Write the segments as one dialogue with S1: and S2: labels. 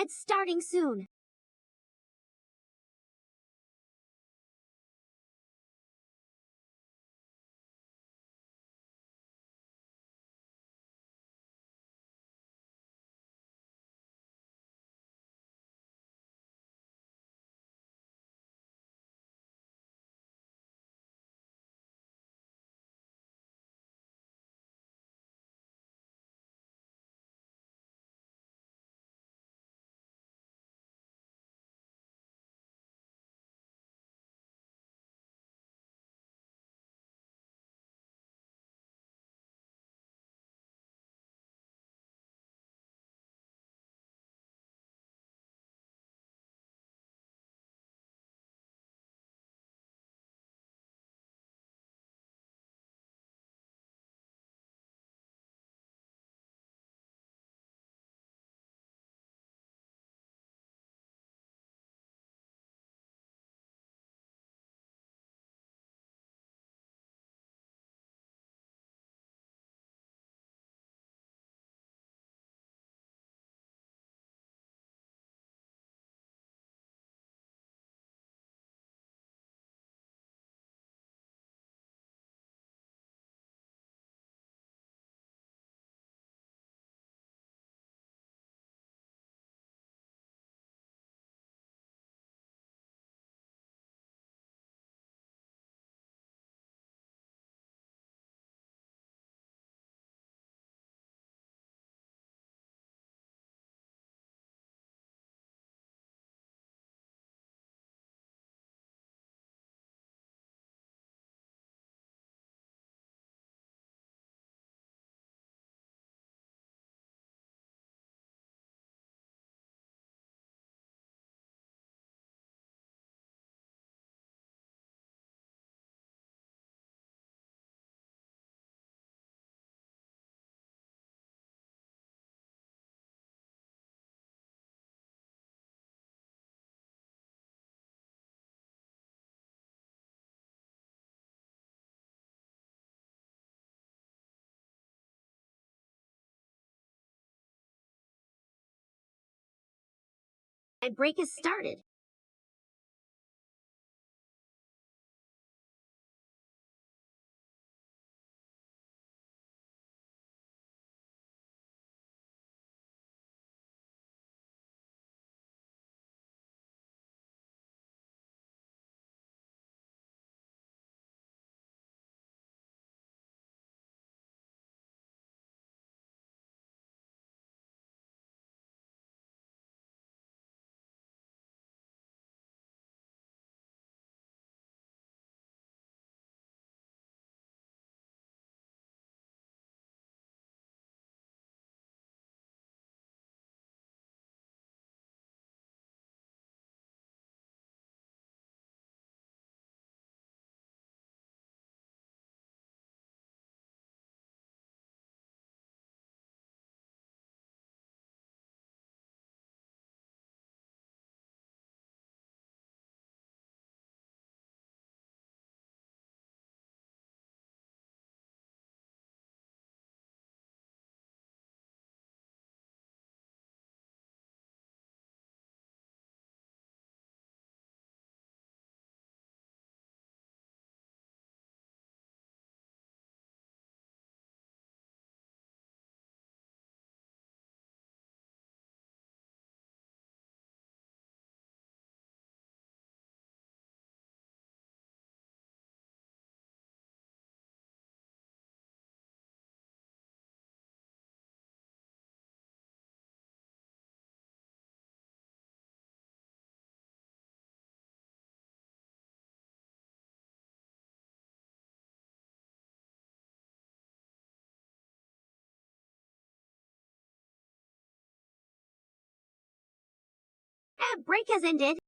S1: It's starting soon. And break has started. Break has ended.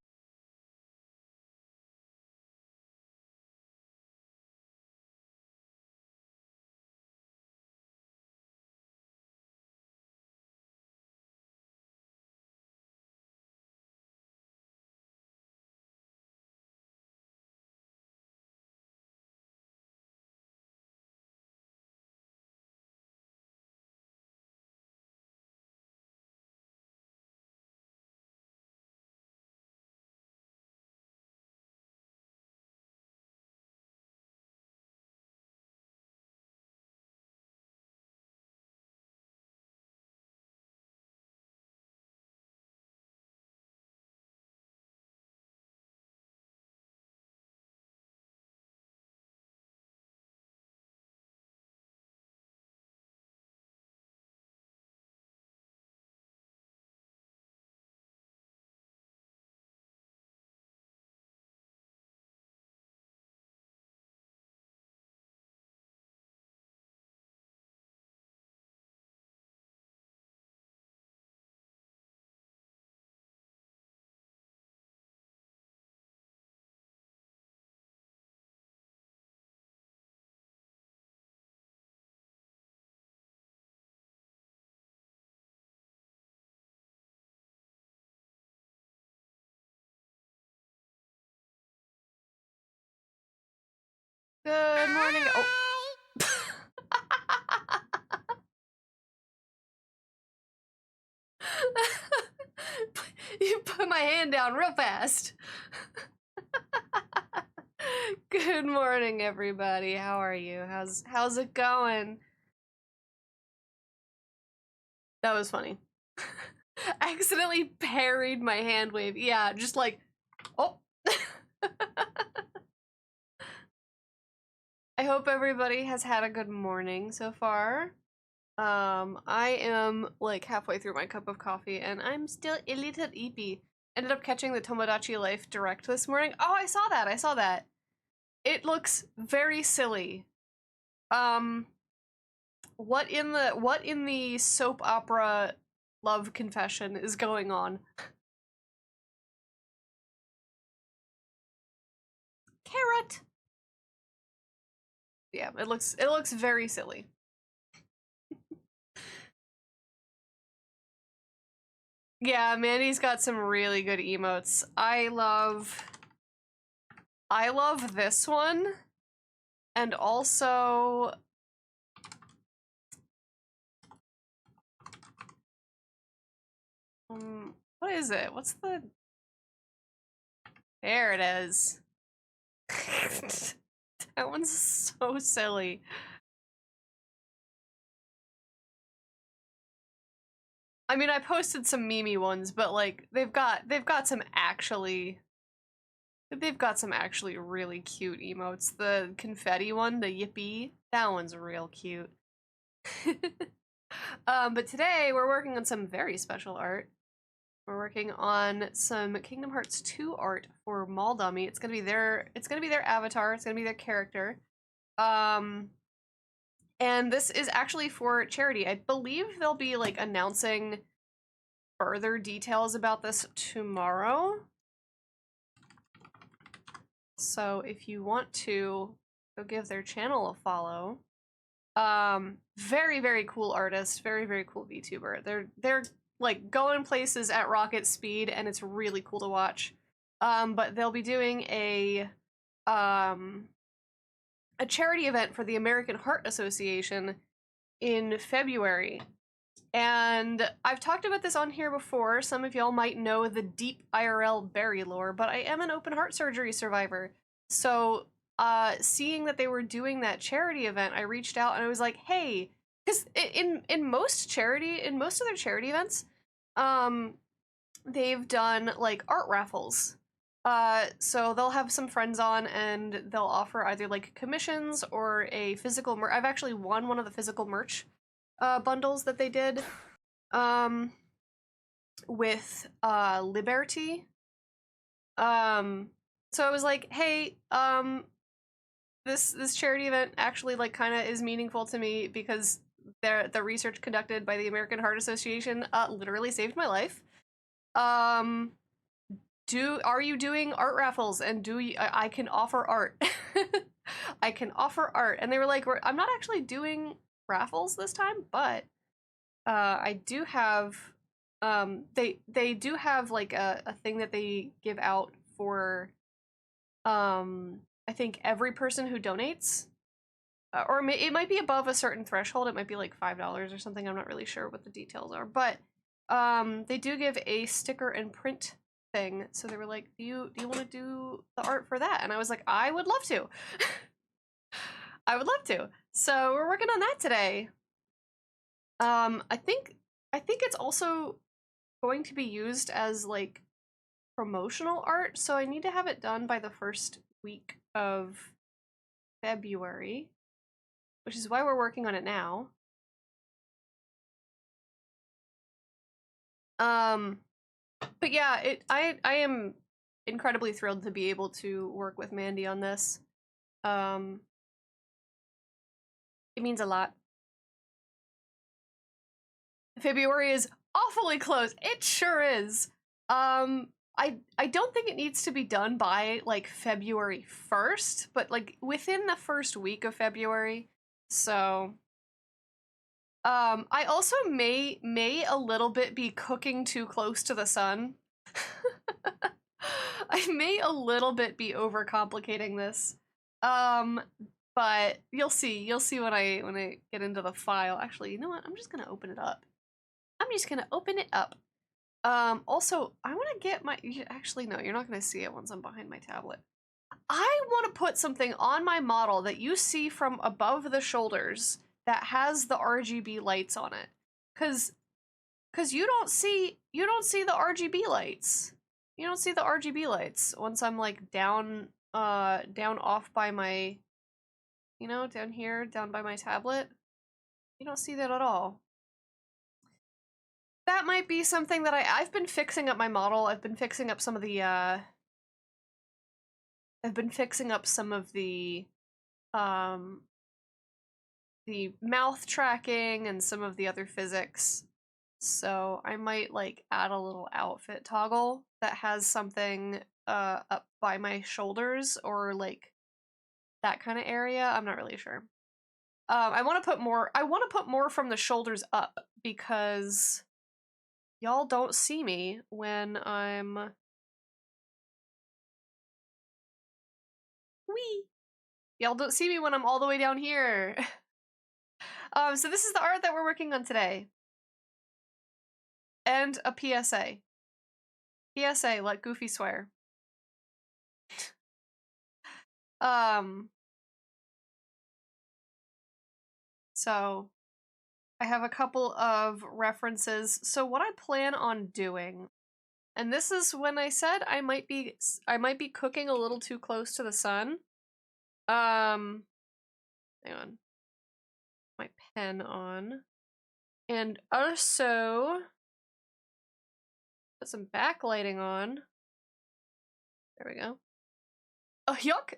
S2: morning. Oh. You put my hand down real fast. Good morning, everybody. How are you? How's it going? That was funny. I accidentally parried my hand wave. Yeah, just like, oh. I hope everybody has had a good morning so far. I am like halfway through my cup of coffee and I'm still a little eepy. Ended up catching the Tomodachi Life Direct this morning. Oh, I saw that. It looks very silly. What in the soap opera love confession is going on? Carrot. Yeah, it looks very silly. Yeah, Mandy's got some really good emotes. I love this one. And also what is it? What's the There it is. That one's so silly. I mean, I posted some meme ones, but like they've got some actually really cute emotes. The confetti one, the yippee, that one's real cute. But today we're working on some very special art. We're working on some Kingdom Hearts 2 art for Mall Dummy. It's gonna be their avatar, it's gonna be their character. And this is actually for charity. I believe they'll be like announcing further details about this tomorrow. So if you want to go give their channel a follow. Very, very cool artist, very, very cool VTuber. They're like going places at rocket speed and it's really cool to watch. But they'll be doing a charity event for the American Heart Association in February. And I've talked about this on here before. Some of y'all might know the deep IRL Barry lore, but I am an open heart surgery survivor. So seeing that they were doing that charity event, I reached out and I was like, hey, because in most of their charity events, they've done like art raffles. So they'll have some friends on and they'll offer either like commissions or a physical merch. I've actually won one of the physical merch bundles that they did with Liberty. So I was like, hey, this charity event actually like kind of is meaningful to me because the research conducted by the American Heart Association literally saved my life. Are you doing art raffles and I can offer art. I can offer art. And they were like, I'm not actually doing raffles this time, but I do have they do have like a thing that they give out for I think every person who donates, or it might be above a certain threshold. It might be like $5 or something. I'm not really sure what the details are, but they do give a sticker and print thing. So they were like, do you want to do the art for that? And I was like, I would love to. I would love to. So we're working on that today. I think it's also going to be used as like promotional art, so I need to have it done by the first week of February, which is why we're working on it now. But yeah, I am incredibly thrilled to be able to work with Mandy on this. It means a lot. February is awfully close. It sure is. I don't think it needs to be done by like February 1st, but like within the first week of February. So I also may a little bit be cooking too close to the sun. I may a little bit be overcomplicating this. But you'll see when I get into the file. Actually, you know what? I'm just gonna open it up. Also, I want to get my. Actually, no, you're not gonna see it once I'm behind my tablet. I want to put something on my model that you see from above the shoulders that has the RGB lights on it, cause you don't see the RGB lights. You don't see the RGB lights once I'm like down off by my, down here, down by my tablet. You don't see that at all. That might be something that I've been fixing up my model. I've been fixing up some of the the mouth tracking and some of the other physics. So I might like add a little outfit toggle that has something up by my shoulders or like that kind of area. I'm not really sure. I want to put more from the shoulders up because y'all don't see me when I'm wee. Y'all don't see me when I'm all the way down here. So this is the art that we're working on today. And a PSA. PSA, let Goofy swear. So I have a couple of references. So what I plan on doing, and this is when I said I might be cooking a little too close to the sun. Hang on. My pen on. And also put some backlighting on. There we go. Oh, yuck!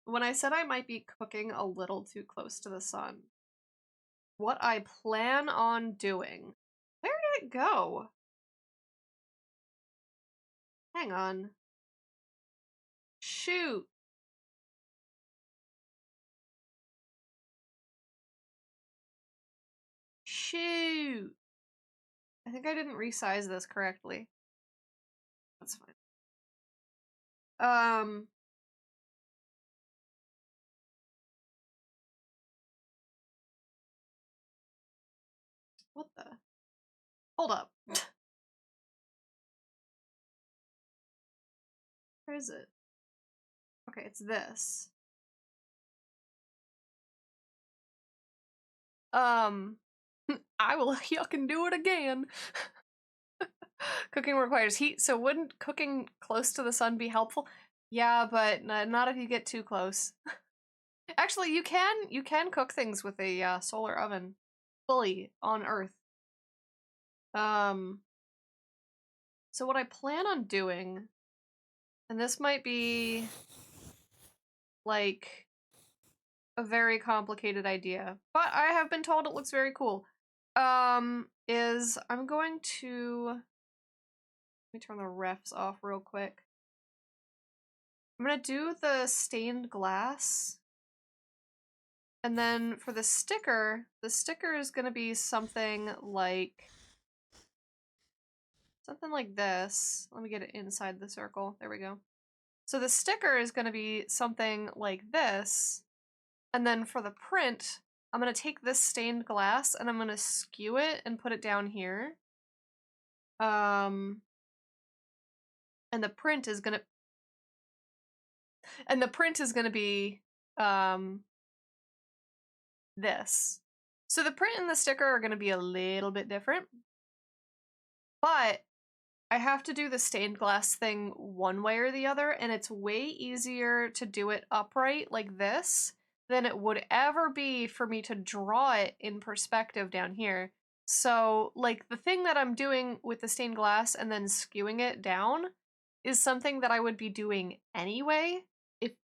S2: When I said I might be cooking a little too close to the sun, what I plan on doing. Where did it go? Hang on. Shoot. Shoot. I think I didn't resize this correctly. That's fine. What the? Hold up. Where is it? Okay, it's this. I will yuck do it again. Cooking requires heat, so wouldn't cooking close to the sun be helpful? Yeah, but not if you get too close. Actually, you can cook things with a solar oven fully on Earth. So what I plan on doing, and this might be like a very complicated idea, but I have been told it looks very cool. Is I'm going to let me turn the refs off real quick. I'm gonna do the stained glass. And then for the sticker is gonna be something like this. Let me get it inside the circle. There we go. So the sticker is gonna be something like this. And then for the print, I'm gonna take this stained glass and I'm gonna skew it and put it down here. And the print is gonna be this. So the print and the sticker are gonna be a little bit different. But I have to do the stained glass thing one way or the other, and it's way easier to do it upright like this than it would ever be for me to draw it in perspective down here. So, like, the thing that I'm doing with the stained glass and then skewing it down is something that I would be doing anyway,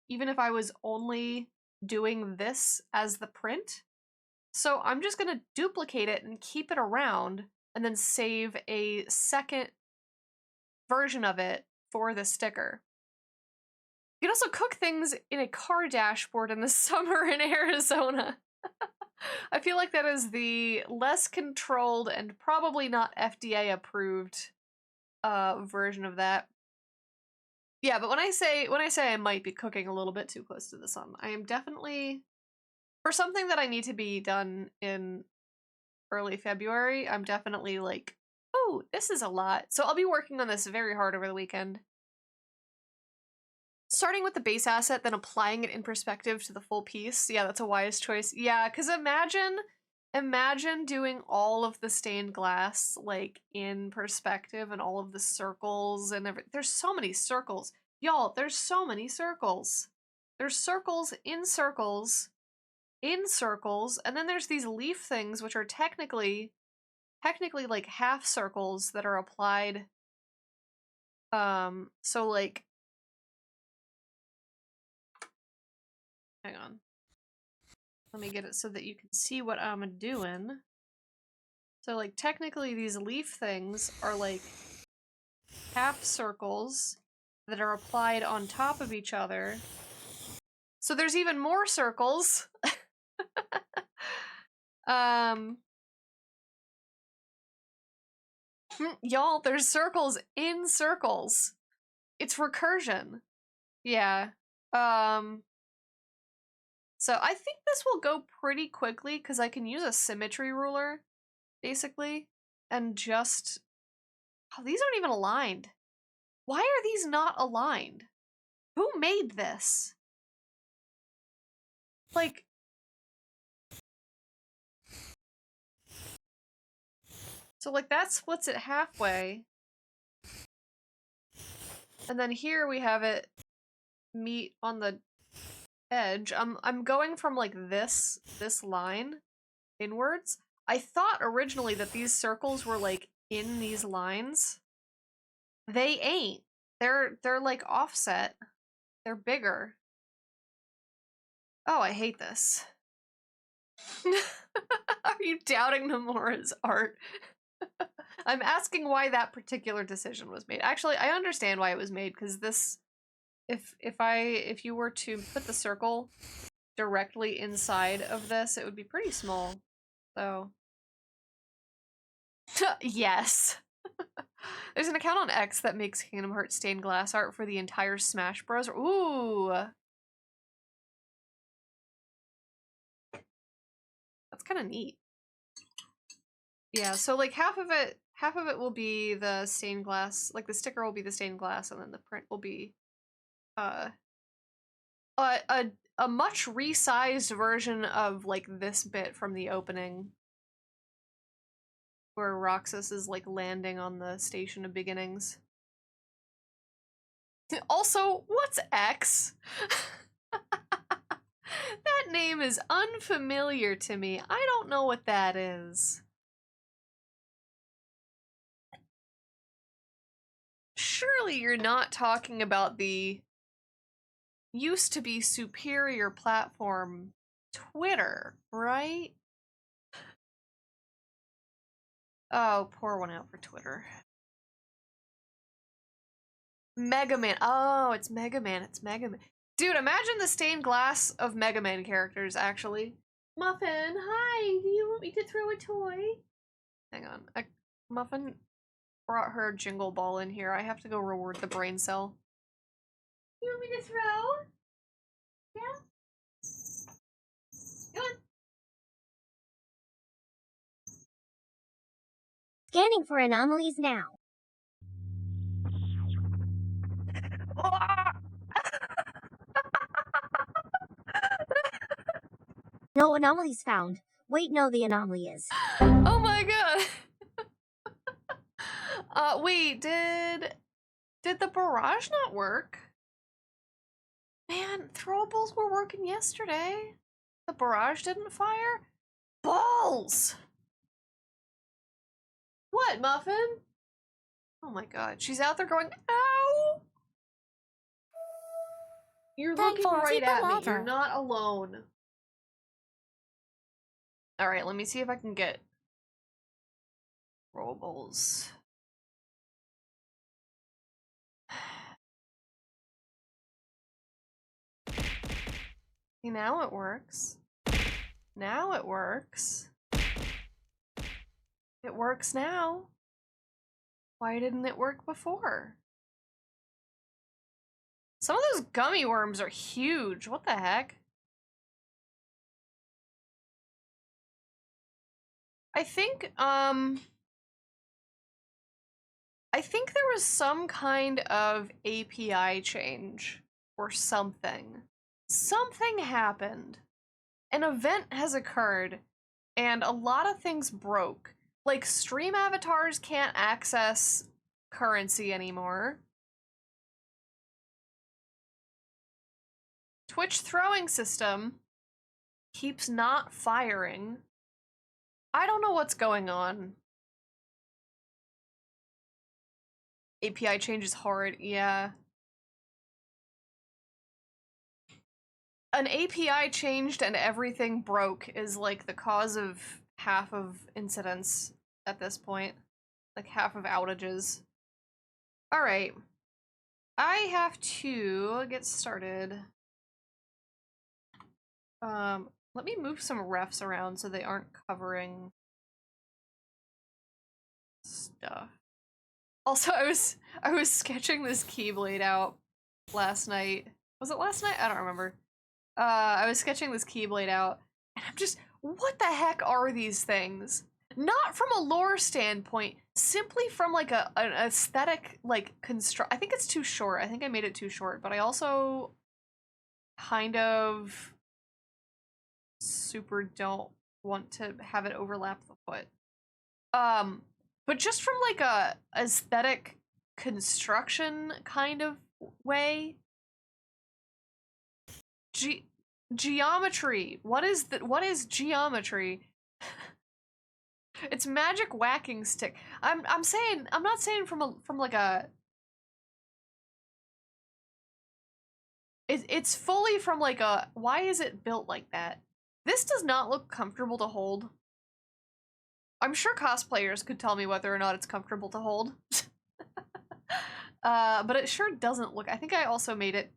S2: even if I was only doing this as the print. So I'm just gonna duplicate it and keep it around and then save a second version of it for the sticker. You can also cook things in a car dashboard in the summer in Arizona. I feel like that is the less controlled and probably not FDA approved version of that. Yeah, but when I say I might be cooking a little bit too close to the sun, I am definitely, for something that I need to be done in early February, I'm definitely like, oh, this is a lot. So I'll be working on this very hard over the weekend. Starting with the base asset, then applying it in perspective to the full piece. Yeah, that's a wise choice. Yeah, because imagine doing all of the stained glass like in perspective and all of the circles and everything. There's so many circles. Y'all, there's so many circles. There's circles in circles in circles, and then there's these leaf things which are technically like half circles that are applied. So like, hang on. Let me get it so that you can see what I'm doing. So like technically these leaf things are like half circles that are applied on top of each other. So there's even more circles. Y'all, there's circles in circles. It's recursion. Yeah. So I think this will go pretty quickly because I can use a symmetry ruler, basically, and just... Oh, these aren't even aligned. Why are these not aligned? Who made this? Like... So, like, that splits it halfway. And then here we have it meet on the edge. I'm going from, like, this line inwards. I thought originally that these circles were, like, in these lines. They ain't. They're like offset. They're bigger. Oh, I hate this. Are you doubting Nomura's art? I'm asking why that particular decision was made. Actually, I understand why it was made, because this, if you were to put the circle directly inside of this, it would be pretty small. So yes. There's an account on X that makes Kingdom Hearts stained glass art for the entire Smash Bros. Ooh. That's kind of neat. Yeah, so like half of it will be the stained glass, like the sticker will be the stained glass, and then the print will be a much resized version of like this bit from the opening, where Roxas is like landing on the Station of Beginnings. Also, what's X? That name is unfamiliar to me. I don't know what that is. Surely you're not talking about the used to be superior platform Twitter, right? Oh, pour one out for Twitter. Mega Man. Oh, it's Mega Man. It's Mega Man. Dude, imagine the stained glass of Mega Man characters, actually. Muffin, hi! Do you want me to throw a toy? Hang on. Muffin brought her jingle ball in here. I have to go reward the brain cell. You want me to throw? Yeah? Go on.
S1: Scanning for anomalies now. No anomalies found. Wait, no, the anomaly is.
S2: Oh my god. Wait, did the barrage not work? Man, throwables were working yesterday. The barrage didn't fire? Balls! What, Muffin? Oh my god, she's out there going, ow! You're looking right at me. You're not alone. Alright, let me see if I can get throwables. See, now it works. Now it works. It works now. Why didn't it work before? Some of those gummy worms are huge. What the heck? I think there was some kind of API change or something. Something happened. An event has occurred and a lot of things broke. Like stream avatars can't access currency anymore. Twitch throwing system keeps not firing. I don't know what's going on. API change is hard, yeah. An API changed and everything broke is like the cause of half of incidents at this point. Like half of outages. Alright. I have to get started. Let me move some refs around so they aren't covering stuff. Also, I was sketching this Keyblade out last night. Was it last night? I don't remember. I was sketching this Keyblade out, and I'm just, what the heck are these things? Not from a lore standpoint, simply from like an aesthetic like construct. I think it's too short. I think I made it too short, but I also kind of super don't want to have it overlap the foot. But just from like a aesthetic construction kind of way. Geometry. What is geometry? It's magic whacking stick. I'm not saying from like a it's fully from like a, why is it built like that? This does not look comfortable to hold. I'm sure cosplayers could tell me whether or not it's comfortable to hold. But it sure doesn't look. I think I also made it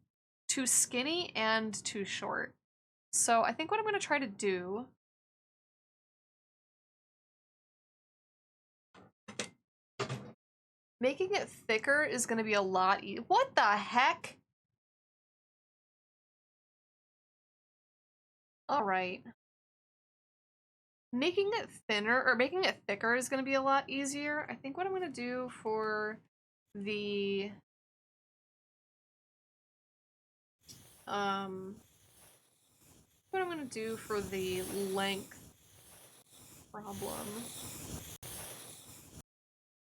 S2: too skinny and too short. So I think what I'm going to try to do making it thicker is going to be a lot easier. What the heck? All right. Making it thinner or making it thicker is going to be a lot easier. I think what I'm going to do for the what I'm going to do for the length problem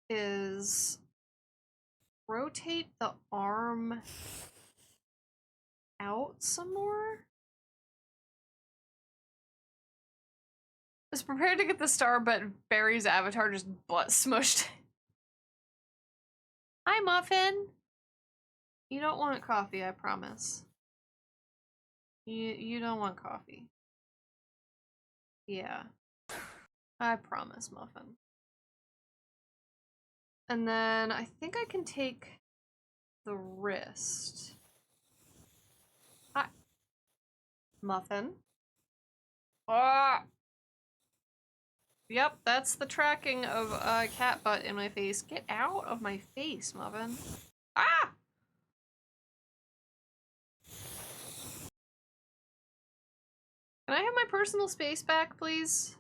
S2: is rotate the arm out some more. I was prepared to get the star, but Barry's avatar just butt smushed. Hi, Muffin. You don't want coffee, I promise. You don't want coffee. Yeah. I promise, Muffin. And then I think I can take the wrist. Hi. Muffin. Ah! Yep, that's the tracking of a cat butt in my face. Get out of my face, Muffin. Ah! Can I have my personal space back, please?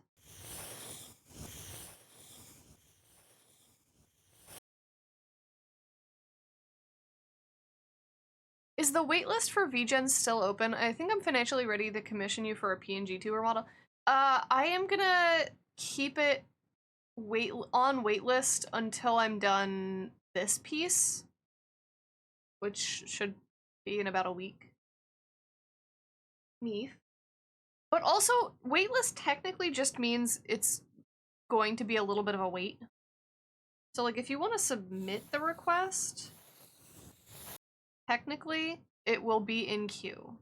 S2: Is the waitlist for VGen still open? I think I'm financially ready to commission you for a PNG tuber model. I am gonna keep it on waitlist until I'm done this piece, which should be in about a week. Meef. But also, waitlist technically just means it's going to be a little bit of a wait. So, like, if you want to submit the request, technically, it will be in queue.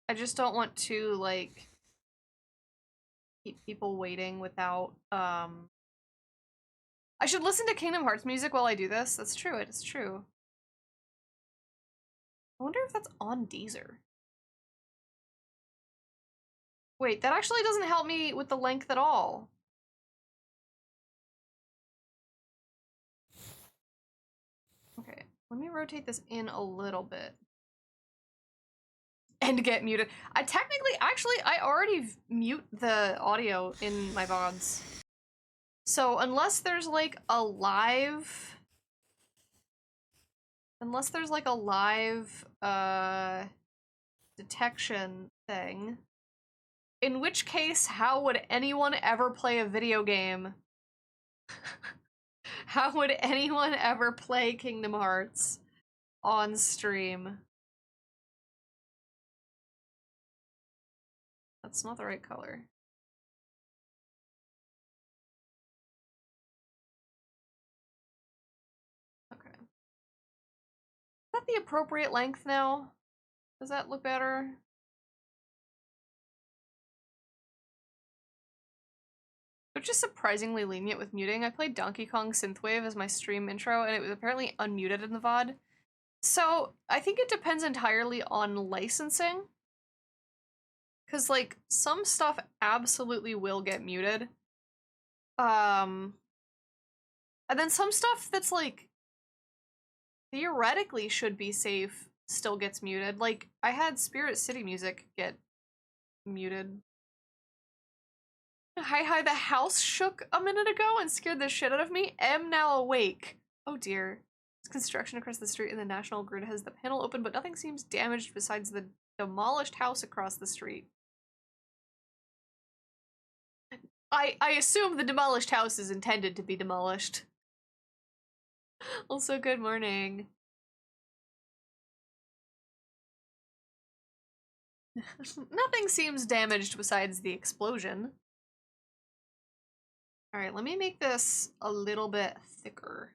S2: I just don't want to, like, keep people waiting without, I should listen to Kingdom Hearts music while I do this. That's true, it is true. I wonder if that's on Deezer. Wait, that actually doesn't help me with the length at all. Okay, let me rotate this in a little bit. And get muted. I already mute the audio in my VODs. So unless there's like a live detection thing, in which case how would anyone ever play a video game? How would anyone ever play Kingdom Hearts on stream? That's not the right color. Okay. Is that the appropriate length now? Does that look better? They're just surprisingly lenient with muting. I played Donkey Kong Synthwave as my stream intro, and it was apparently unmuted in the VOD. So, I think it depends entirely on licensing. Because, like, some stuff absolutely will get muted. And then some stuff that's, like, theoretically should be safe still gets muted. Like, I had Spirit City music get muted. Hi, the house shook a minute ago and scared the shit out of me. Am now awake. Oh dear. There's construction across the street and the National Grid has the panel open, but nothing seems damaged besides the demolished house across the street. I assume the demolished house is intended to be demolished. Also, good morning. Nothing seems damaged besides the explosion. Alright, let me make this a little bit thicker.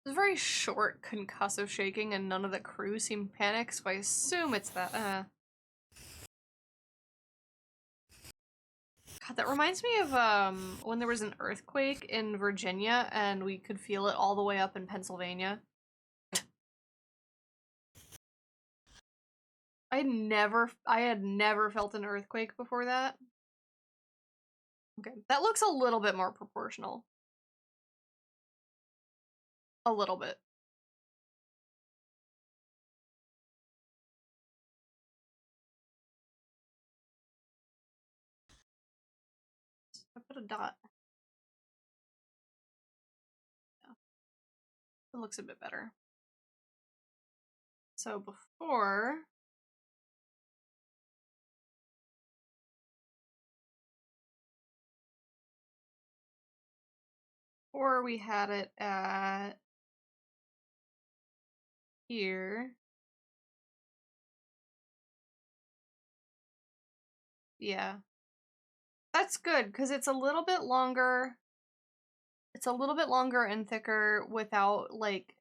S2: It's very short concussive shaking and none of the crew seem panicked, so I assume it's that. God, that reminds me of when there was an earthquake in Virginia and we could feel it all the way up in Pennsylvania. I had never felt an earthquake before that. Okay, that looks a little bit more proportional. A little bit. I put a dot. Yeah. It looks a bit better. So before we had it at here. Yeah. That's good, because it's a little bit longer. It's a little bit longer and thicker without, like...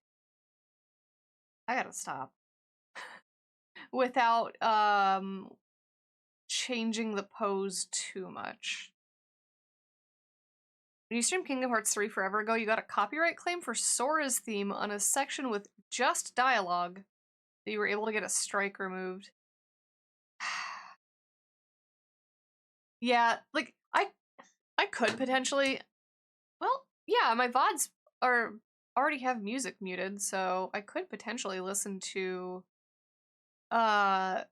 S2: I gotta stop. Without, changing the pose too much. When you streamed Kingdom Hearts 3 forever ago, you got a copyright claim for Sora's theme on a section with just dialogue. So you were able to get a strike removed. Yeah, like, I could potentially... Well, yeah, my VODs already have music muted, so I could potentially listen to... I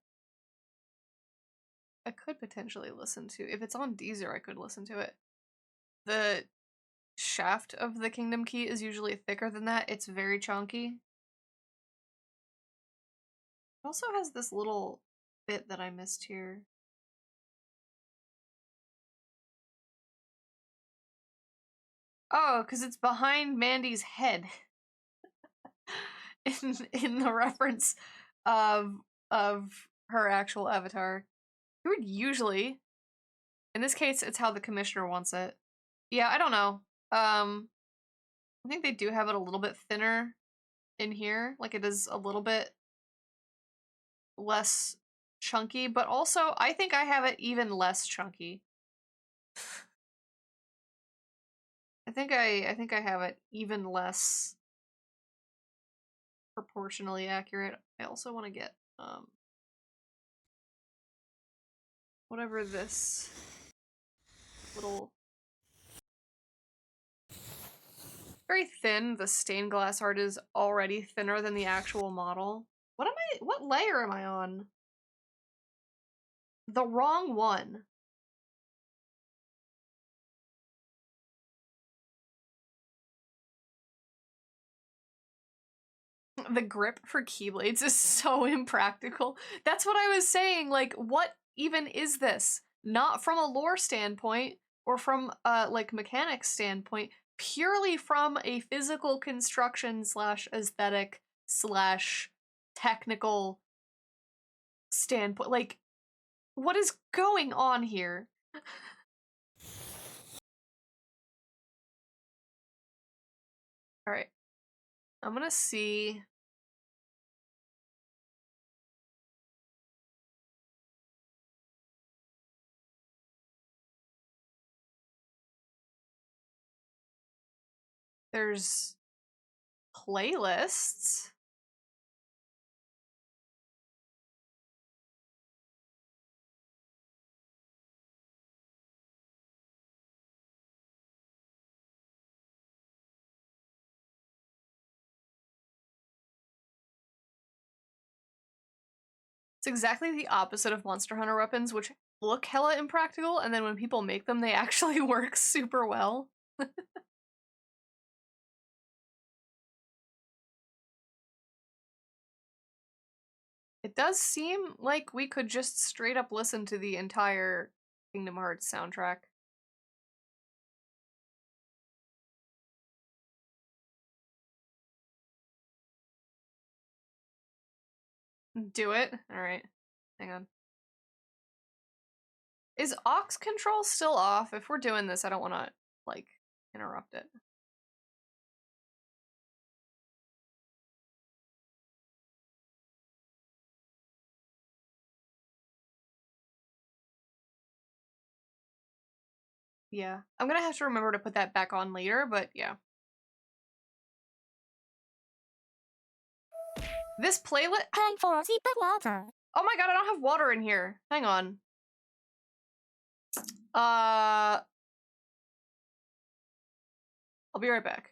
S2: could potentially listen to... If it's on Deezer, I could listen to it. The shaft of the Kingdom Key is usually thicker than that. It's very chunky. It also has this little bit that I missed here. Oh, because it's behind Mandi's head. in the reference of her actual avatar. You would usually In this case, it's how the commissioner wants it. Yeah, I don't know. I think they do have it a little bit thinner in here. Like it is a little bit less chunky, but also I think I have it even less chunky. I think I have it even less proportionally accurate. I also want to get whatever this little very thin. The stained glass art is already thinner than the actual model. What layer am I on? The wrong one. The grip for keyblades is so impractical. That's what I was saying. Like, what even is this? Not from a lore standpoint or from like mechanics standpoint, purely from a physical construction slash aesthetic slash technical standpoint. Like, what is going on here? All right, I'm gonna see. There's playlists. It's exactly the opposite of Monster Hunter weapons, which look hella impractical, and then when people make them, they actually work super well. It does seem like we could just straight up listen to the entire Kingdom Hearts soundtrack. Do it? Alright. Hang on. Is aux control still off? If we're doing this, I don't want to, like, interrupt it. Yeah. I'm gonna have to remember to put that back on later, but yeah. This playlist.
S1: Time for a sip of water.
S2: Oh my god, I don't have water in here. Hang on. I'll be right back.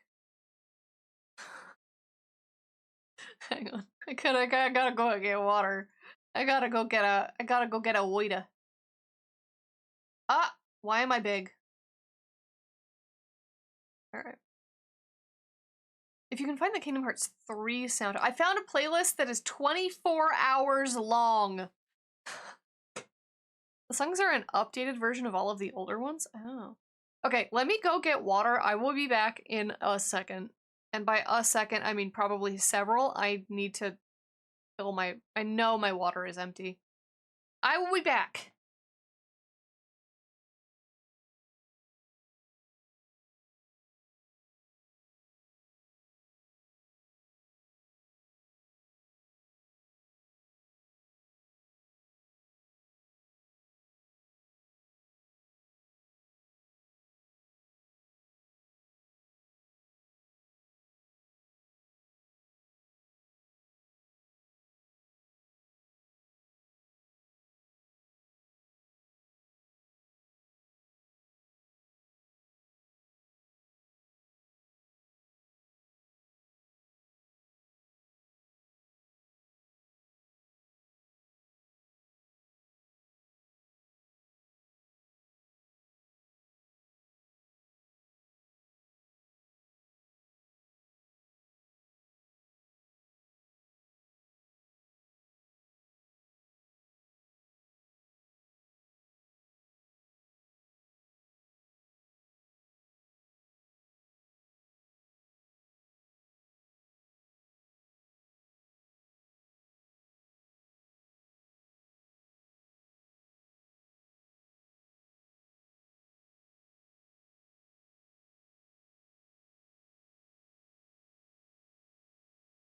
S2: Hang on. I gotta go get water. I gotta go get a waiter. Ah, why am I big? Alright. If you can find the Kingdom Hearts 3 sound, I found a playlist that is 24 hours long. The songs are an updated version of all of the older ones? Oh. Okay, let me go get water. I will be back in a second. And by a second, I mean probably several. I need to fill my... I know my water is empty. I will be back.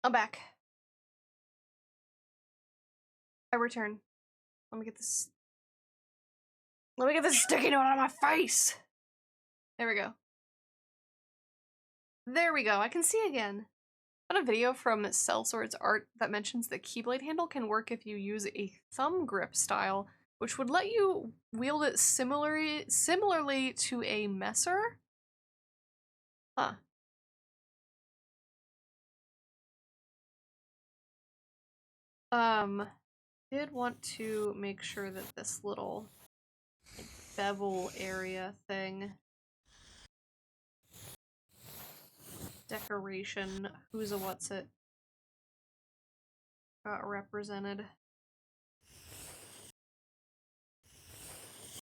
S2: I'm back. I return. Let me get this. Let me get this sticky note out of my face. There we go. There we go. I can see again. I found a video from Sellsword's art that mentions the Keyblade handle can work if you use a thumb grip style, which would let you wield it similarly to a messer. Huh. Did want to make sure that this little bevel area thing, decoration, who's a what's it, got represented.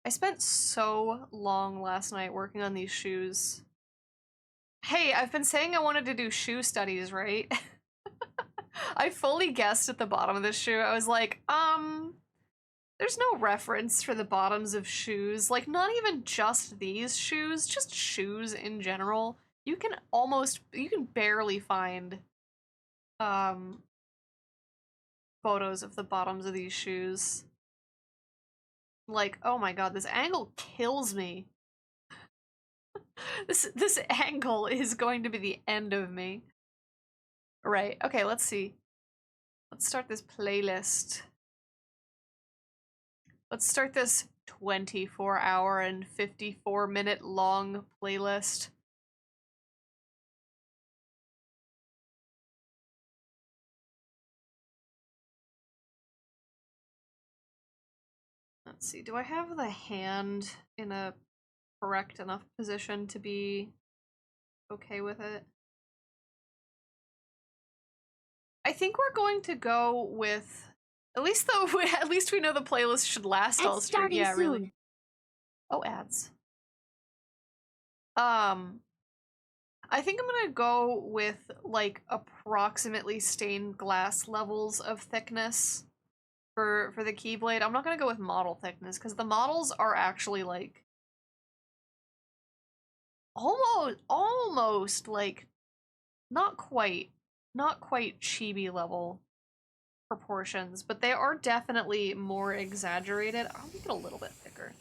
S2: I spent so long last night working on these shoes. Hey, I've been saying I wanted to do shoe studies, right? I fully guessed at the bottom of this shoe. I was like, there's no reference for the bottoms of shoes. Like, not even just these shoes, just shoes in general. You can barely find, photos of the bottoms of these shoes. Like, oh my god, this angle kills me. This angle is going to be the end of me. Right, okay, let's see. Let's start this playlist. Let's start this 24-hour and 54-minute long playlist. Let's see, do I have the hand in a correct enough position to be okay with it? I think we're going to go with, at least we know the playlist should last all stream. Yeah,
S1: soon.
S2: really. Oh, ads. I think I'm gonna go with like approximately stained glass levels of thickness for the Keyblade. I'm not gonna go with model thickness because the models are actually like almost like not quite chibi level proportions, but they are definitely more exaggerated. I'll make it a little bit thicker.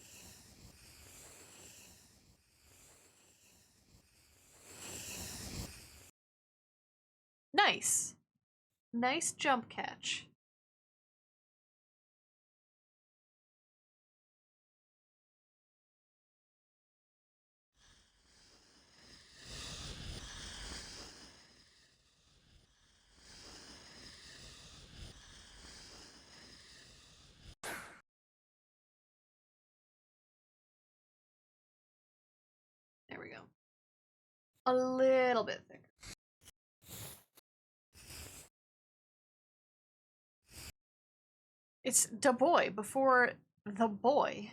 S2: Nice. Nice jump catch. There we go. A little bit thicker. It's da boy before the boy.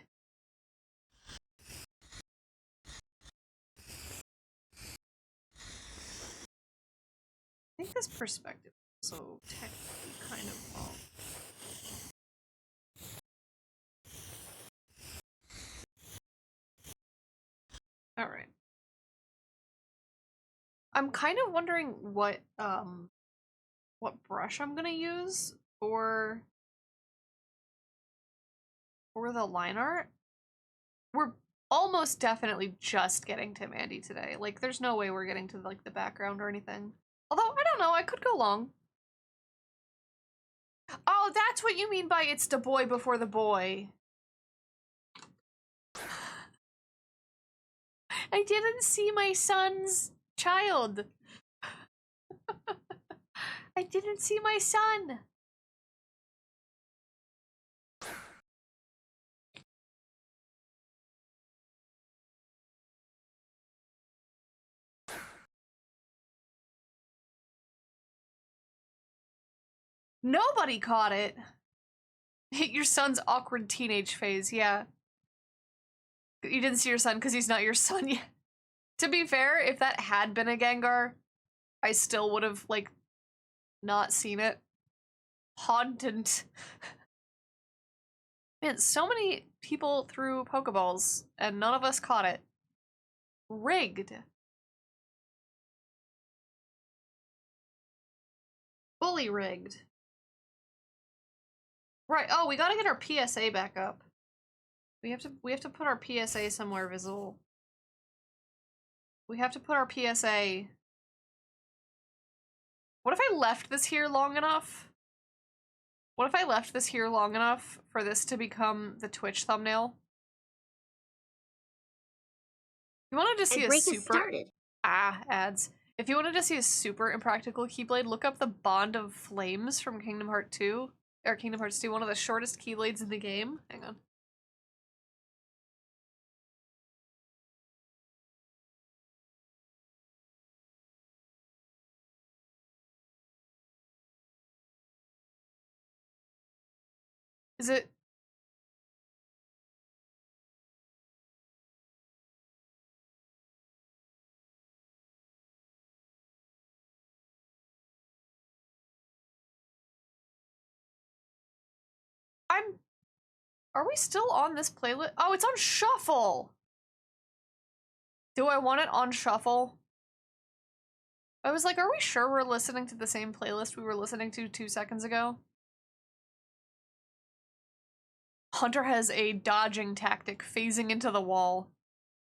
S2: I think this perspective is also technically kind of wrong. Alright. I'm kind of wondering what brush I'm gonna use for the line art. We're almost definitely just getting to Mandi today. Like, there's no way we're getting to, like, the background or anything. Although, I don't know, I could go long. Oh, that's what you mean by it's the boy before the boy. I didn't see my son's child. I didn't see my son. Nobody caught it. Your son's awkward teenage phase, yeah. You didn't see your son because he's not your son yet. To be fair, if that had been a Gengar, I still would have, like, not seen it. Pod didn't. Man, so many people threw Pokeballs, and none of us caught it. Rigged. Fully rigged. Right, oh, we gotta get our PSA back up. We have to put our PSA somewhere visible. We have to put our PSA... What if I left this here long enough? What if I left this here long enough for this to become the Twitch thumbnail? If you wanted to see a super ads. If you wanted to see a super impractical keyblade, look up the Bond of Flames from Kingdom Hearts 2. Or Kingdom Hearts 2, one of the shortest keyblades in the game. Hang on. Is it... Are we still on this playlist? Oh, it's on shuffle! Do I want it on shuffle? I was like, are we sure we're listening to the same playlist we were listening to 2 seconds ago? Hunter has a dodging tactic, phasing into the wall.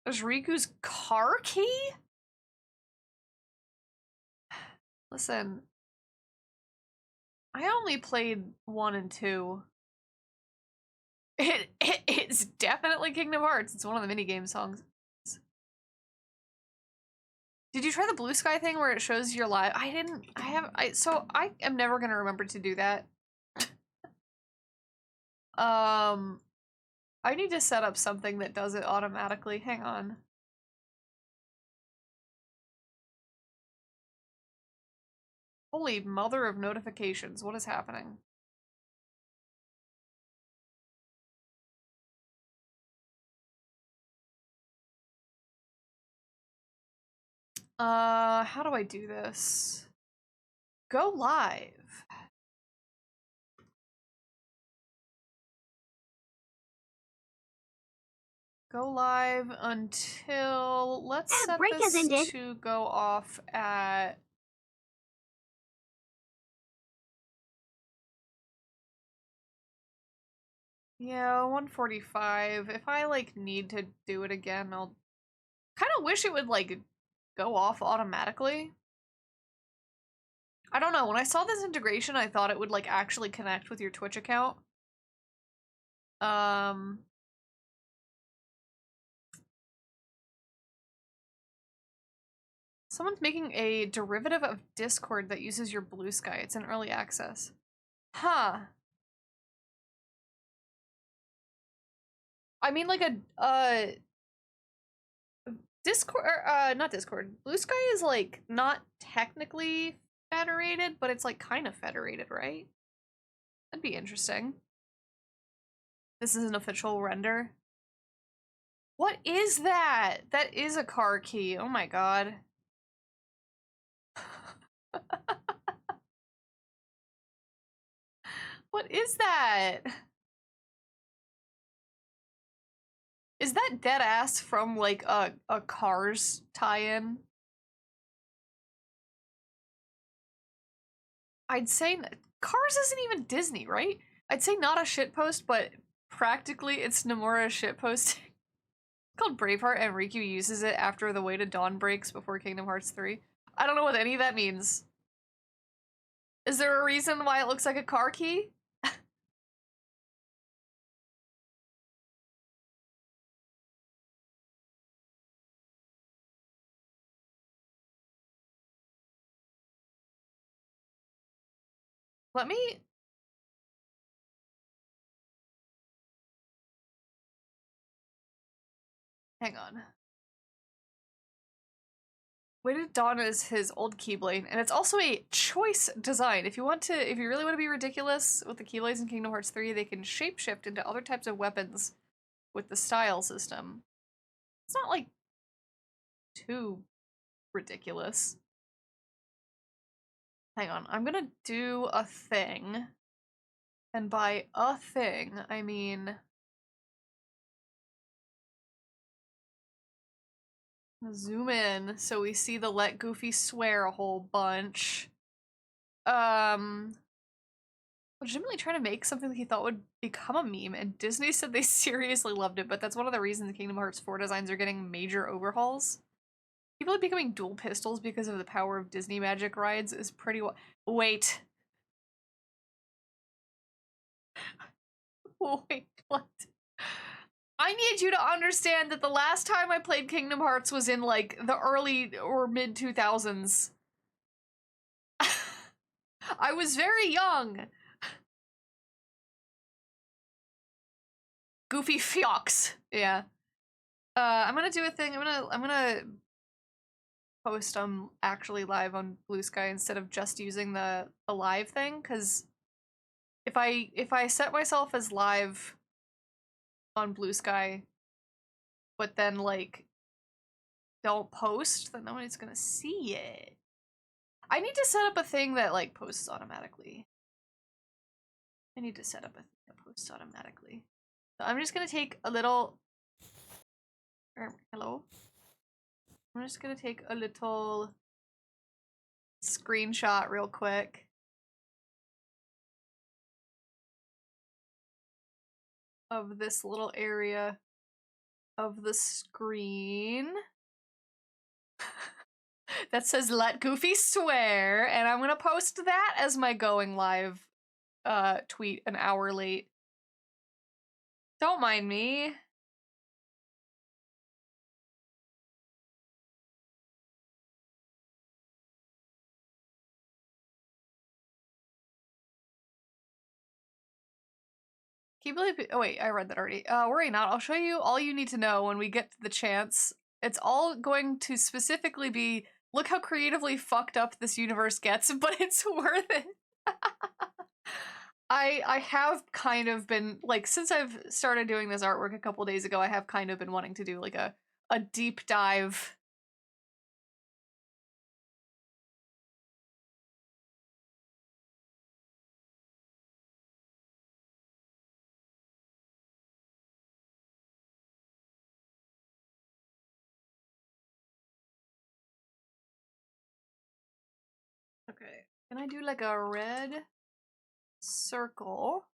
S2: There's Riku's car key? Listen. I only played 1 and 2. It's definitely Kingdom Hearts. It's one of the minigame songs. Did you try the blue sky thing where it shows your live? So I am never gonna remember to do that. I need to set up something that does it automatically. Hang on. Holy mother of notifications, what is happening? How do I do this? Go live. Go live until, let's set this to go off at... Yeah, 1:45. If I, like, need to do it again, I'll... Kinda wish it would, like, go off automatically. I don't know, when I saw this integration, I thought it would, like, actually connect with your Twitch account. Someone's making a derivative of Discord that uses your blue sky. It's in early access. Huh. I mean, like Discord, not Discord. Blue Sky is, like, not technically federated, but it's, like, kind of federated, right? That'd be interesting. This is an official render. What is that? That is a car key. Oh my god. What is that? Is that dead ass from, like, a Cars tie-in? I'd say Cars isn't even Disney, right? I'd say not a shitpost, but practically it's Nomura's shitposting. It's called Braveheart, and Riku uses it after the Way to Dawn breaks before Kingdom Hearts 3. I don't know what any of that means. Is there a reason why it looks like a car key? Let me... Hang on. Way to Dawn is his old Keyblade, and it's also a choice design. If you really want to be ridiculous with the Keyblades in Kingdom Hearts 3, they can shapeshift into other types of weapons with the style system. It's not, like, too ridiculous. Hang on, I'm gonna do a thing. And by a thing, I mean... Zoom in so we see the Let Goofy Swear a whole bunch. legitimately trying to make something that he thought would become a meme, and Disney said they seriously loved it, but that's one of the reasons the Kingdom Hearts 4 designs are getting major overhauls. People are becoming dual pistols because of the power of Disney magic rides is pretty Wait. Wait, what? I need you to understand that the last time I played Kingdom Hearts was in, like, the early or mid-2000s. I was very young. Goofy Fiox. Yeah. I'm gonna do a thing. I'm gonna post actually live on Blue Sky instead of just using the live thing, because if I set myself as live on Blue Sky, but then like don't post, then nobody's gonna see it. I need to set up a thing that like posts automatically. I need to set up a thing that posts automatically. So I'm just gonna take a little. Hello. I'm just gonna take a little screenshot real quick of this little area of the screen that says "Let Goofy Swear," and I'm gonna post that as my going live tweet an hour late. Don't mind me. Can you believe? Oh wait, I read that already. Worry not. I'll show you all you need to know when we get to the chance. It's all going to specifically be, look how creatively fucked up this universe gets, but it's worth it. I have kind of been, like, since I've started doing this artwork a couple days ago, I have kind of been wanting to do like a deep dive. Okay, can I do like a red circle?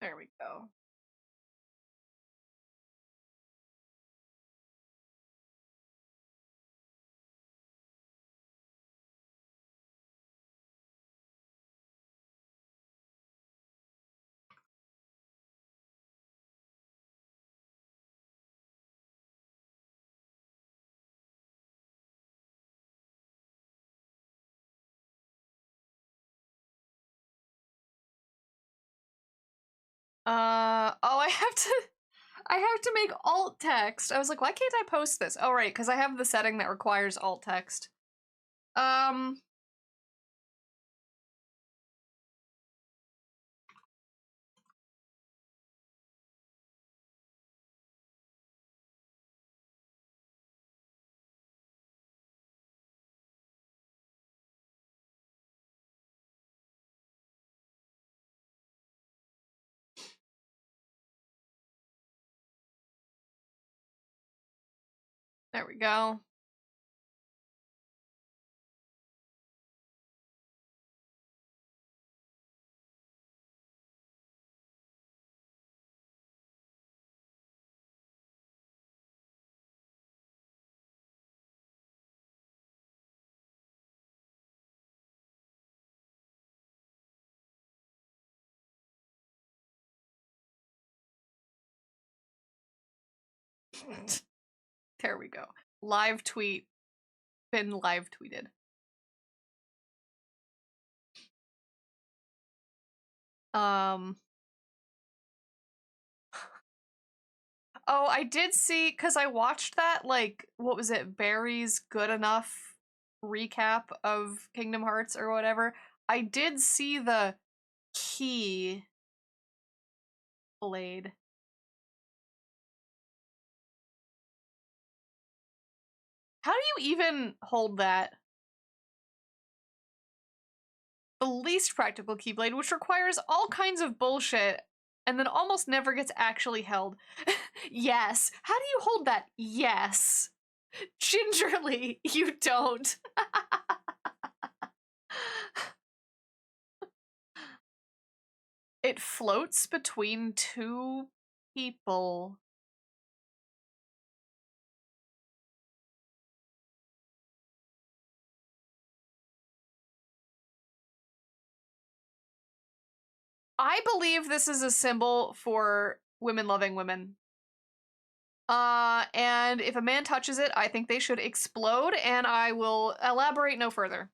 S2: There we go. Oh, I have to make alt text. I was like, why can't I post this? Oh, right, because I have the setting that requires alt text. There we go. There we go. live tweet been live tweeted. Oh, I did see, because I watched that, like, what was it, Barry's Good Enough recap of Kingdom Hearts or whatever. I did see the key blade. How do you even hold that? The least practical keyblade, which requires all kinds of bullshit and then almost never gets actually held. Yes. How do you hold that? Yes. Gingerly, you don't. It floats between two people. I believe this is a symbol for women loving women. And if a man touches it, I think they should explode, and I will elaborate no further.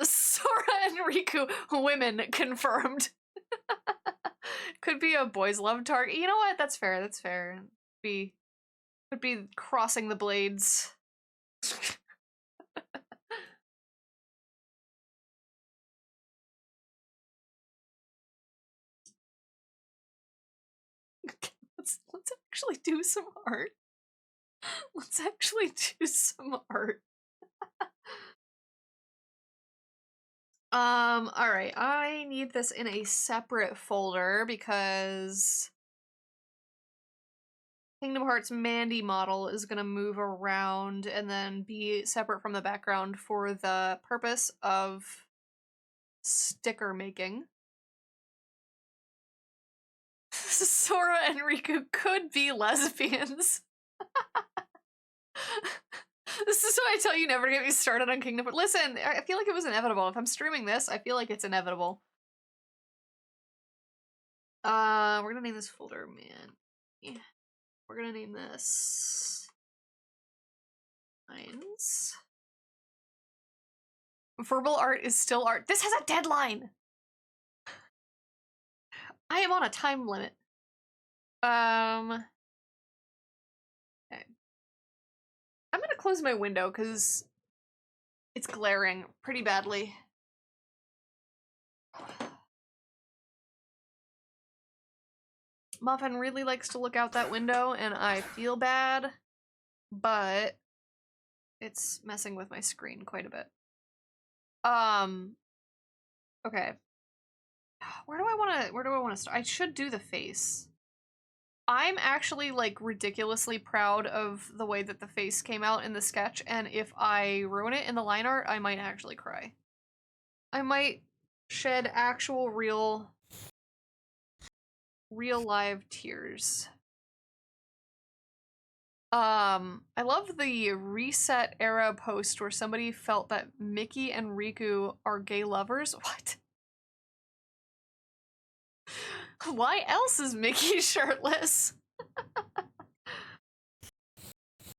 S2: Sora and Riku, women confirmed. Could be a boys' love target. You know what? That's fair. That's fair. Could be crossing the blades. Let's actually do some art. Let's actually do some art. Alright, I need this in a separate folder because Kingdom Hearts Mandi model is gonna move around and then be separate from the background for the purpose of sticker making. Sora and Riku could be lesbians. This is why I tell you never to get me started on Kingdom Hearts. Listen, I feel like it was inevitable. If I'm streaming this, I feel like it's inevitable. We're gonna name this folder, man. Yeah. We're gonna name this Lines. Verbal art is still art. This has a deadline! I am on a time limit. Okay. I'm gonna close my window because it's glaring pretty badly. Muffin really likes to look out that window, and I feel bad, but it's messing with my screen quite a bit. Okay. Where do I want to start? I should do the face. I'm actually, like, ridiculously proud of the way that the face came out in the sketch, and if I ruin it in the line art, I might actually cry. I might shed actual real live tears. I love the reset era post where somebody felt that Mickey and Riku are gay lovers. What? Why else is Mickey shirtless?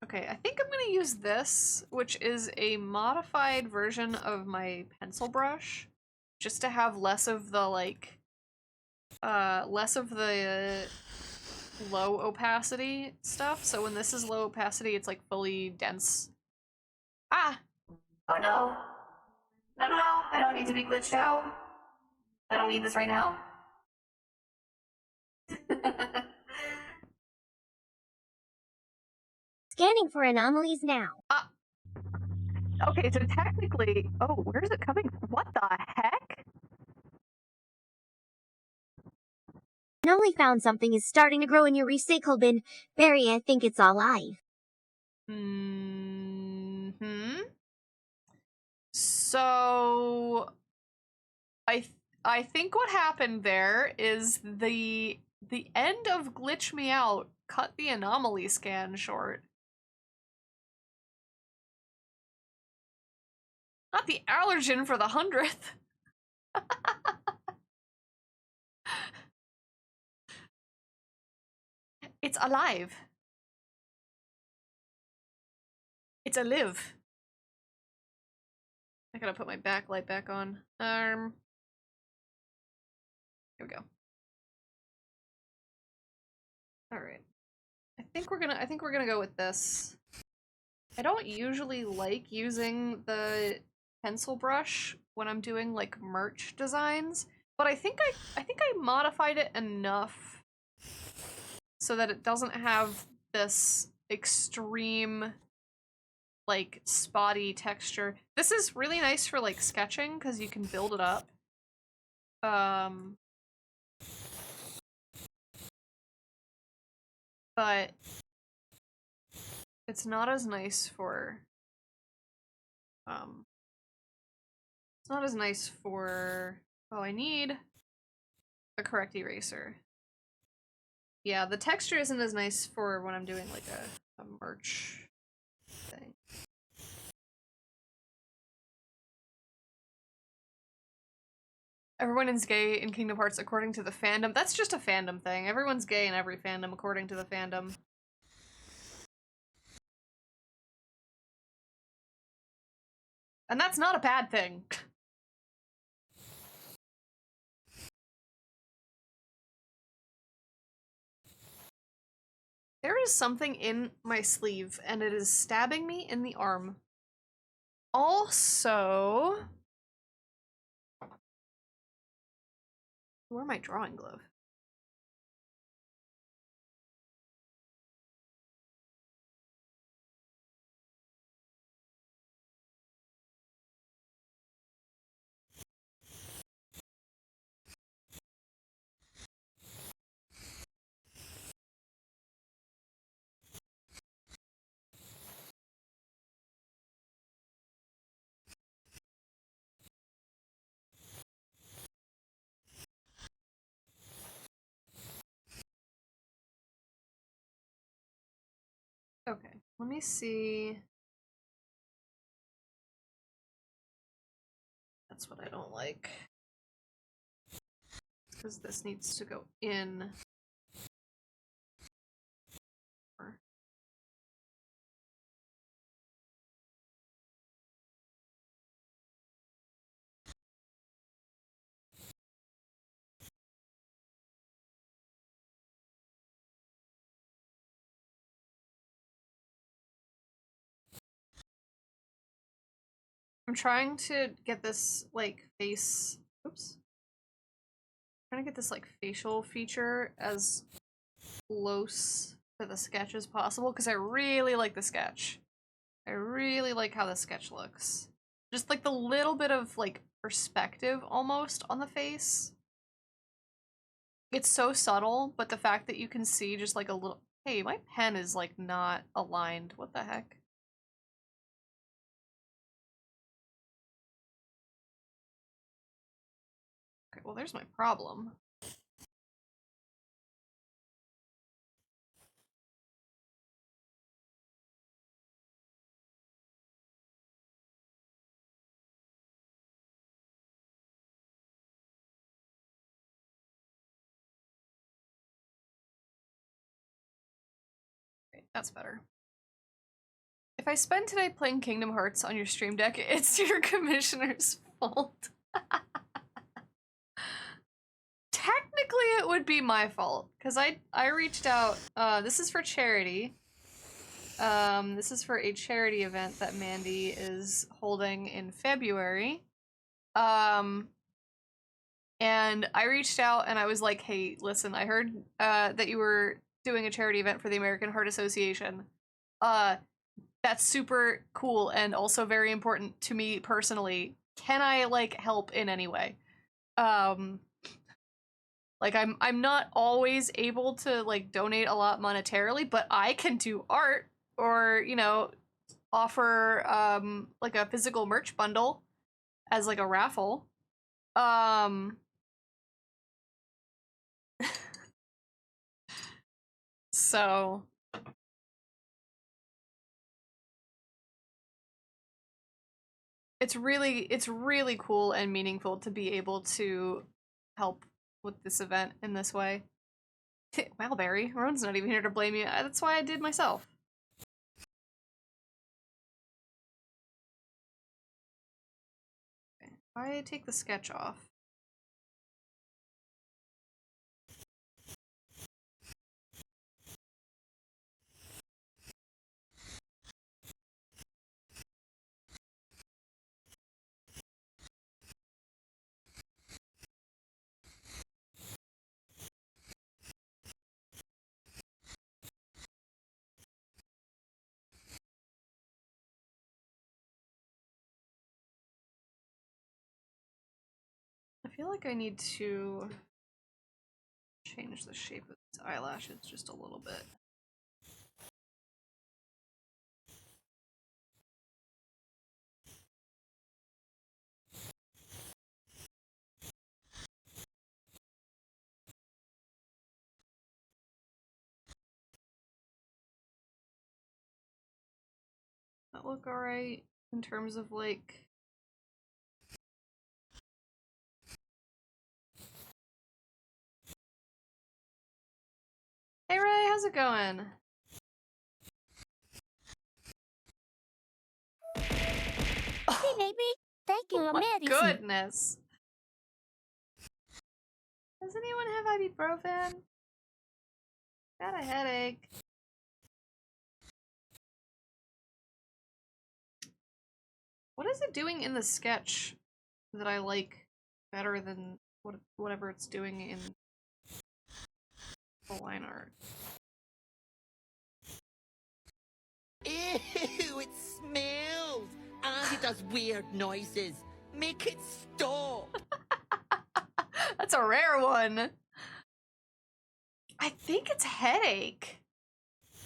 S2: Okay, I think I'm gonna use this, which is a modified version of my pencil brush, just to have less of the, like, less of the low opacity stuff. So when this is low opacity, it's like fully dense. Ah! Oh no. No, no, no, I don't need to be glitched out. I don't need this right now.
S1: Scanning for anomalies now.
S2: Okay, so technically, oh, where's it coming from? What the heck?
S1: Anomaly found something is starting to grow in your recycle bin. Barry, I think it's alive.
S2: So I think what happened there is the end of Glitch Me Out cut the anomaly scan short. Not the allergen for the 100th. It's alive. It's alive. I gotta put my backlight back on. Here we go. Alright. I think we're gonna go with this. I don't usually like using the pencil brush when I'm doing like merch designs, but I think I modified it enough so that it doesn't have this extreme like spotty texture. This is really nice for like sketching because you can build it up. But it's not as nice for it's not as nice for oh, I need a correct eraser. Yeah, the texture isn't as nice for when I'm doing like a merch thing. Everyone is gay in Kingdom Hearts according to the fandom. That's just a fandom thing. Everyone's gay in every fandom according to the fandom. And that's not a bad thing. There is something in my sleeve, and it is stabbing me in the arm. Also... Where my drawing glove? Okay, let me see. That's what I don't like. Because this needs to go in. I'm trying to get this, like, face... Oops. I'm trying to get this, like, facial feature as close to the sketch as possible, because I really like the sketch. I really like how the sketch looks. Just, like, the little bit of, like, perspective, almost, on the face. It's so subtle, but the fact that you can see just, like, a little... Hey, my pen is, like, not aligned. What the heck? Okay, well, there's my problem. Okay, that's better. If I spend today playing Kingdom Hearts on your stream deck, it's your commissioner's fault. Technically, it would be my fault, because I reached out, this is for charity. This is for a charity event that Mandi is holding in February. And I reached out and I was like, hey, listen, I heard, that you were doing a charity event for the American Heart Association. That's super cool and also very important to me personally. Can I, like, help in any way? Like, I'm not always able to, like, donate a lot monetarily, but I can do art or, you know, offer, like, a physical merch bundle as, like, a raffle. So... it's really cool and meaningful to be able to help with this event in this way. Wow, Barry, Ron's not even here to blame you. That's why I did myself. Okay. If I take the sketch off. I feel like I need to change the shape of these eyelashes just a little bit. That look alright in terms of like. Hey Ray, how's it going?
S1: Hey, baby. Thank you,
S2: Oh my
S1: medicine.
S2: goodness. Does anyone have ibuprofen? Got a headache. What is it doing in the sketch that I like better than whatever it's doing in the line art?
S3: Ew, it smells! And it does weird noises. Make it stop!
S2: That's a rare one. I think it's headache. I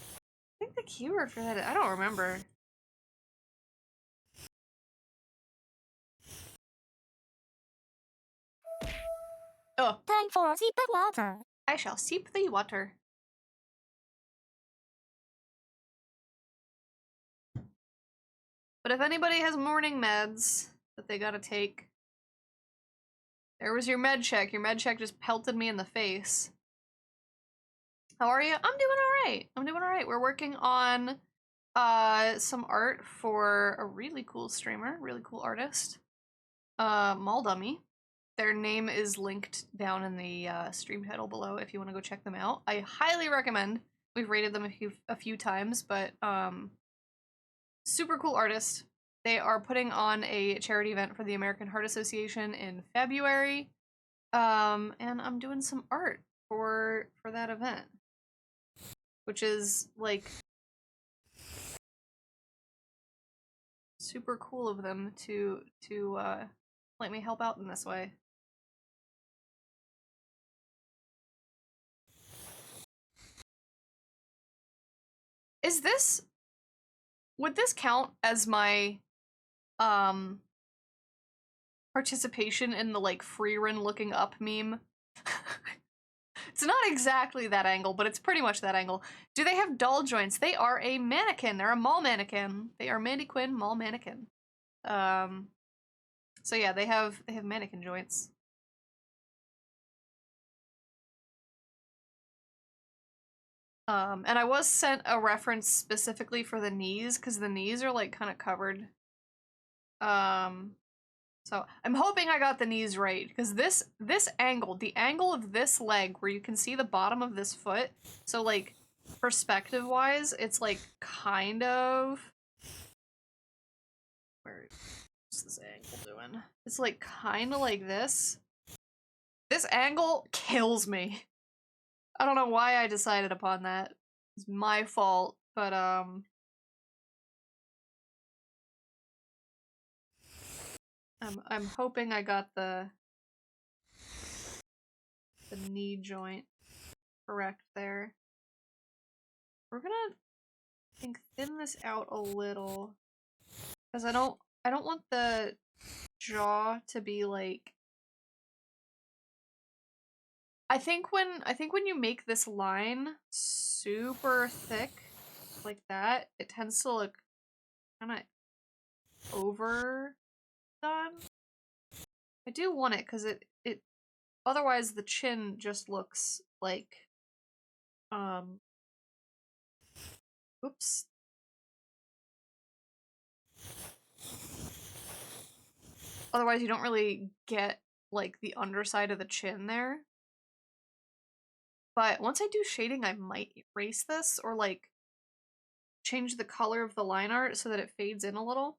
S2: think the keyword for that, I don't remember. Oh.
S1: Time for a sip of water.
S2: I shall sip the water. But if anybody has morning meds that they gotta take, there was your med check. Your med check just pelted me in the face. How are you? I'm doing alright. I'm doing alright. We're working on some art for a really cool streamer, really cool artist. Mall Dummy. Their name is linked down in the stream title below if you want to go check them out. I highly recommend. We've rated them a few times, but super cool artist. They are putting on a charity event for the American Heart Association in February. And I'm doing some art for that event, which is like super cool of them to let me help out in this way. Is this, would this count as my participation in the like free run looking up meme? It's not exactly that angle, but it's pretty much that angle. Do they have doll joints? They are a mannequin. They're a mall mannequin. They are Mandy Quinn mall mannequin. So yeah, they have mannequin joints. And I was sent a reference specifically for the knees, because the knees are like kind of covered. So I'm hoping I got the knees right, because this angle, the angle of this leg where you can see the bottom of this foot, so like perspective wise, it's like kind of, what's this angle doing? It's like kind of like this. This angle kills me. I don't know why I decided upon that. It's my fault, but I'm hoping I got the knee joint correct there. We're gonna, I think, thin this out a little, because I don't want the jaw to be like. I think when you make this line super thick like that, it tends to look kind of over done. I do want it because it otherwise the chin just looks like oops. Otherwise you don't really get like the underside of the chin there. But once I do shading, I might erase this or like change the color of the line art so that it fades in a little.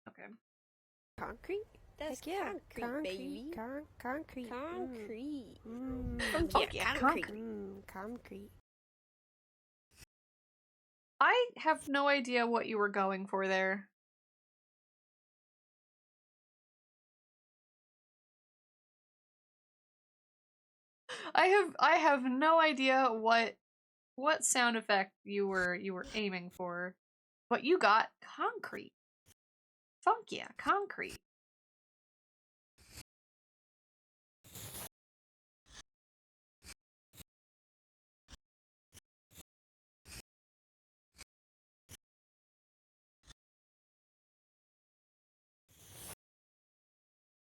S2: Okay.
S4: Concrete?
S5: That's
S4: Heck yeah.
S5: concrete, baby.
S4: Concrete.
S5: Concrete.
S2: Yeah,
S5: concrete.
S4: Concrete.
S2: I have no idea what you were going for there. I have no idea what sound effect you were aiming for, but you got concrete. Funk yeah, concrete.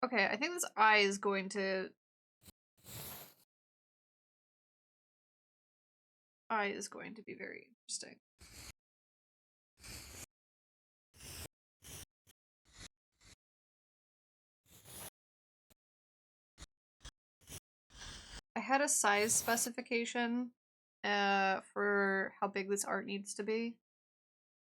S2: Okay, I think this eye is going to be very interesting. I had a size specification for how big this art needs to be,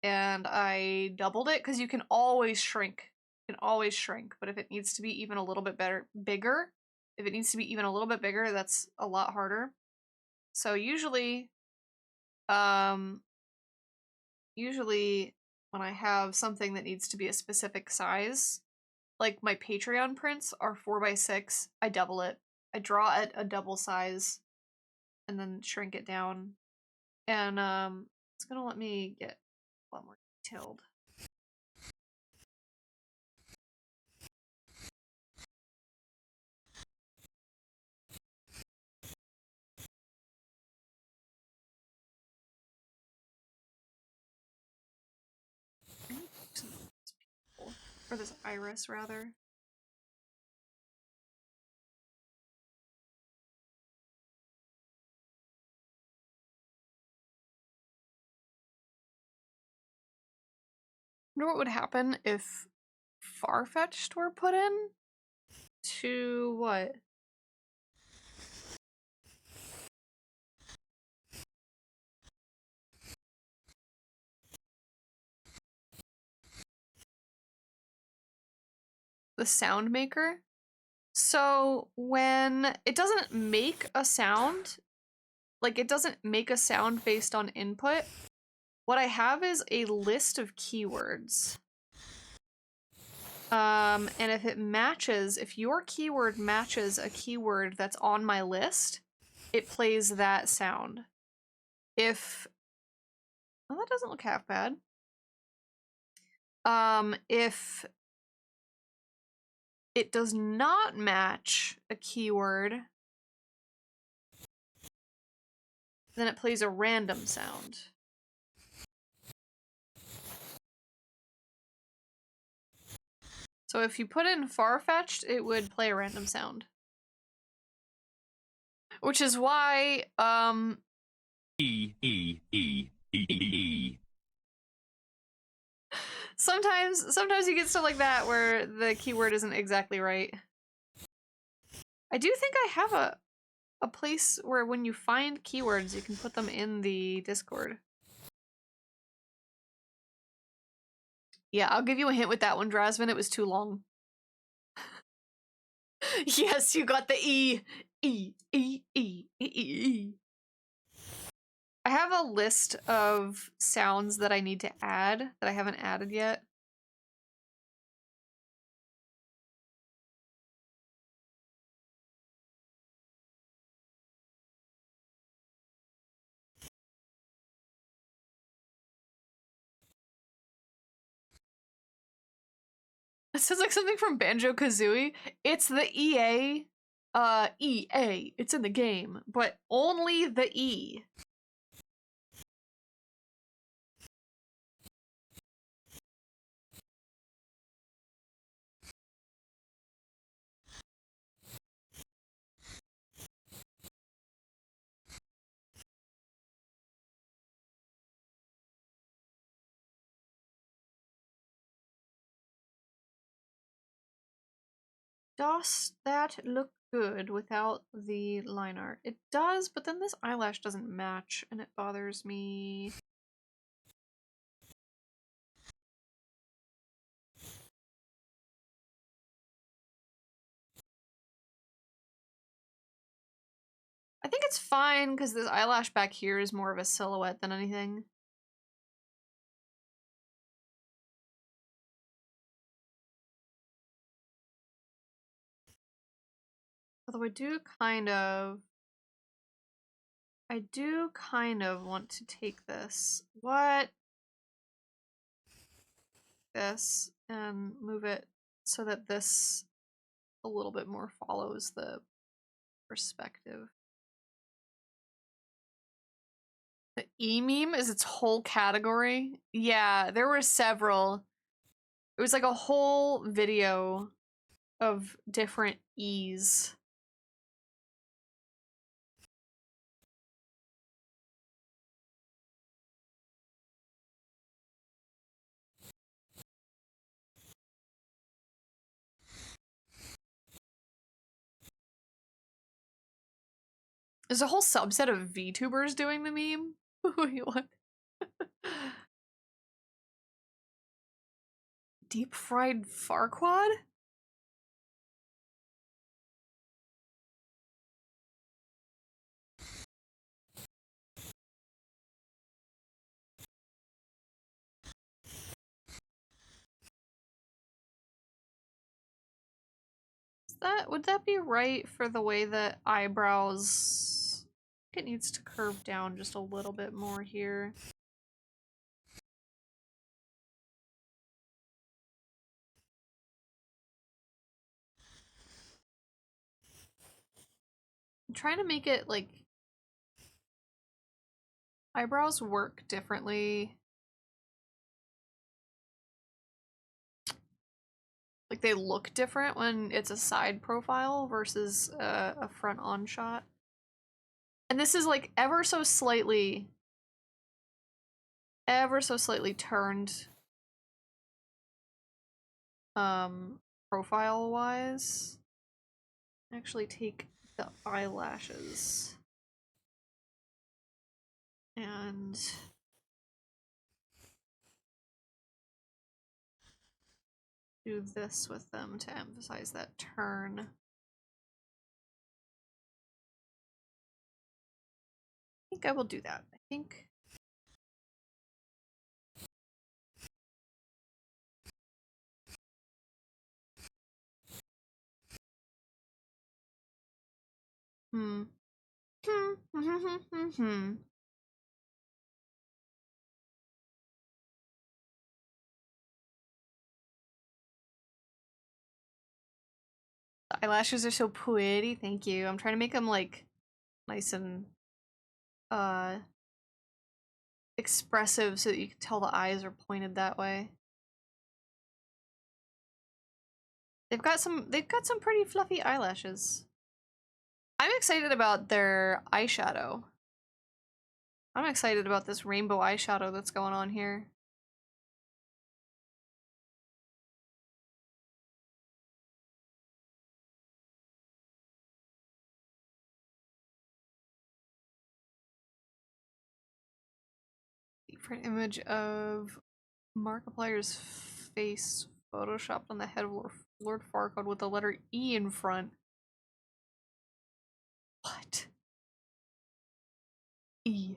S2: and I doubled it because you can always shrink. You can always shrink, but if it needs to be even a little bit bigger, that's a lot harder. So usually when I have something that needs to be a specific size, like my Patreon prints are 4x6, I double it. I draw it a double size and then shrink it down. And it's gonna let me get a lot more detailed. Or this iris, rather. I wonder what would happen if Farfetched were put in to what? The sound maker. So when it doesn't make a sound, like it doesn't make a sound based on input, what I have is a list of keywords. And if your keyword matches a keyword that's on my list, it plays that sound. Oh, that doesn't look half bad. If it does not match a keyword, then it plays a random sound. So if you put in Farfetched, it would play a random sound. Which is why, Sometimes you get stuff like that where the keyword isn't exactly right. I do think I have a place where when you find keywords, you can put them in the Discord. Yeah, I'll give you a hint with that one, Drasvin. It was too long. Yes, you got the E. E. I have a list of sounds that I need to add that I haven't added yet. It sounds like something from Banjo-Kazooie. It's the EA. EA. It's in the game, but only the E. Does that look good without the line art? It does, but then this eyelash doesn't match and it bothers me. I think it's fine because this eyelash back here is more of a silhouette than anything. Although I do kind of want to take this. What? This and move it so that this a little bit more follows the perspective. The E-meme is its whole category? Yeah, there were several. It was like a whole video of different E's. There's a whole subset of VTubers doing the meme. Wait, what? Deep fried Farquad? Would that be right for the way that eyebrows? It needs to curve down just a little bit more here. I'm trying to make it like eyebrows work differently. Like they look different when it's a side profile versus a front on shot. And this is like ever so slightly turned profile wise. Actually take the eyelashes and do this with them to emphasize that turn. I think I will do that. I think hmm. The eyelashes are so pretty. Thank you. I'm trying to make them like nice and expressive so that you can tell the eyes are pointed that way. They've got some pretty fluffy eyelashes. I'm excited about their eyeshadow. I'm excited about this rainbow eyeshadow that's going on here. For an image of Markiplier's face photoshopped on the head of Lord Farquaad with the letter E in front. What? E.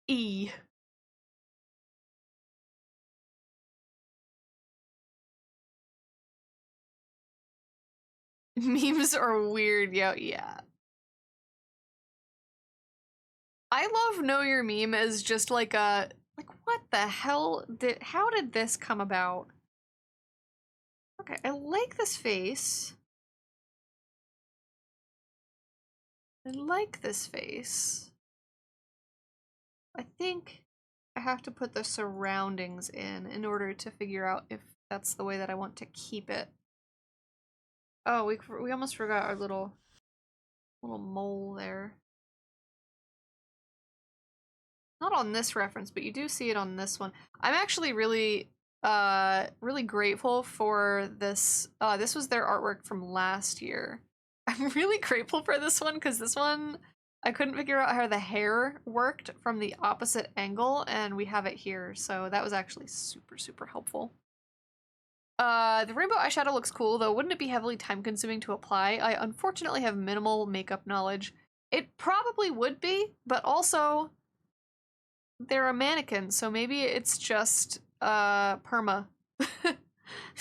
S2: E. Memes are weird, yeah. I love Know Your Meme as just like a what the hell how did this come about? Okay, I like this face. I like this face. I think I have to put the surroundings in order to figure out if that's the way that I want to keep it. Oh, we almost forgot our little mole there. Not on this reference, but you do see it on this one. I'm actually really really grateful for this. This was their artwork from last year. I'm really grateful for this one because this one I couldn't figure out how the hair worked from the opposite angle, and we have it here, so that was actually super, super helpful. The rainbow eyeshadow looks cool, though wouldn't it be heavily time-consuming to apply? I unfortunately have minimal makeup knowledge. It probably would be, but also they're a mannequin, so maybe it's just perma.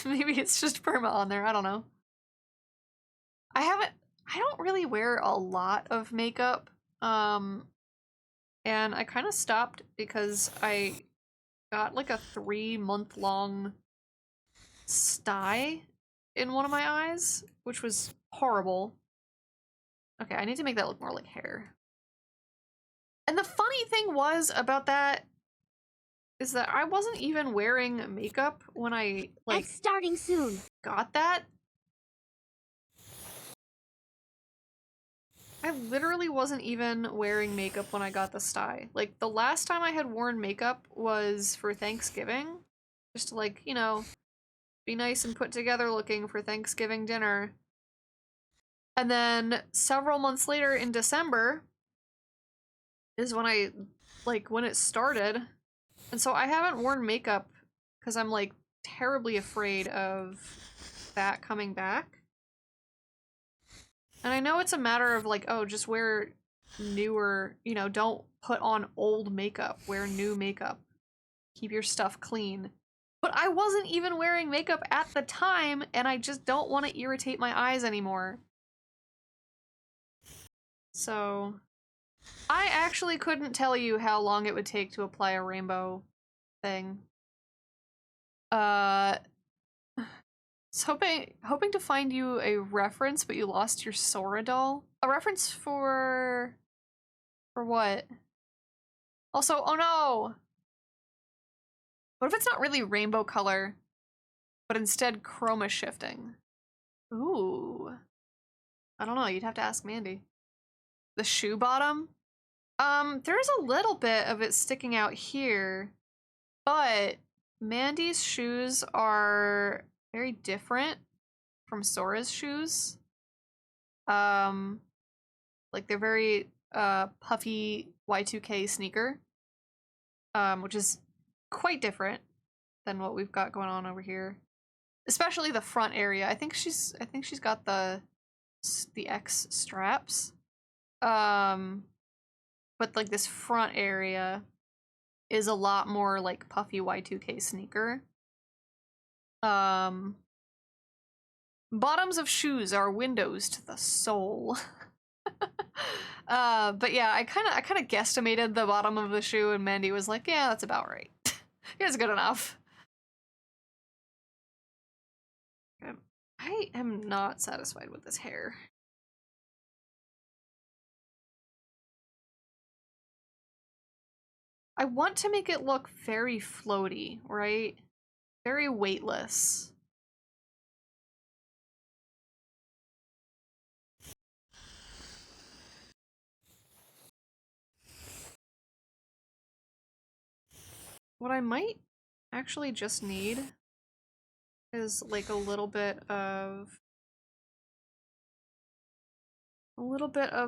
S2: Maybe it's just perma on there, I don't know. I don't really wear a lot of makeup. And I kind of stopped because I got like a 3-month-long sty in one of my eyes, which was horrible. Okay, I need to make that look more like hair. And the funny thing was about that is that I wasn't even wearing makeup when I, like,
S1: It's starting soon.
S2: got that. I literally wasn't even wearing makeup when I got the sty. Like, the last time I had worn makeup was for Thanksgiving. Just to, like, you know, be nice and put together looking for Thanksgiving dinner. And then several months later in December is when I, like, when it started. And so I haven't worn makeup because I'm, like, terribly afraid of that coming back. And I know it's a matter of, like, oh, just wear newer, you know, don't put on old makeup, wear new makeup. Keep your stuff clean. But I wasn't even wearing makeup at the time, and I just don't want to irritate my eyes anymore. So, I actually couldn't tell you how long it would take to apply a rainbow thing. Hoping to find you a reference, but you lost your Sora doll. A reference for what? Also, oh no! What if it's not really rainbow color, but instead chroma shifting? Ooh. I don't know, you'd have to ask Mandy. The shoe bottom? There's a little bit of it sticking out here, but Mandy's shoes are very different from Sora's shoes. Like they're very puffy Y2K sneaker, which is quite different than what we've got going on over here. Especially the front area. I think she's got the X straps. But like this front area is a lot more like puffy Y2K sneaker. Bottoms of shoes are windows to the soul. But yeah, I kind of guesstimated the bottom of the shoe, and Mandy was like, "Yeah, that's about right. It's good enough." I am not satisfied with this hair. I want to make it look very floaty, right? Very weightless. What I might actually just need is like a little bit of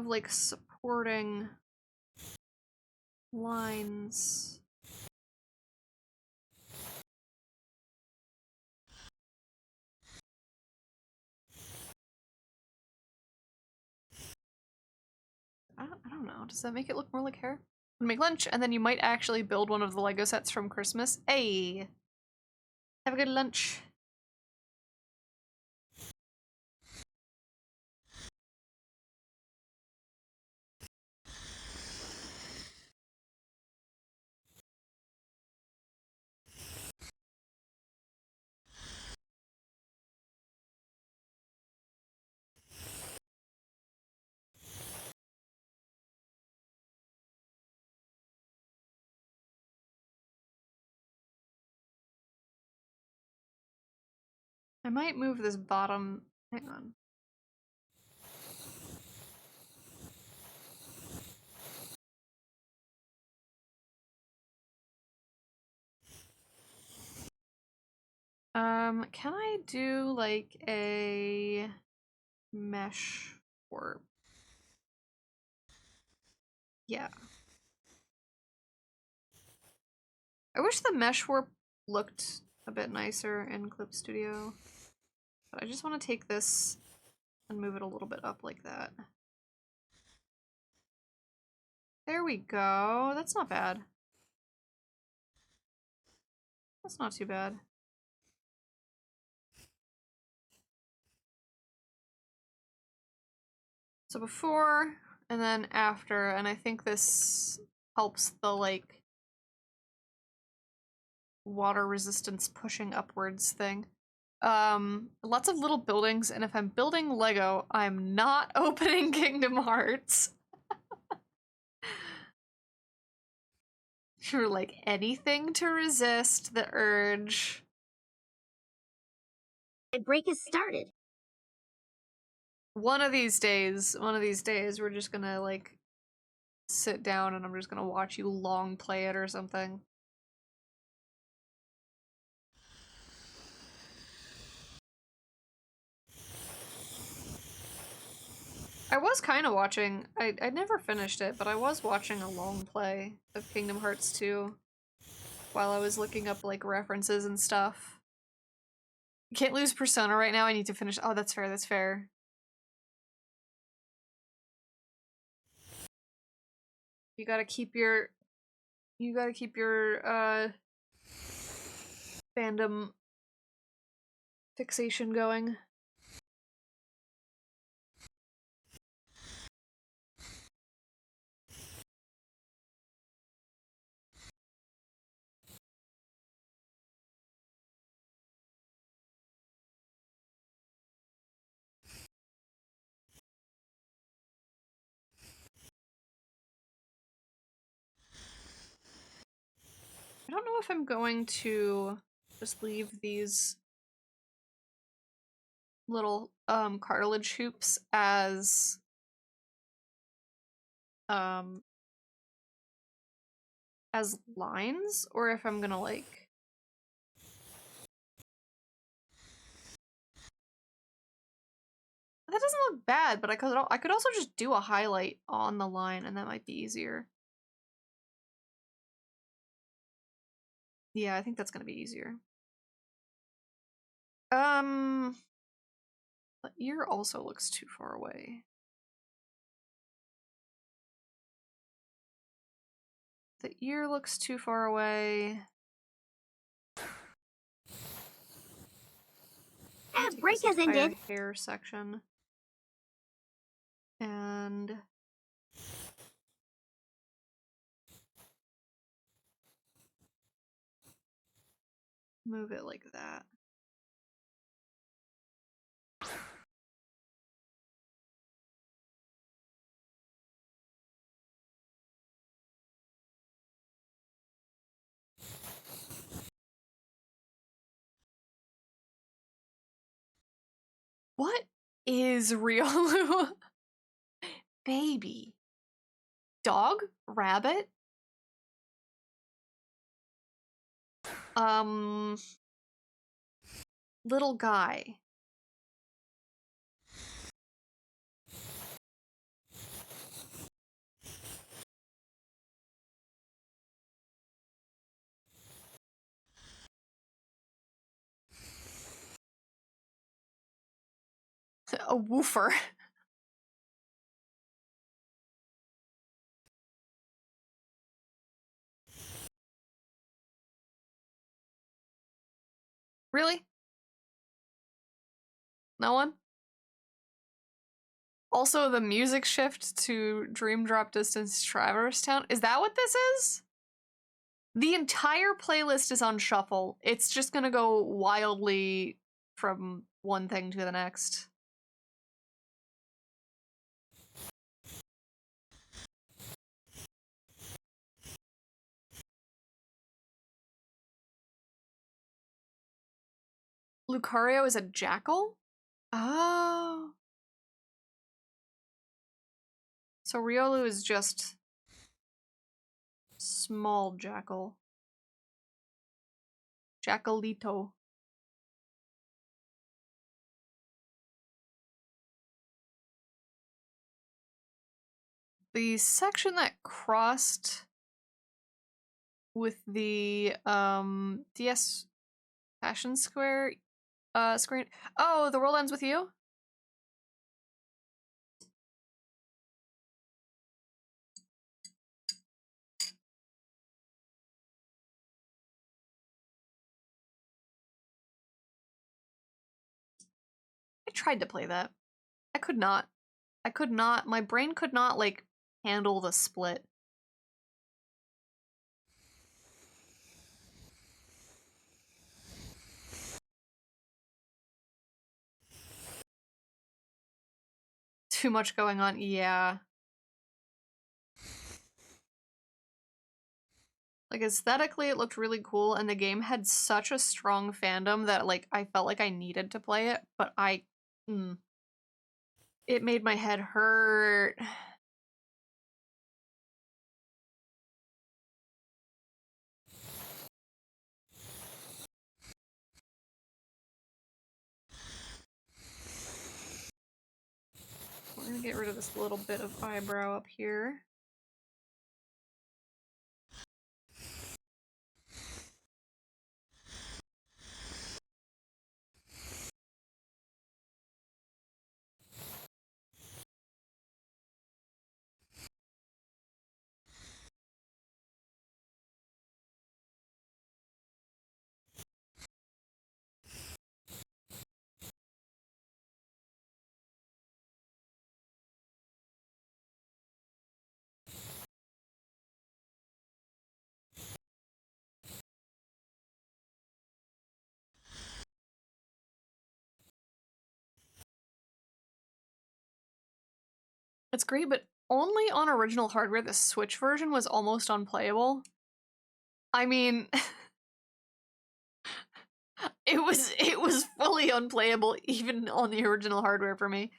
S2: like supporting lines. I don't know. Does that make it look more like hair? Make lunch, and then you might actually build one of the Lego sets from Christmas. Hey! Have a good lunch. I might move this bottom. Hang on. Can I do like a mesh warp? Yeah. I wish the mesh warp looked a bit nicer in Clip Studio, but I just want to take this and move it a little bit up like that. There we go. That's not bad. That's not too bad. So before and then after, and I think this helps the like water resistance pushing upwards thing. Lots of little buildings, and if I'm building Lego, I'm not opening Kingdom Hearts. For like anything to resist the urge.
S1: My break has started.
S2: One of these days, we're just gonna like sit down and I'm just gonna watch you long play it or something. I was kind of watching, I never finished it, but I was watching a long play of Kingdom Hearts 2 while I was looking up like references and stuff. Can't lose Persona right now, I need to finish. Oh, that's fair, that's fair. You gotta keep your fandom fixation going. I don't know if I'm going to just leave these little cartilage hoops as lines, or if I'm gonna like that doesn't look bad, but I could also just do a highlight on the line and that might be easier. Yeah, I think that's gonna be easier. The ear also looks too far away. The ear looks too far away.
S1: Break has ended.
S2: Hair section. And move it like that. What is Riolu? Baby. Dog? Rabbit? Little guy. A woofer. Really? No one? Also, the music shift to Dream Drop Distance Traverse Town. Is that what this is? The entire playlist is on shuffle. It's just gonna go wildly from one thing to the next. Lucario is a jackal? Oh. So Riolu is just small jackal. Jackalito. the section that crossed with the DS Passion Square screen. Oh, the world ends with you? I tried to play that. I could not. I could not. My brain could not, like, handle the split. Too much going on. Yeah. Like, aesthetically, it looked really cool, and the game had such a strong fandom that, like, I felt like I needed to play it, but it made my head hurt. We're gonna get rid of this little bit of eyebrow up here. It's great, but only on original hardware. The Switch version was almost unplayable. I mean, it was fully unplayable even on the original hardware for me.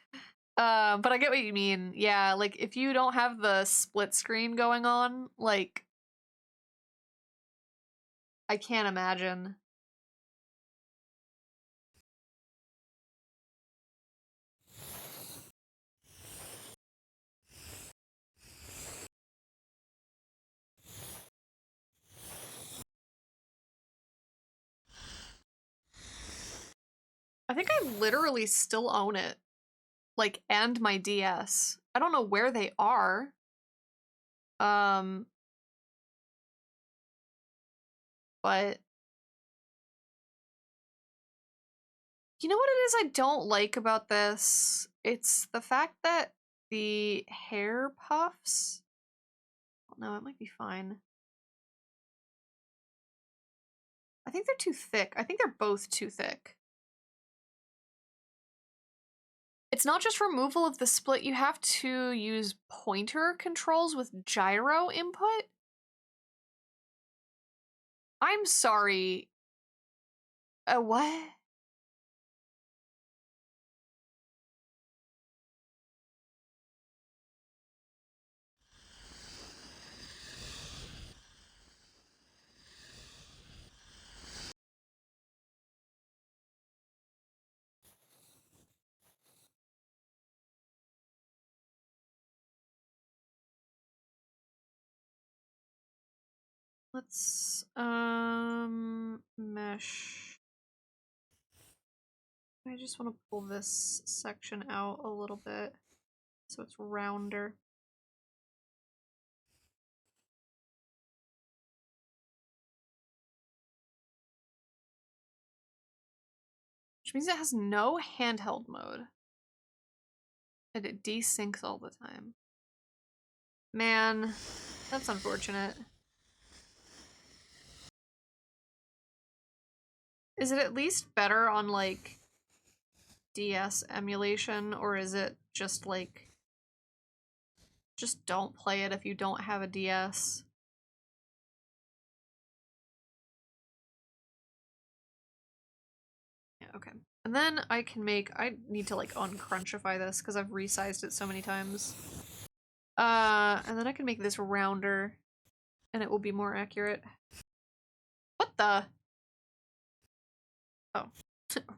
S2: But I get what you mean. Yeah, like if you don't have the split screen going on, like I can't imagine. I think I literally still own it. Like, and my DS. I don't know where they are. But you know what it is I don't like about this? It's the fact that the hair puffs. No, it might be fine. I think they're too thick. I think they're both too thick. It's not just removal of the split, you have to use pointer controls with gyro input. I'm sorry. What? Let's, mesh. I just want to pull this section out a little bit so it's rounder. Which means it has no handheld mode. And it desyncs all the time. Man, that's unfortunate. Is it at least better on, like, DS emulation, or is it just, like, just don't play it if you don't have a DS? Yeah, okay. And then I can make, I need to, like, uncrunchify this because I've resized it so many times. And then I can make this rounder, and it will be more accurate. What the? Oh,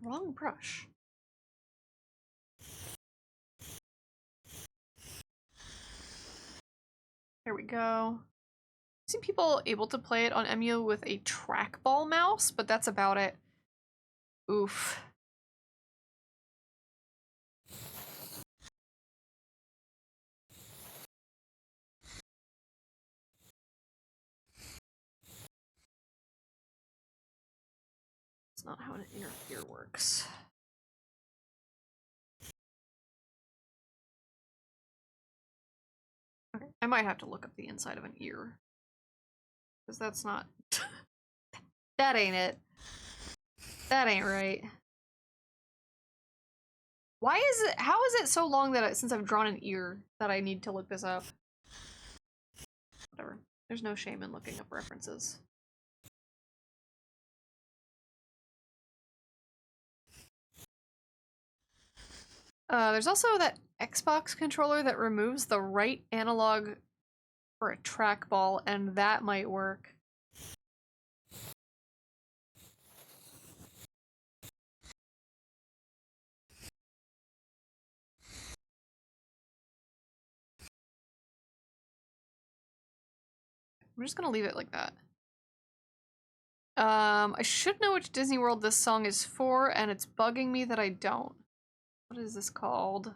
S2: wrong brush. There we go. I've seen people able to play it on Emu with a trackball mouse, but that's about it. Oof. That's not how an interfere works. Okay. I might have to look up the inside of an ear. Because that's not... That ain't it. That ain't right. Why is it... How is it so long that since I've drawn an ear that I need to look this up? Whatever. There's no shame in looking up references. There's also that Xbox controller that removes the right analog for a trackball, and that might work. I'm just gonna leave it like that. I should know which Disney World this song is for, and it's bugging me that I don't. What is this called?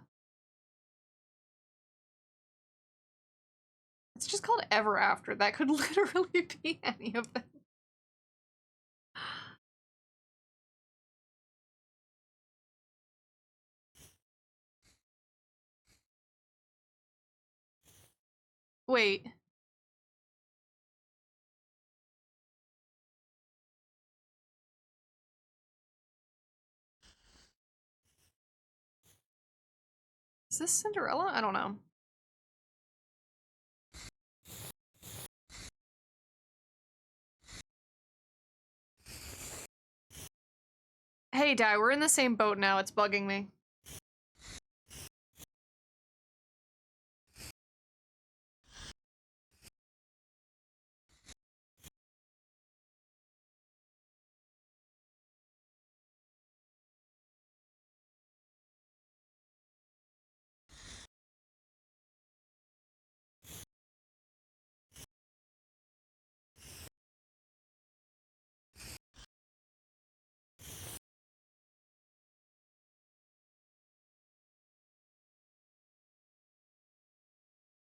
S2: It's just called Ever After. That could literally be any of them. Wait. Is this Cinderella? I don't know. Hey, Di, we're in the same boat now. It's bugging me.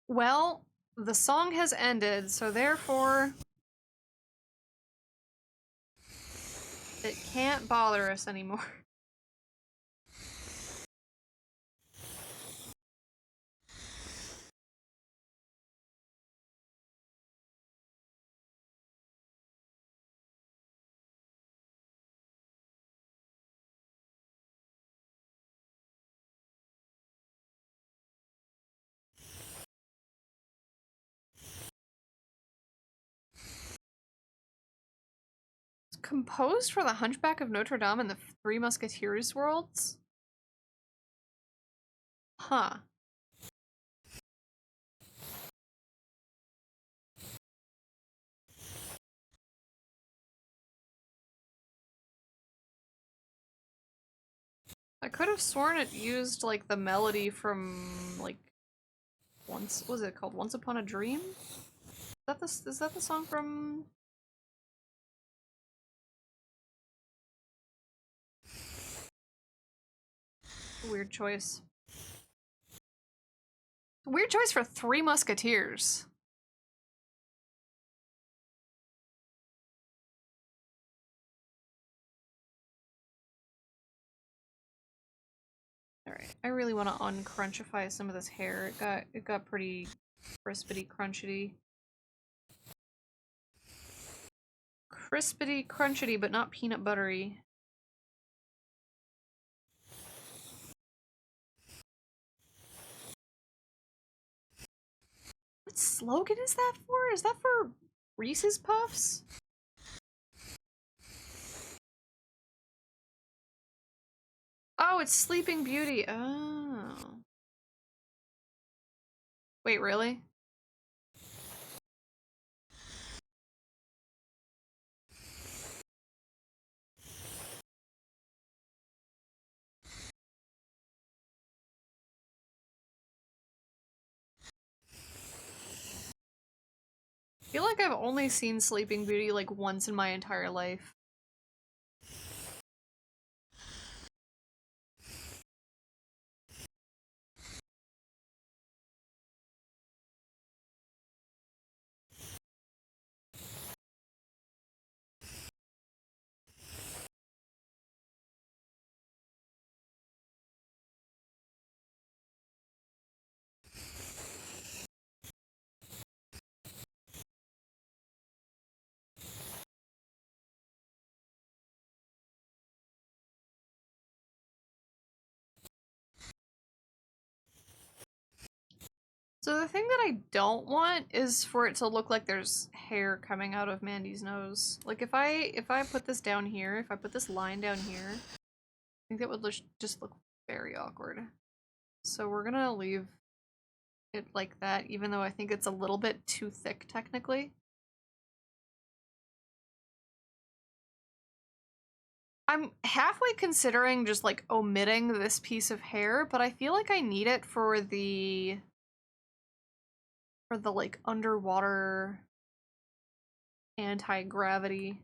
S2: Well, the song has ended, so therefore... it can't bother us anymore. It's composed for the Hunchback of Notre Dame and the Three Musketeers worlds? Huh. I could have sworn it used, like, the melody from, like, once, what was it called? Once Upon a Dream? Is that the song from... Weird choice. Weird choice for Three Musketeers. Alright, I really want to uncrunchify some of this hair. It got pretty crispity crunchity. Crispity crunchity, but not peanut buttery. What slogan is that for? Is that for Reese's Puffs? Oh, it's Sleeping Beauty. Oh. Wait, really? I feel like I've only seen Sleeping Beauty like once in my entire life. So the thing that I don't want is for it to look like there's hair coming out of Mandy's nose. Like if I put this down here, if I put this line down here, I think that would just look very awkward. So we're gonna leave it like that, even though I think it's a little bit too thick technically. I'm halfway considering just like omitting this piece of hair, but I feel like I need it for the like underwater anti-gravity.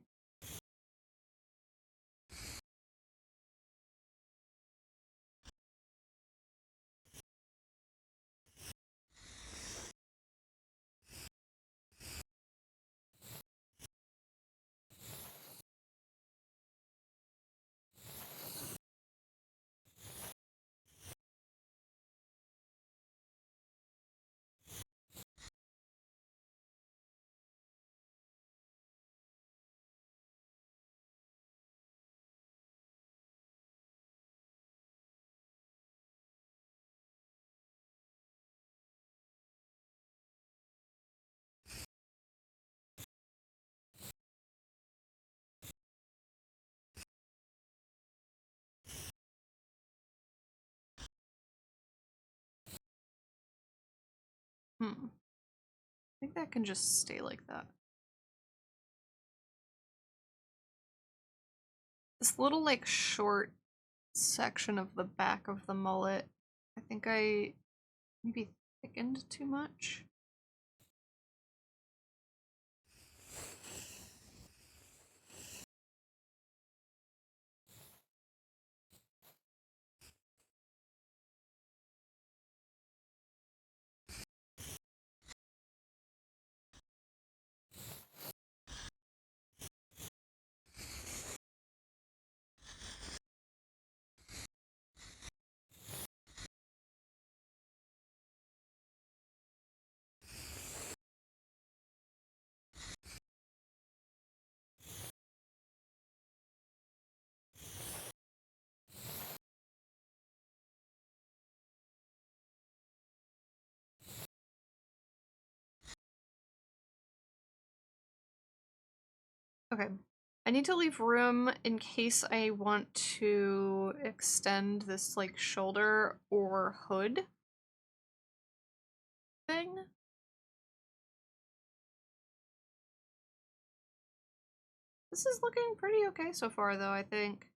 S2: I think that can just stay like that. This little like short section of the back of the mullet, I think I maybe thickened too much. Okay. I need to leave room in case I want to extend this like shoulder or hood thing. This is looking pretty okay so far though, I think.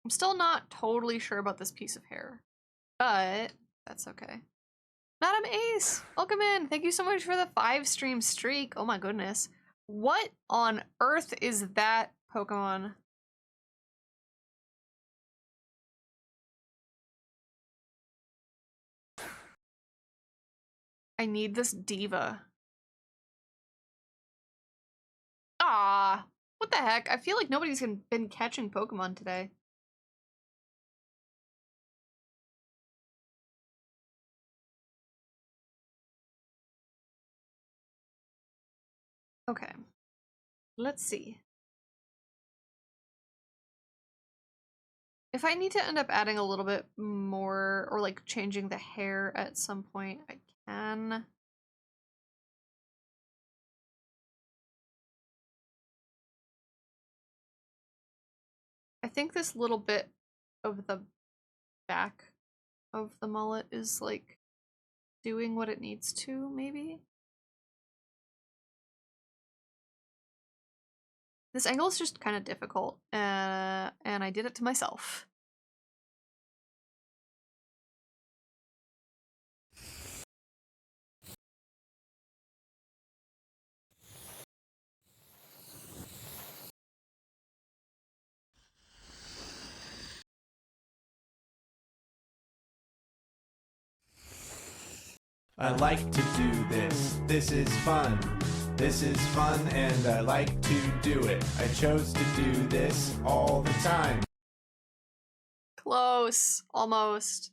S2: I'm still not totally sure about this piece of hair, but that's okay. Madam Ace, welcome in. Thank you so much for the 5-stream streak. Oh my goodness. What on earth is that Pokemon? I need this diva. Ah, what the heck? I feel like nobody's been catching Pokemon today. Okay, let's see. If I need to end up adding a little bit more or like changing the hair at some point, I can. I think this little bit of the back of the mullet is like doing what it needs to, maybe? This angle is just kind of difficult, and I did it to myself.
S6: I like to do this. This is fun. This is fun and I like to do it. I chose to do this all the time.
S2: Close. Almost.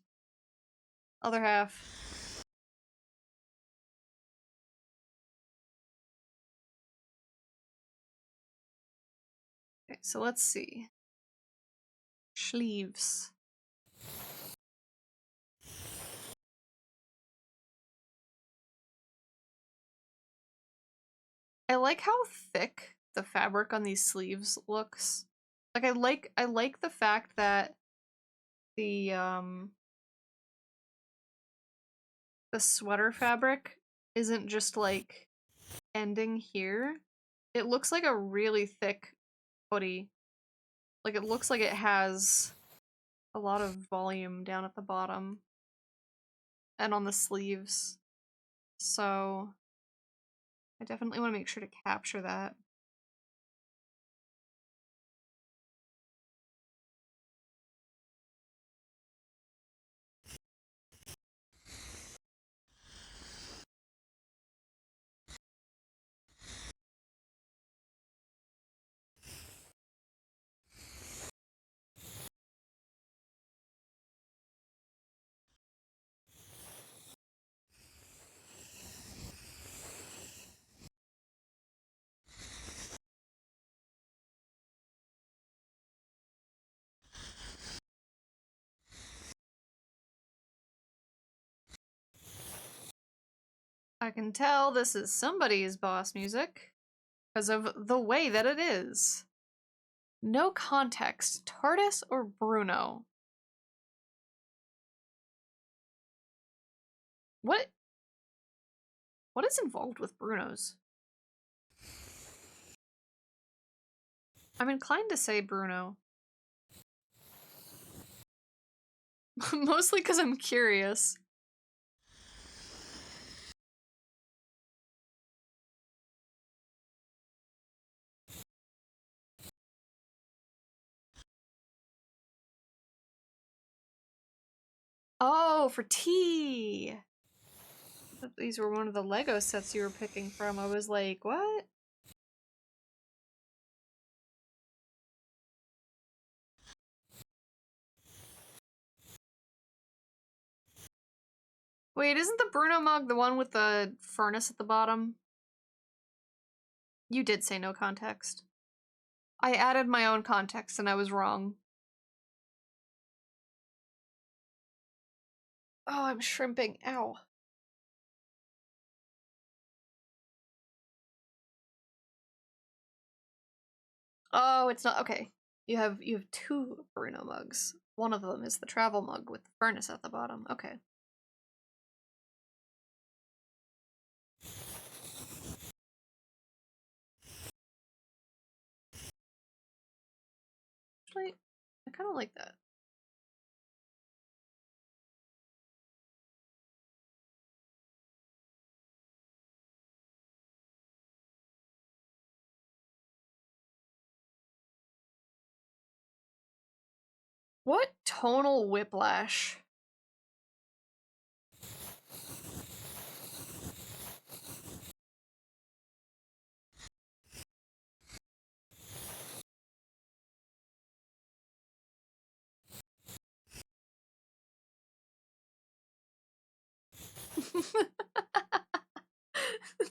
S2: Other half. Okay, so let's see. Sleeves. I like how thick the fabric on these sleeves looks. Like I like the fact that the sweater fabric isn't just like ending here. It looks like a really thick hoodie. Like it looks like it has a lot of volume down at the bottom and on the sleeves. So I definitely want to make sure to capture that. I can tell this is somebody's boss music because of the way that it is. No context, TARDIS or Bruno? What is involved with Bruno's? I'm inclined to say Bruno. Mostly because I'm curious. Oh, for tea! These were one of the Lego sets you were picking from. I was like, what? Wait, isn't the Bruno mug the one with the furnace at the bottom? You did say no context. I added my own context and I was wrong. Oh, I'm shrimping. Ow. Oh, it's not okay. You have two Bruno mugs. One of them is the travel mug with the furnace at the bottom. Okay. Actually, I kind of like that. What tonal whiplash?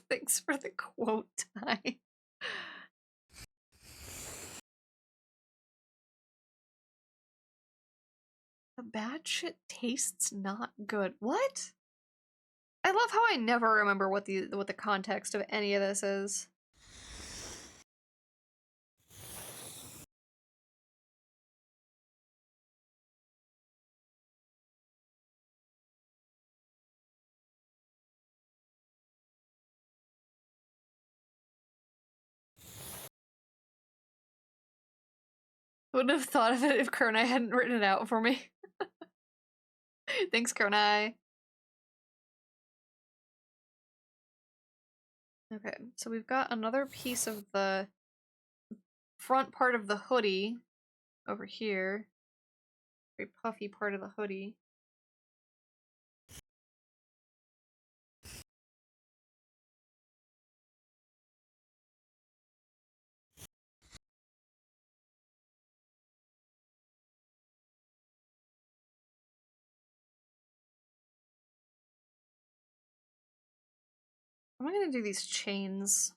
S2: Thanks for the quote time. The bad shit tastes not good. What? I love how I never remember what the context of any of this is. Wouldn't have thought of it if Kronai hadn't written it out for me. Thanks, Kronai. Okay, so we've got another piece of the front part of the hoodie over here. Very puffy part of the hoodie. How am I gonna do these chains?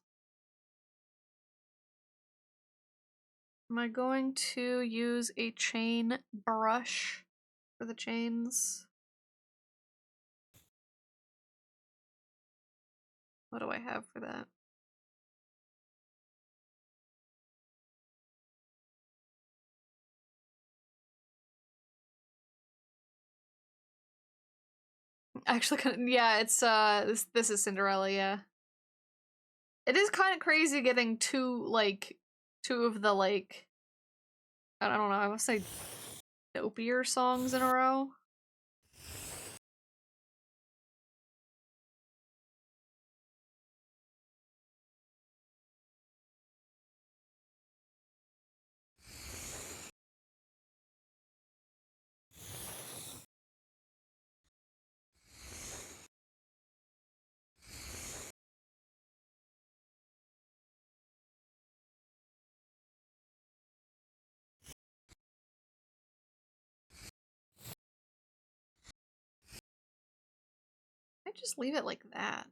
S2: Am I going to use a chain brush for the chains? What do I have for that? Actually, yeah, it's this is Cinderella, yeah. It is kind of crazy getting two of the I don't know, I would say dopier songs in a row. I just leave it like that.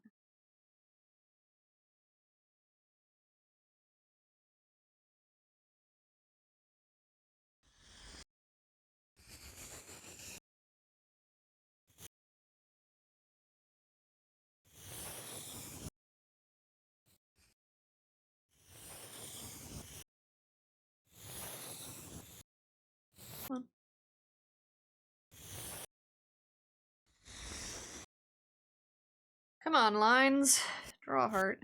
S2: Come on. Come on, lines. Draw a heart.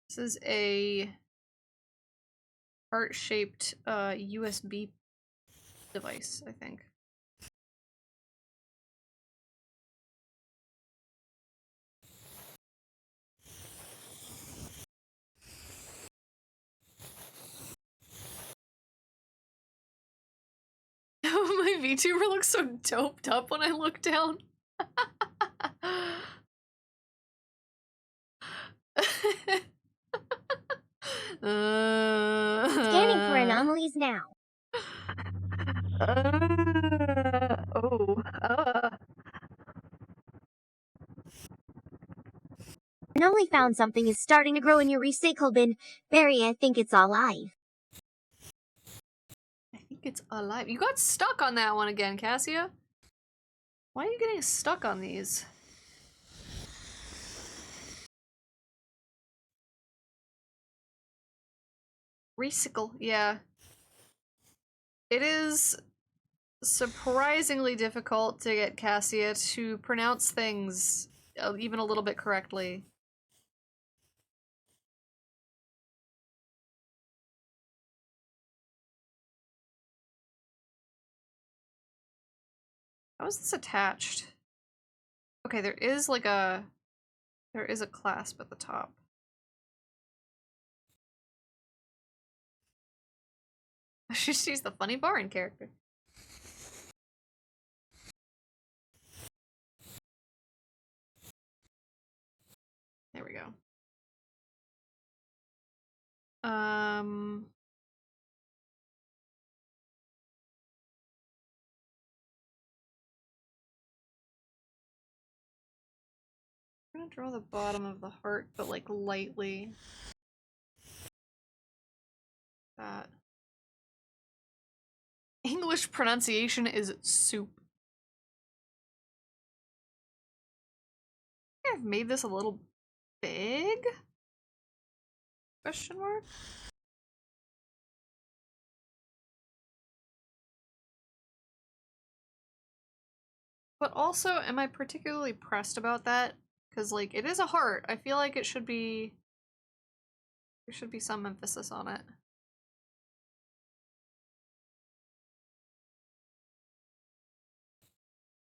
S2: This is a heart-shaped USB device, I think. My VTuber looks so doped up when I look down.
S1: Scanning for anomalies now. Anomaly found something is starting to grow in your recycle bin. Barry, I think it's alive.
S2: I think it's alive. You got stuck on that one again, Cassia. Why are you getting stuck on these? Recycle, yeah. It is surprisingly difficult to get Cassia to pronounce things even a little bit correctly. How is this attached? Okay, there is a clasp at the top. She's the funny barn character. There we go. I'm gonna draw the bottom of the heart, but like lightly. That. English pronunciation is soup. I've made this a little big? Question mark? But also, am I particularly pressed about that? Because, like, it is a heart. I feel like it should be... There should be some emphasis on it.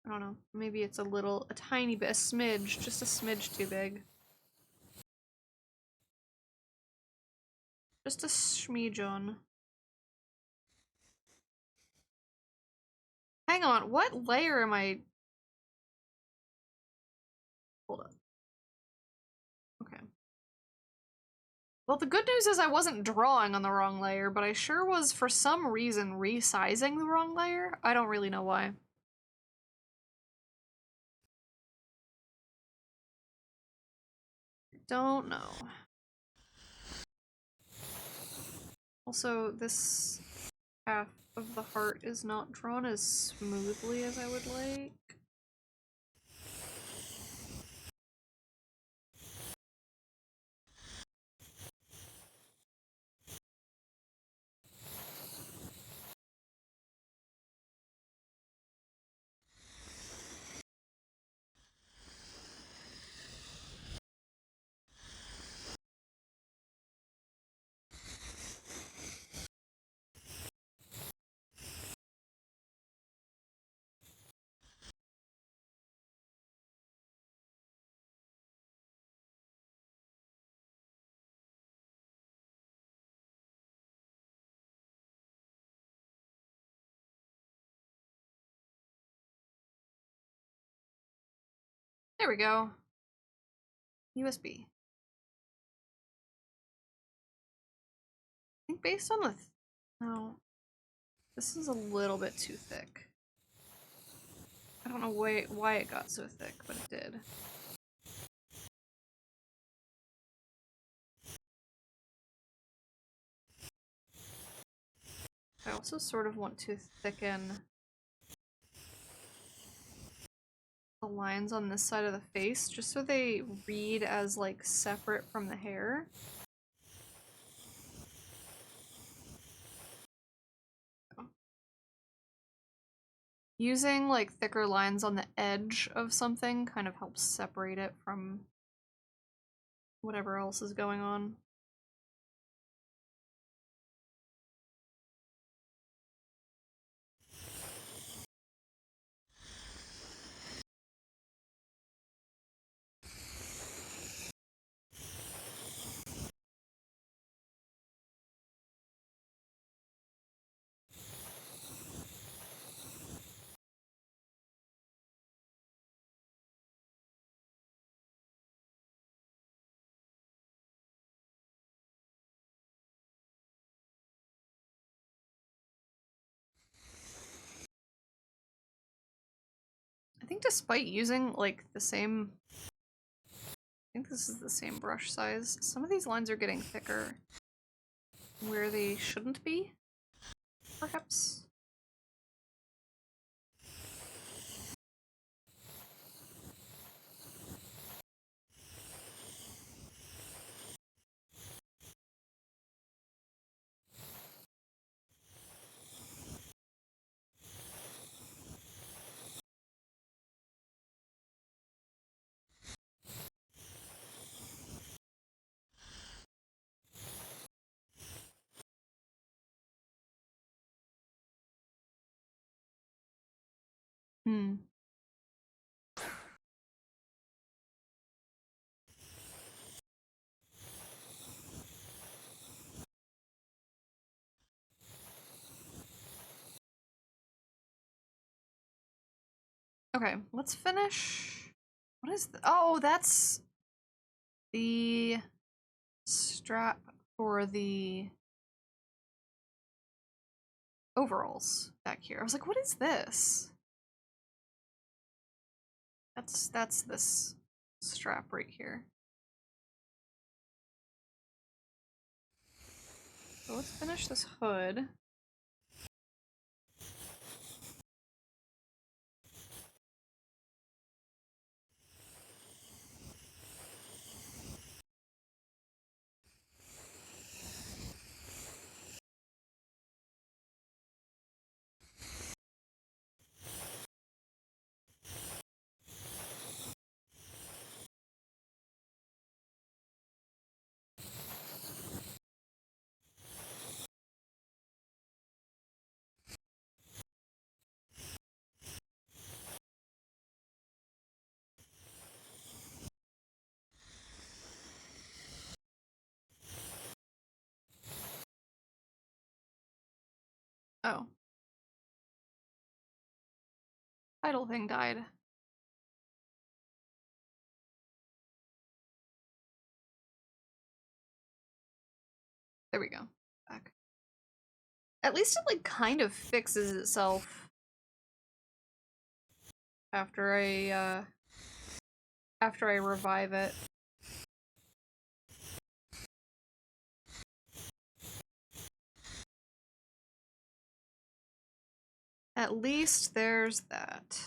S2: I don't know. Maybe it's a tiny bit, a smidge, just a smidge too big. Just a schmeejon. Hang on, what layer am I... Hold up. Okay. Well, the good news is I wasn't drawing on the wrong layer, but I sure was, for some reason, resizing the wrong layer. I don't really know why. Don't know. Also, this half of the heart is not drawn as smoothly as I would like. There we go. USB. I think based on the... No. This is a little bit too thick. I don't know why it got so thick, but it did. I also sort of want to thicken the lines on this side of the face, just so they read as, like, separate from the hair. Using, like, thicker lines on the edge of something kind of helps separate it from whatever else is going on. I think despite using, like, the same... I think this is the same brush size. Some of these lines are getting thicker where they shouldn't be, perhaps. Hmm. Okay, let's finish. What is oh, that's the strap for the overalls back here. I was like, what is this? That's this strap right here. So let's finish this hood. Oh. Title thing died. There we go. Back. At least it like kind of fixes itself after I revive it. At least there's that.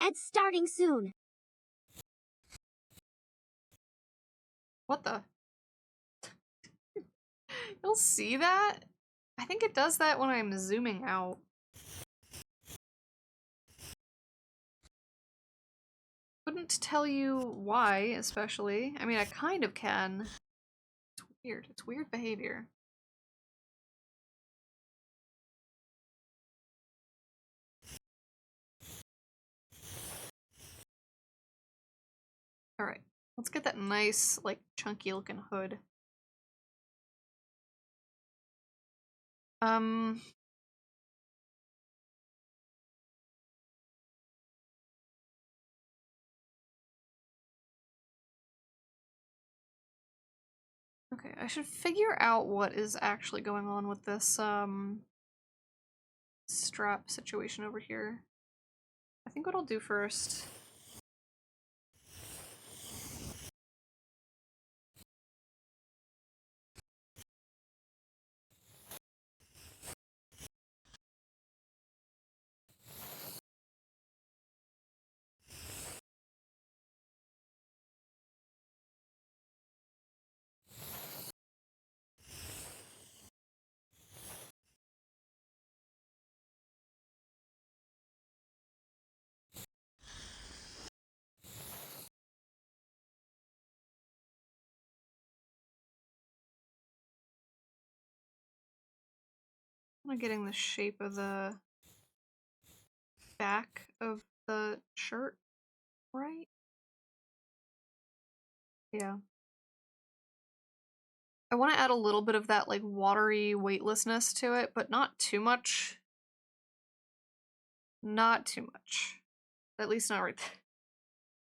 S1: It's starting soon.
S2: What the? You'll see that? I think it does that when I'm zooming out. Couldn't tell you why, especially. I mean, I kind of can. It's weird. It's weird behavior. Alright, let's get that nice, like, chunky looking hood. Okay, I should figure out what is actually going on with this, strap situation over here. I think what I'll do first... I'm getting the shape of the back of the shirt right. Yeah. I want to add a little bit of that like watery weightlessness to it, but not too much. Not too much. At least not right there.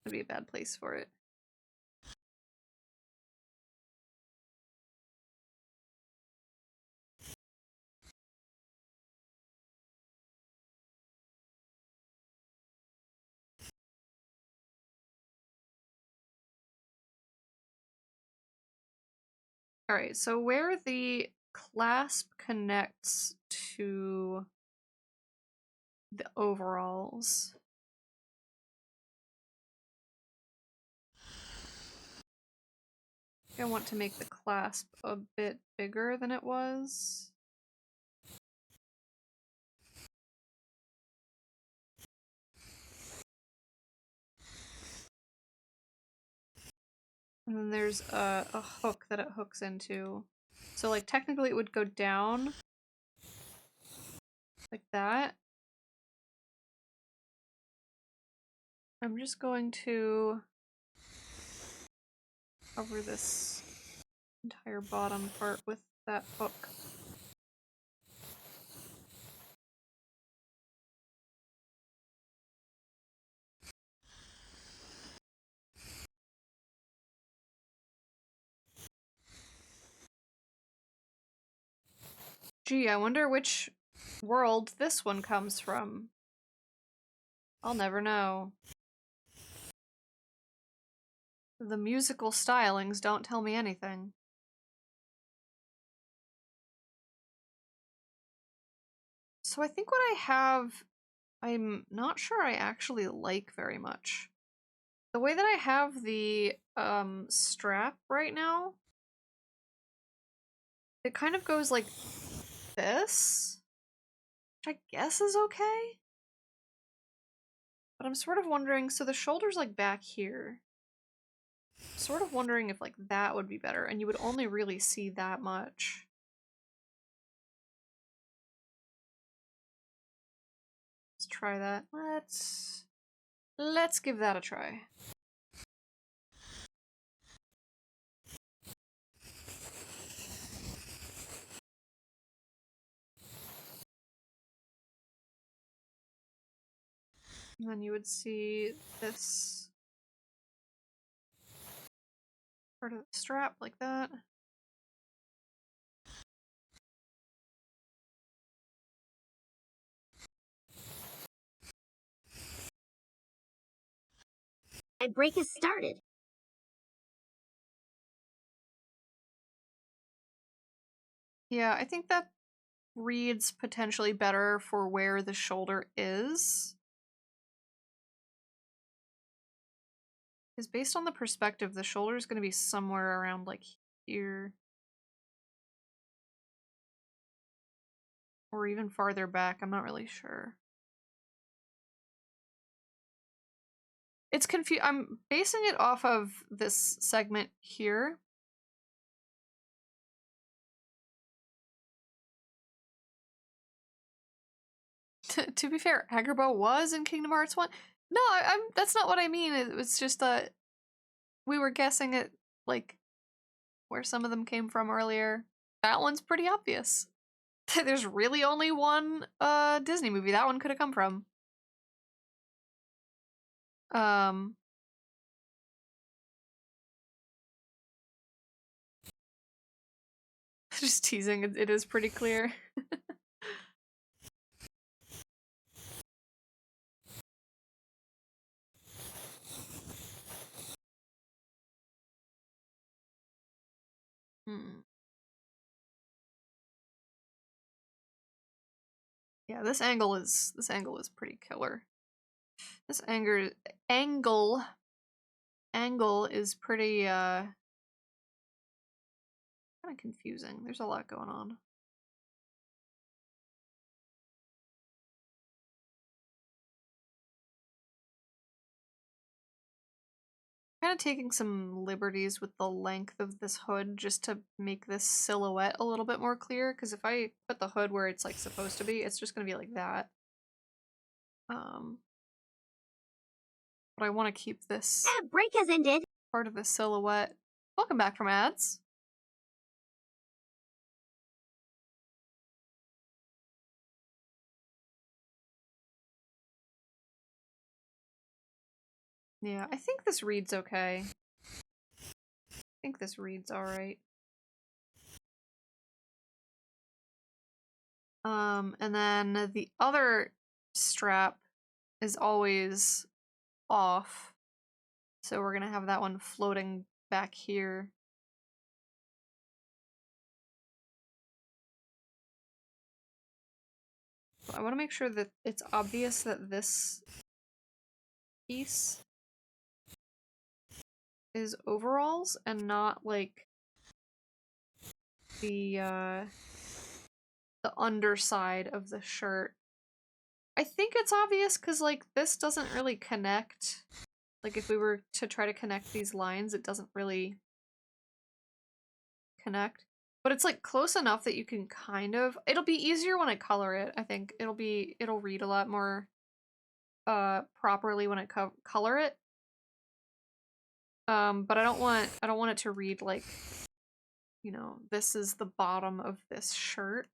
S2: That'd be a bad place for it. Alright, so where the clasp connects to the overalls. I want to make the clasp a bit bigger than it was. And then there's a hook that it hooks into. So like technically it would go down like that. I'm just going to cover this entire bottom part with that hook. Gee, I wonder which world this one comes from. I'll never know. The musical stylings don't tell me anything. So I think what I have, I'm not sure I actually like very much. The way that I have the strap right now, it kind of goes like this, which I guess is okay. But I'm sort of wondering, so the shoulder's like back here. Sort of wondering if like that would be better, and you would only really see that much. Let's try that. Let's give that a try. And then you would see this part of the strap like that.
S1: My break has started.
S2: Yeah, I think that reads potentially better for where the shoulder is. Because based on the perspective, the shoulder is going to be somewhere around like here. Or even farther back, I'm not really sure. It's I'm basing it off of this segment here. To be fair, Agrabah was in Kingdom Hearts 1. No, that's not what I mean. It was just that we were guessing it, like, where some of them came from earlier. That one's pretty obvious. There's really only one Disney movie that one could have come from. Just teasing, it is pretty clear. Yeah, this angle is pretty killer. This angle is pretty kind of confusing. There's a lot going on. Kind of taking some liberties with the length of this hood just to make this silhouette a little bit more clear, because if I put the hood where it's like supposed to be, it's just gonna be like that. But I want to keep this
S1: Break has ended.
S2: part of the silhouette. Welcome back from ads. Yeah, I think this reads okay. I think this reads alright. And then the other strap is always off. So we're gonna have that one floating back here. I want to make sure that it's obvious that this piece is overalls and not like the underside of the shirt. I think it's obvious because like this doesn't really connect. Like if we were to try to connect these lines, it doesn't really connect. But it's like close enough that you can kind of, it'll be easier when I color it. I think it'll read a lot more properly when I color it. But I don't want it to read like, you know, this is the bottom of this shirt.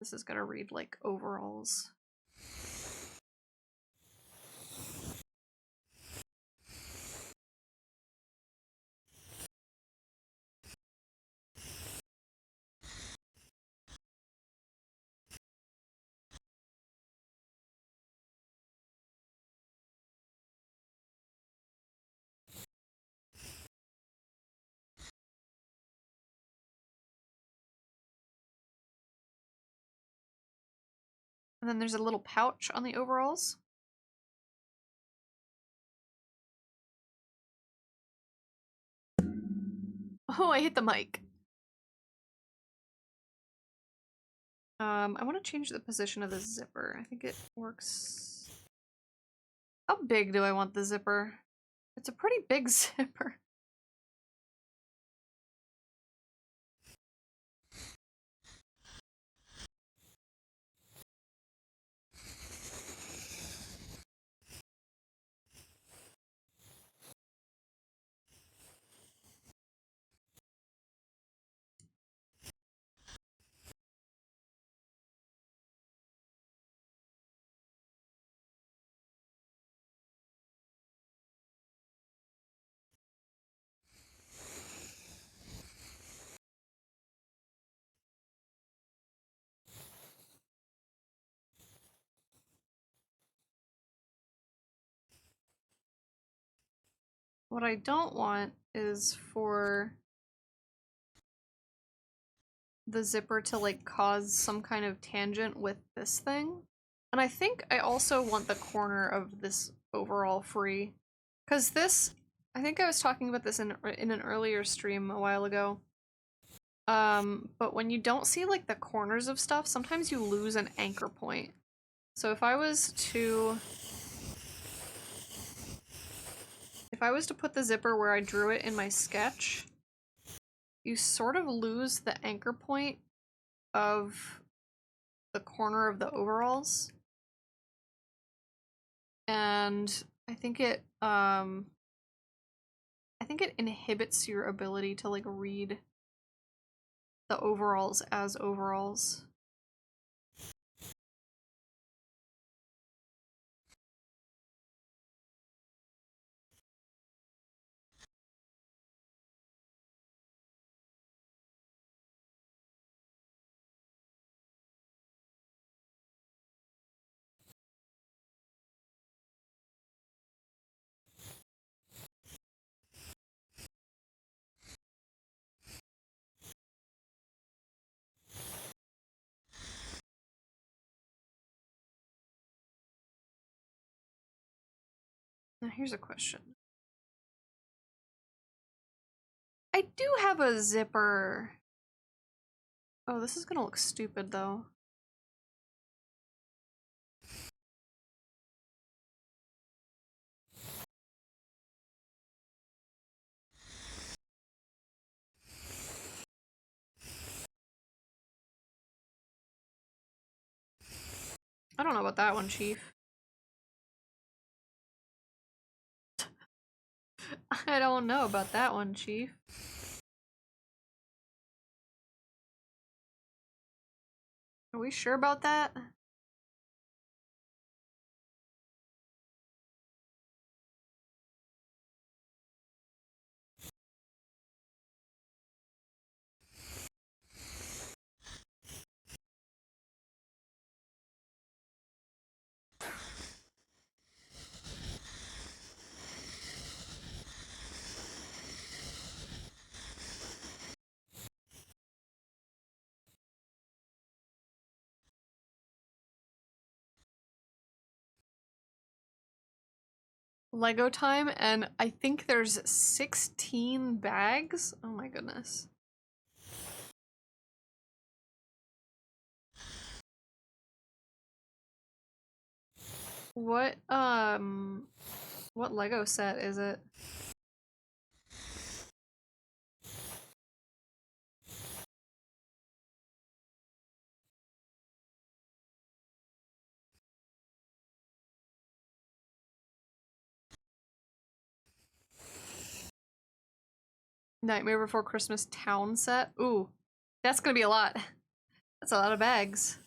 S2: This is gonna read like overalls. And then there's a little pouch on the overalls. Oh, I hit the mic. I want to change the position of the zipper. I think it works. How big do I want the zipper? It's a pretty big zipper. What I don't want is for the zipper to like cause some kind of tangent with this thing. And I think I also want the corner of this overall free. Because this, I think I was talking about this in an earlier stream a while ago. But when you don't see like the corners of stuff, sometimes you lose an anchor point. So if I was to put the zipper where I drew it in my sketch, you sort of lose the anchor point of the corner of the overalls. And I think it inhibits your ability to like read the overalls as overalls. Now here's a question. I do have a zipper. Oh, this is gonna look stupid though. I don't know about that one, Chief. I don't know about that one, Chief. Are we sure about that? Lego time, and I think there's 16 bags? Oh my goodness. What Lego set is it? Nightmare Before Christmas town set? Ooh, that's gonna be a lot. That's a lot of bags.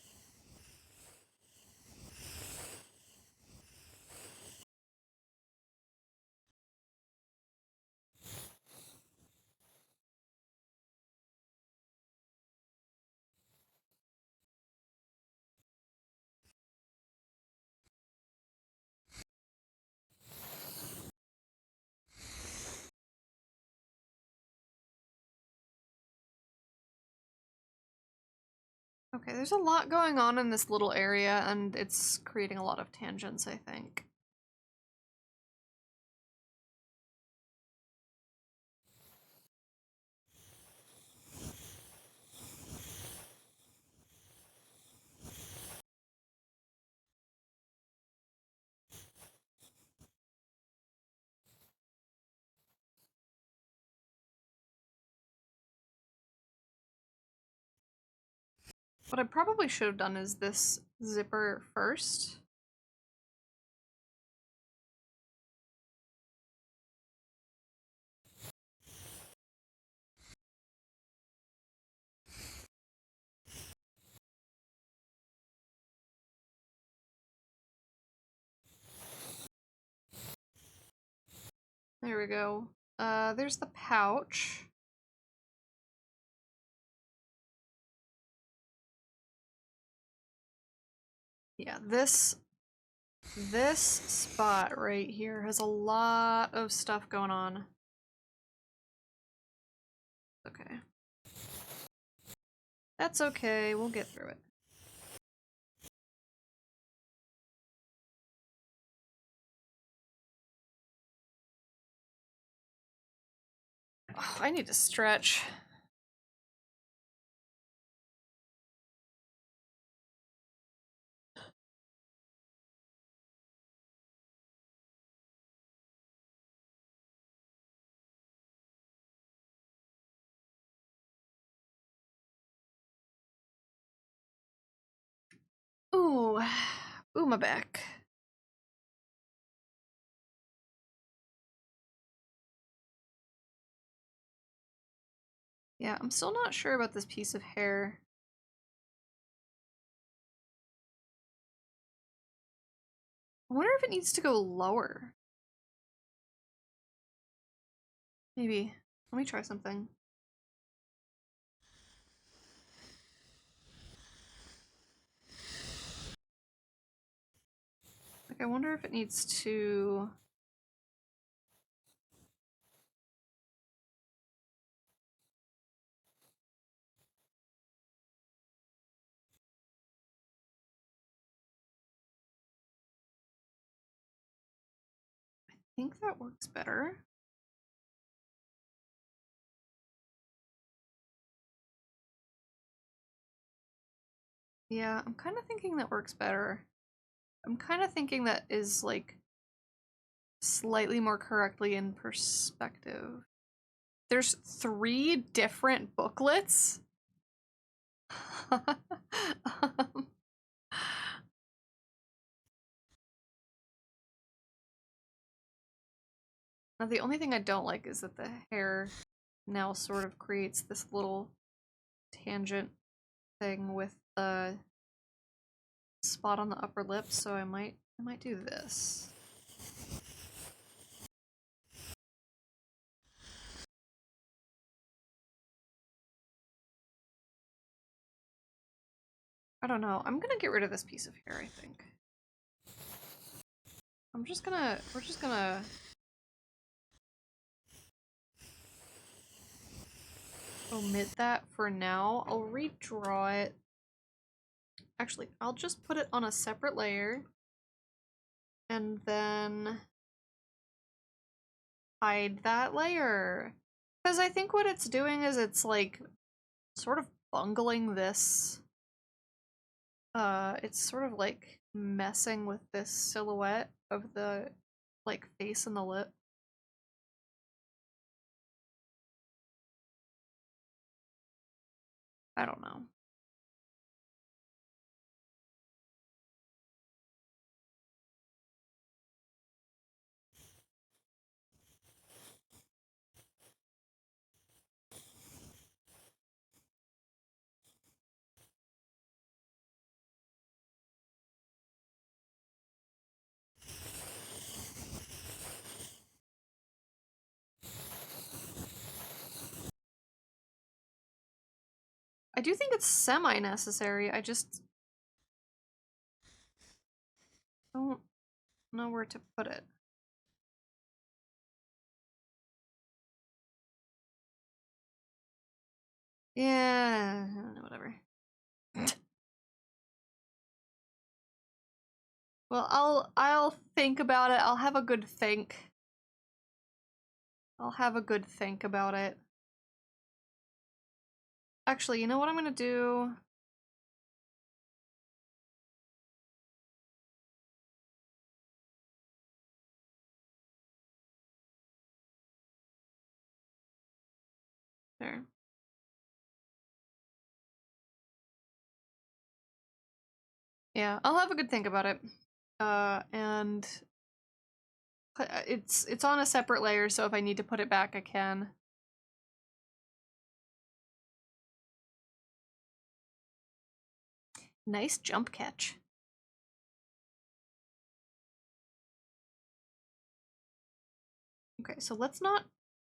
S2: Okay, there's a lot going on in this little area, and it's creating a lot of tangents, I think. What I probably should have done is this zipper first. There we go. There's the pouch. Yeah, this This spot right here has a lot of stuff going on. Okay. That's okay, we'll get through it. Oh, I need to stretch. Ooh. Ooh, my back. Yeah, I'm still not sure about this piece of hair. I wonder if it needs to go lower. Maybe. Let me try something. Like, I wonder if it needs to... I think that works better. Yeah, I'm kind of thinking that works better. I'm kind of thinking that is, like, slightly more correctly in perspective. There's 3 different booklets? um, now, the only thing I don't like is that the hair now sort of creates this little tangent thing with the spot on the upper lip, so I might do this. I don't know. I'm gonna get rid of this piece of hair, I think. We're just gonna omit that for now. I'll redraw it. Actually, I'll just put it on a separate layer and then hide that layer. Because I think what it's doing is it's like sort of bungling this. It's sort of like messing with this silhouette of the like face and the lip. I don't know. I do think it's semi-necessary, I just don't know where to put it. Yeah, whatever. Well, I'll think about it. I'll have a good think. I'll have a good think about it. Actually, you know what I'm gonna do? There. Yeah, I'll have a good think about it. And it's on a separate layer, so if I need to put it back, I can. Nice jump catch. Okay, so let's not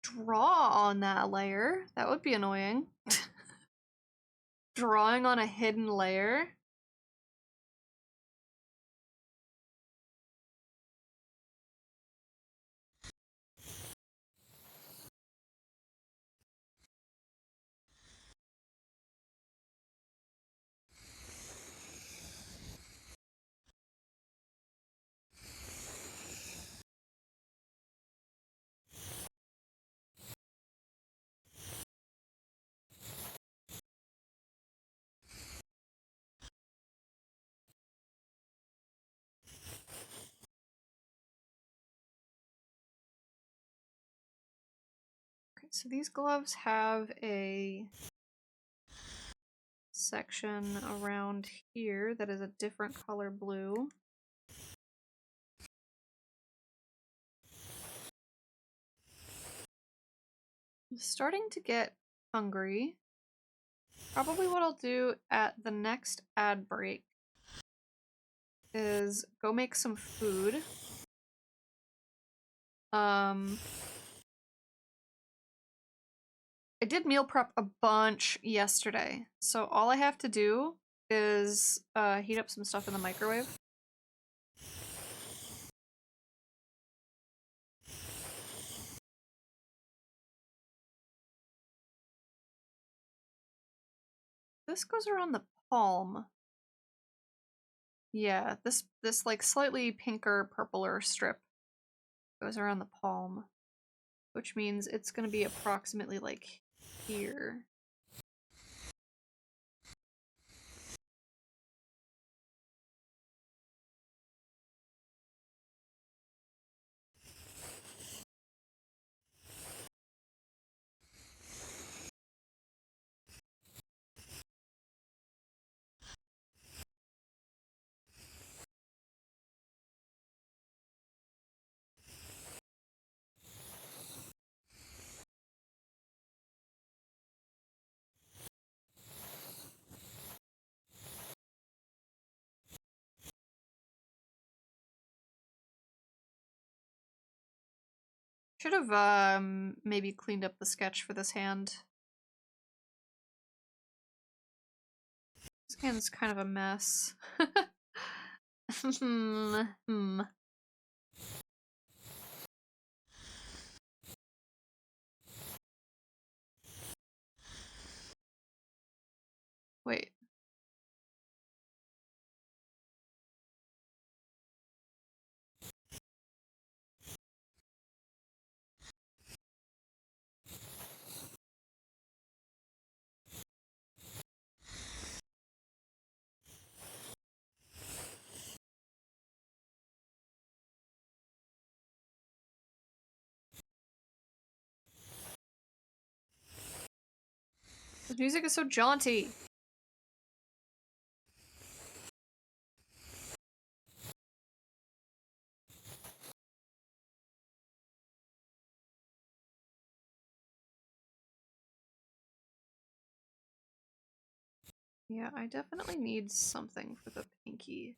S2: draw on that layer. That would be annoying. Drawing on a hidden layer. So these gloves have a section around here that is a different color blue. I'm starting to get hungry. Probably what I'll do at the next ad break is go make some food. I did meal prep a bunch yesterday, so all I have to do is heat up some stuff in the microwave. This goes around the palm. Yeah, this like slightly pinker, purpler strip goes around the palm, which means it's gonna be approximately like here. Should have maybe cleaned up the sketch for this hand. This hand's kind of a mess. Hmm. Wait. This music is so jaunty. Yeah, I definitely need something for the pinky.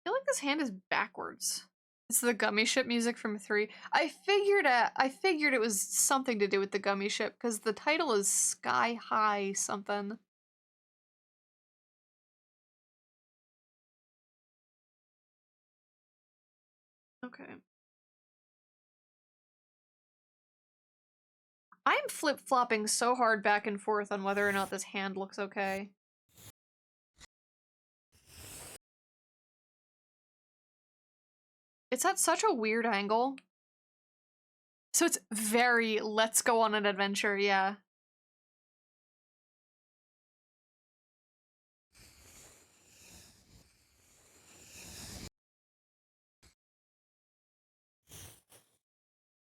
S2: I feel like this hand is backwards. It's the gummy ship music from 3. I figured it was something to do with the gummy ship because the title is Sky High something. Okay. I'm flip-flopping so hard back and forth on whether or not this hand looks okay. It's at such a weird angle. So it's very, let's go on an adventure, yeah.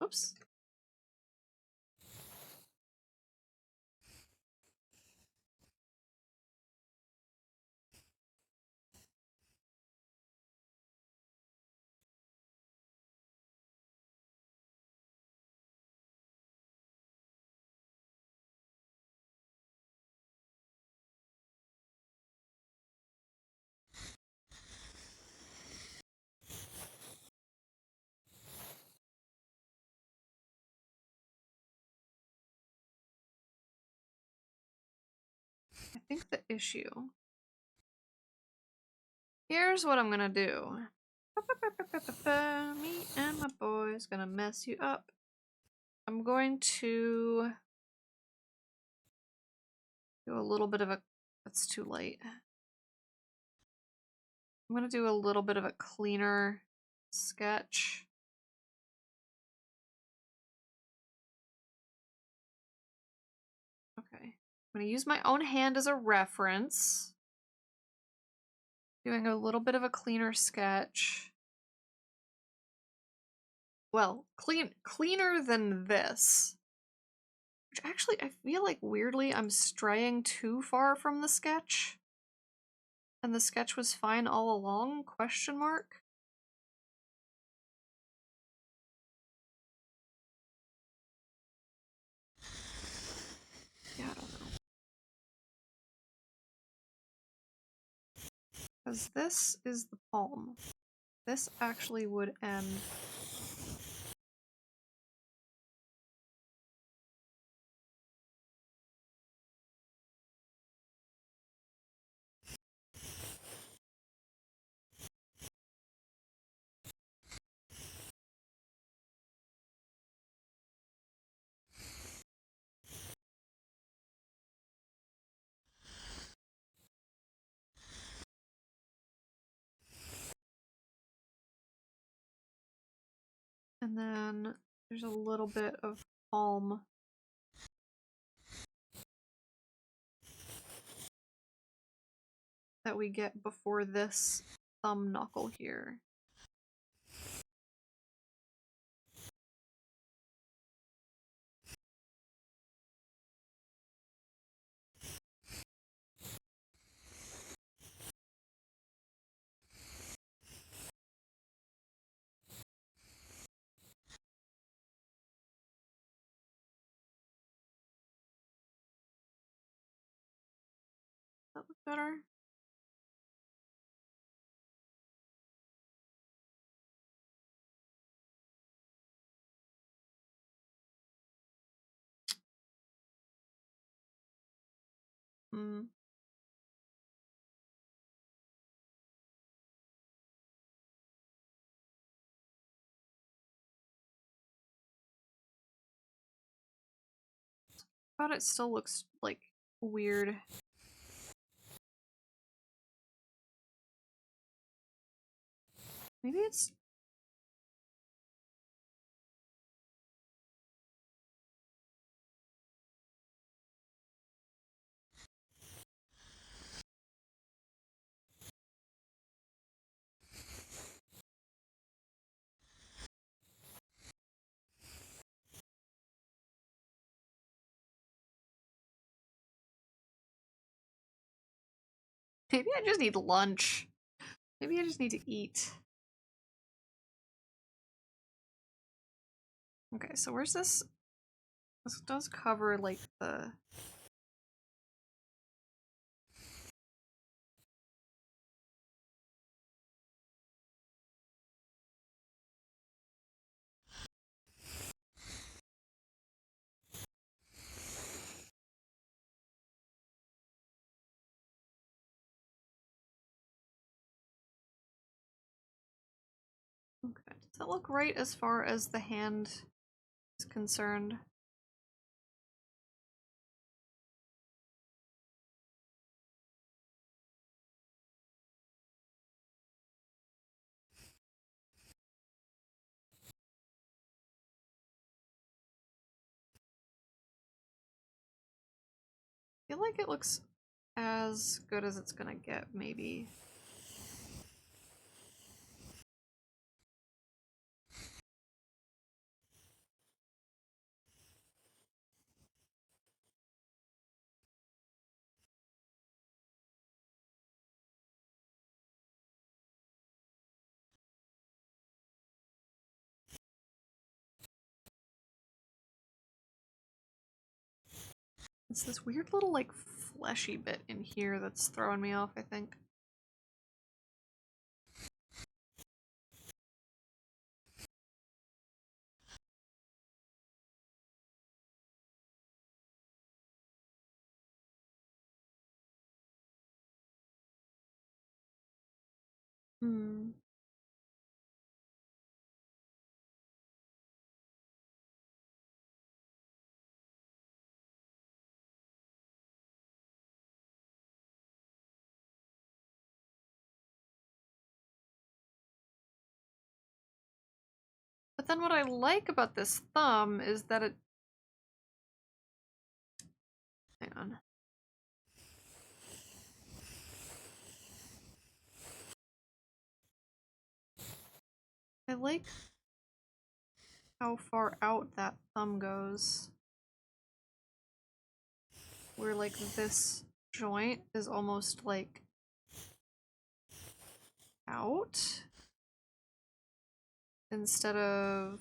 S2: Oops. I think the issue. Here's what I'm gonna do. Me and my boy's gonna mess you up. I'm going to do a little bit of a... That's too late. I'm gonna do a little bit of a cleaner sketch. I'm gonna use my own hand as a reference. Doing a little bit of a cleaner sketch. Well, cleaner than this. Which actually, I feel like weirdly I'm straying too far from the sketch. And the sketch was fine all along, question mark? Yeah, I don't know. Because this is the palm. This actually would end. And then there's a little bit of palm. That we get before this thumb knuckle here. That look better? Hmm. But it still looks like weird. Maybe it's maybe I just need lunch. Maybe I just need to eat. Okay, so where's this? This does cover like the okay. Does that look right as far as the hand is concerned? I feel like it looks as good as it's gonna get, maybe. It's this weird little like fleshy bit in here that's throwing me off, I think. Hmm. But then what I like about this thumb is that it... Hang on. like how far out that thumb goes. Where like this joint is almost like out instead of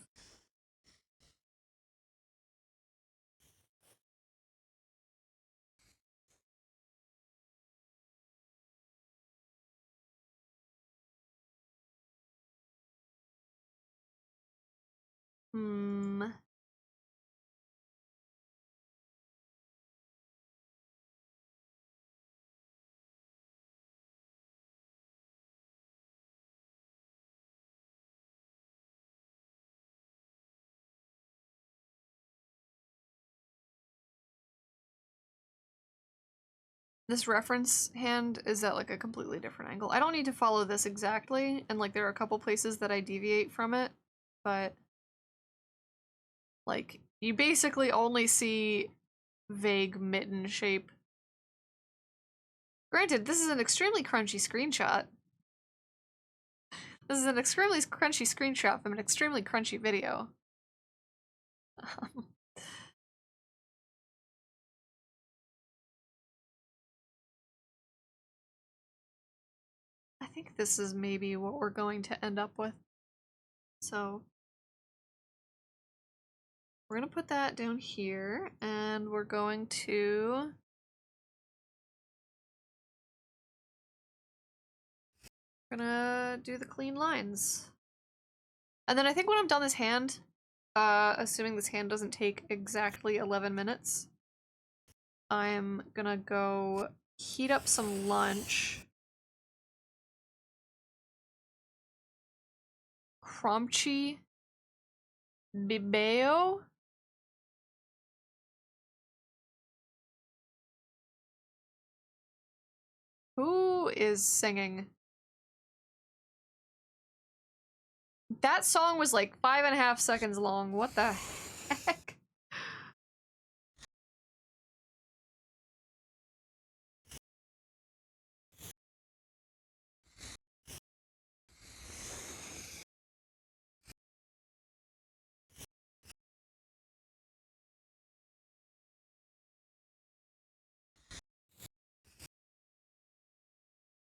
S2: this reference hand is at like a completely different angle. I don't need to follow this exactly, and like there are a couple places that I deviate from it, but like you basically only see vague mitten shape. Granted, this is an extremely crunchy screenshot. This is an extremely crunchy screenshot from an extremely crunchy video. I think this is maybe what we're going to end up with. So we're gonna put that down here, and we're going to do the clean lines. And then I think when I'm done this hand, assuming this hand doesn't take exactly 11 minutes, I'm gonna go heat up some lunch. Cromchi Bibeo? Who is singing? That song was like 5.5 seconds long. What the heck?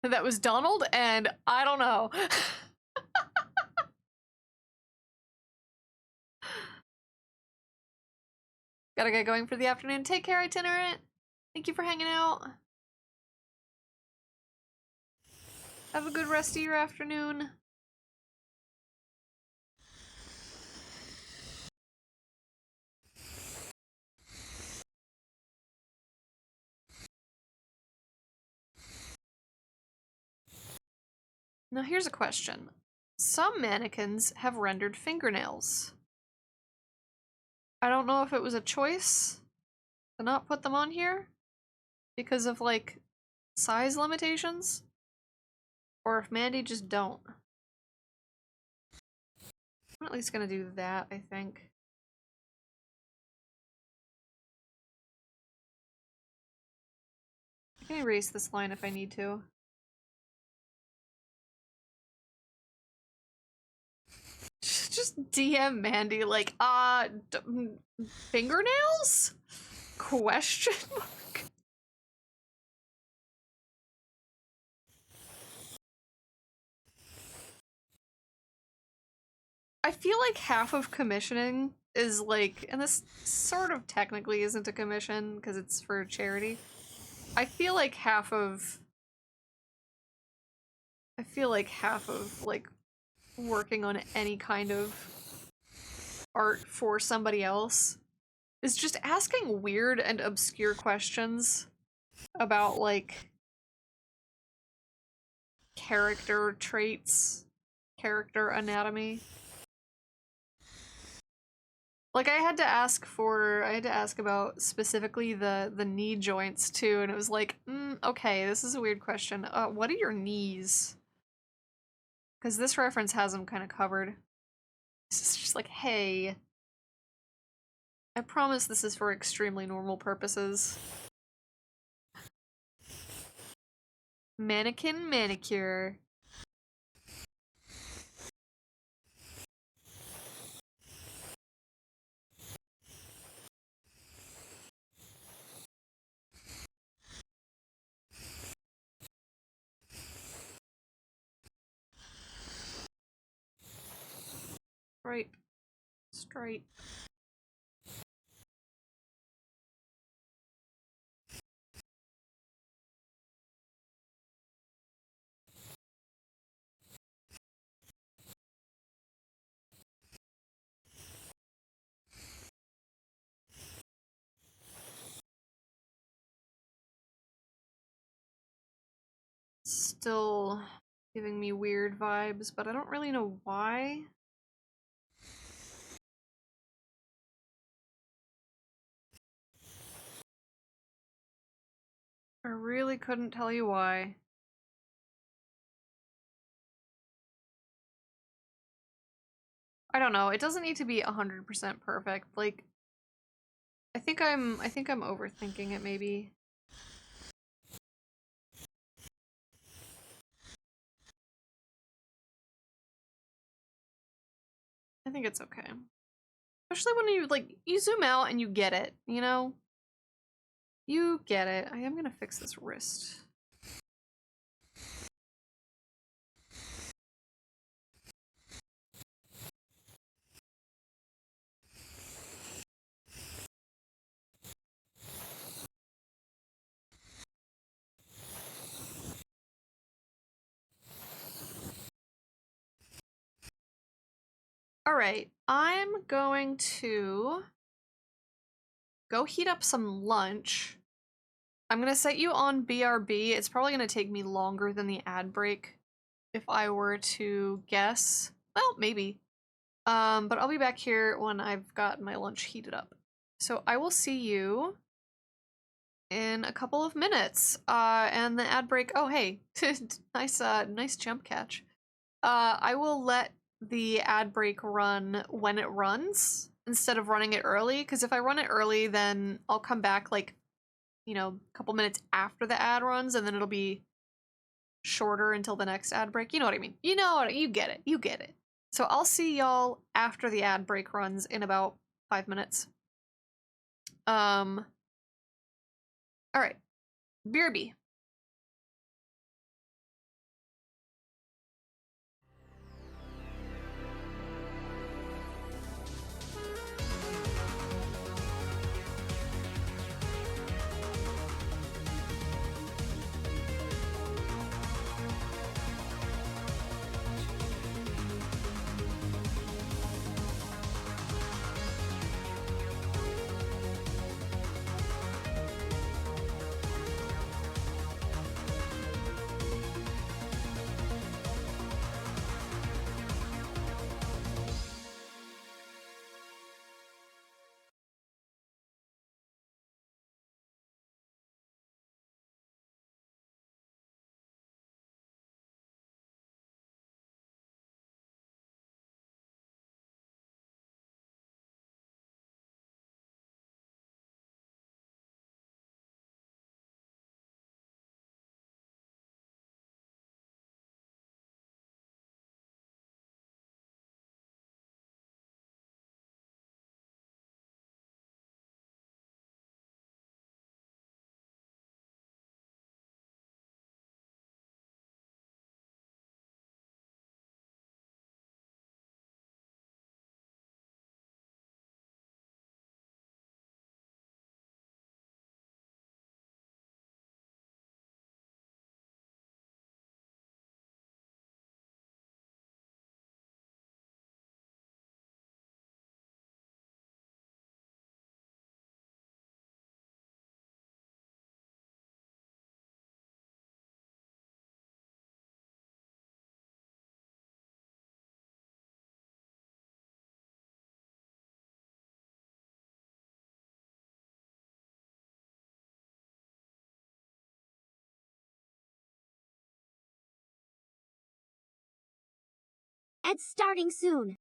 S2: That was Donald, and I don't know. Gotta get going for the afternoon. Take care, itinerant. Thank you for hanging out. Have a good rest of your afternoon. Now here's a question. Some mannequins have rendered fingernails. I don't know if it was a choice to not put them on here because of like size limitations, or if Mandy just don't. I'm at least gonna do that, I think. I can erase this line if I need to. Just DM Mandy like, fingernails? Question mark? I feel like half of commissioning is like, and this sort of technically isn't a commission because it's for charity. I feel like half of like working on any kind of art for somebody else is just asking weird and obscure questions about like character traits, character anatomy. Like I had to ask about specifically the knee joints too, and it was like, okay, this is a weird question. What are your knees? Because this reference has them kind of covered. It's just like, hey, I promise this is for extremely normal purposes. Mannequin manicure. Stripe. Stripe. Still giving me weird vibes, but I don't really know why. I really couldn't tell you why. I don't know. It doesn't need to be 100% perfect. Like, I think I'm overthinking it maybe. I think it's okay. Especially when you, like, you zoom out and you get it, you know? You get it. I am gonna fix this wrist. Alright, I'm going to go heat up some lunch. I'm gonna set you on BRB. It's probably gonna take me longer than the ad break if I were to guess. Well, maybe. But I'll be back here when I've got my lunch heated up. So I will see you in a couple of minutes. And the ad break, oh hey, nice jump catch. I will let the ad break run when it runs instead of running it early, because if I run it early, then I'll come back like, you know, a couple minutes after the ad runs, and then it'll be shorter until the next ad break. You know what I mean? You know what, you get it. You get it. So I'll see y'all after the ad break runs in about 5 minutes. All right. BRB.
S1: It's starting soon.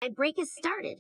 S1: Ad break has started.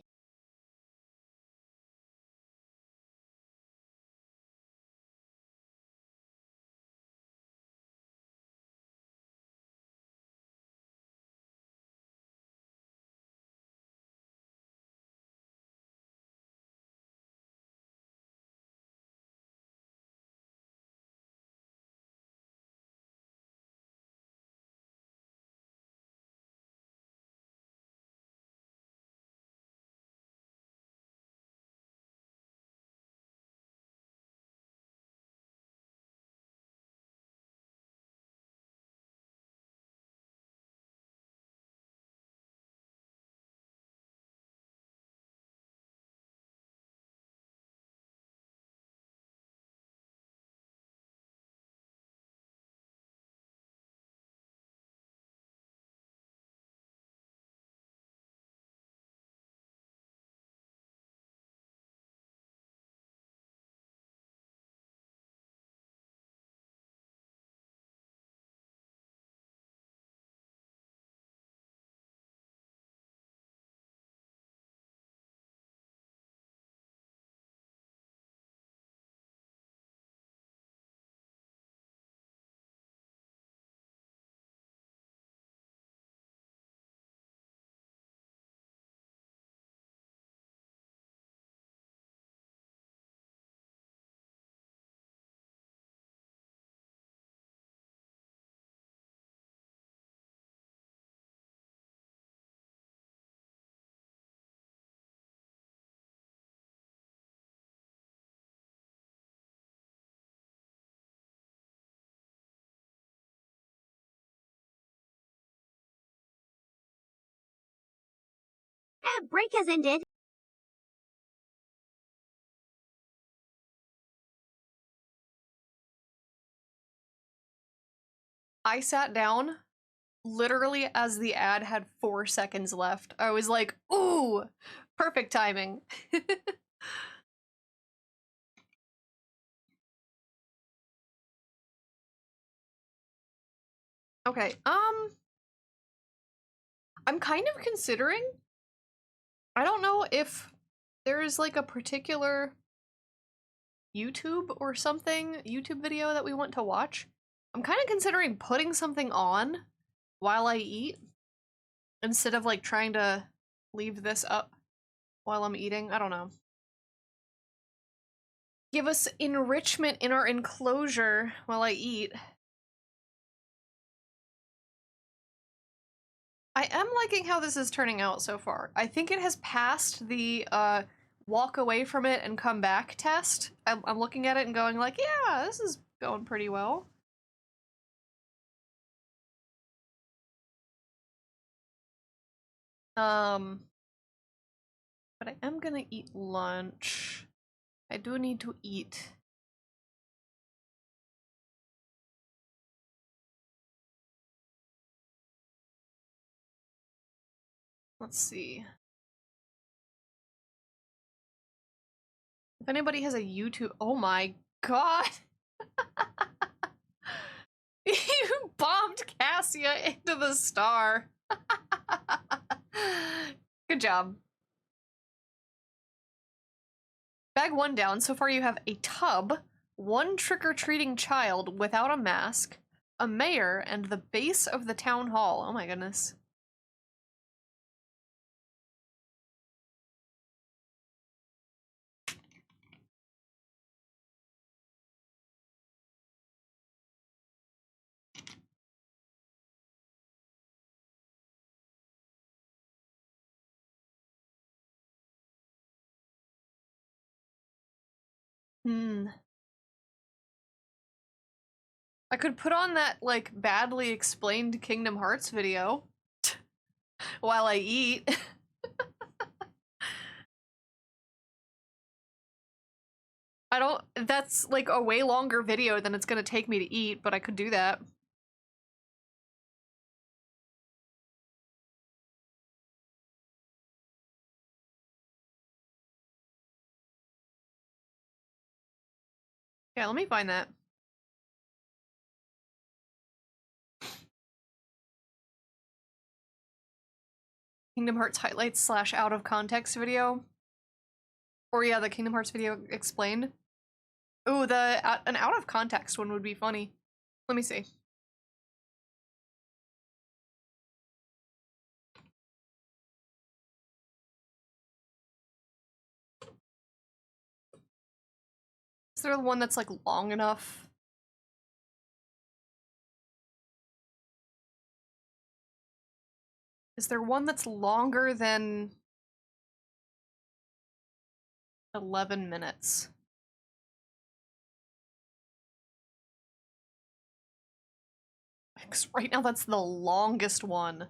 S1: Ad break has ended.
S2: I sat down literally as the ad had 4 seconds left. I was like, ooh, perfect timing. Okay, I'm kind of considering, I don't know if there is like a particular YouTube or something, YouTube video that we want to watch. I'm kind of considering putting something on while I eat instead of like trying to leave this up while I'm eating. I don't know. Give us enrichment in our enclosure while I eat. I am liking how this is turning out so far. I think it has passed the walk away from it and come back test. I'm looking at it and going like, yeah, this is going pretty well. But I am gonna eat lunch. I do need to eat. Let's see. If anybody has a YouTube, oh my god! You bombed Cassia into the star. Good job. Bag 1 down. So far you have a tub, 1 trick-or-treating child without a mask, a mayor, and the base of the town hall. Oh my goodness. I could put on that, like, badly explained Kingdom Hearts video while I eat. I don't- that's, like, a way longer video than it's gonna take me to eat, but I could do that. Yeah, let me find that. Kingdom Hearts highlights slash out of context video. Or yeah, the Kingdom Hearts video explained. Ooh, an out of context one would be funny. Let me see. Is there one that's like long enough? Is there one that's longer than 11 minutes? Because right now that's the longest one.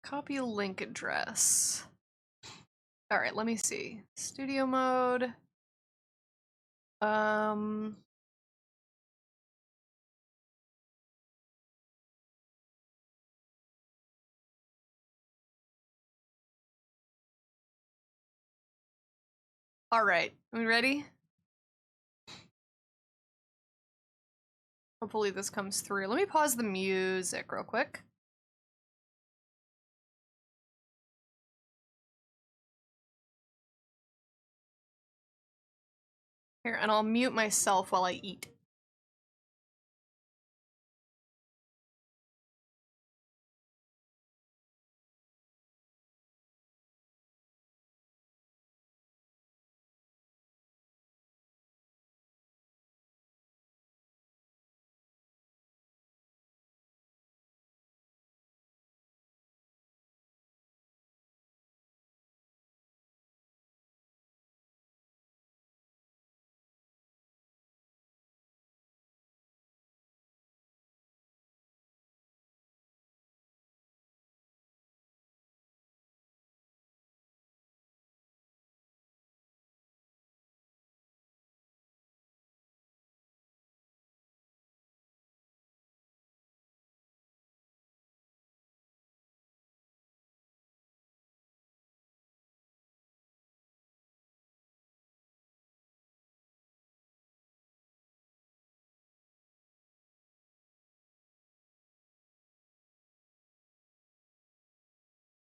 S2: Copy link address. Alright, let me see. Studio mode. Alright, are we ready? Hopefully this comes through. Let me pause the music real quick. Here, and I'll mute myself while I eat.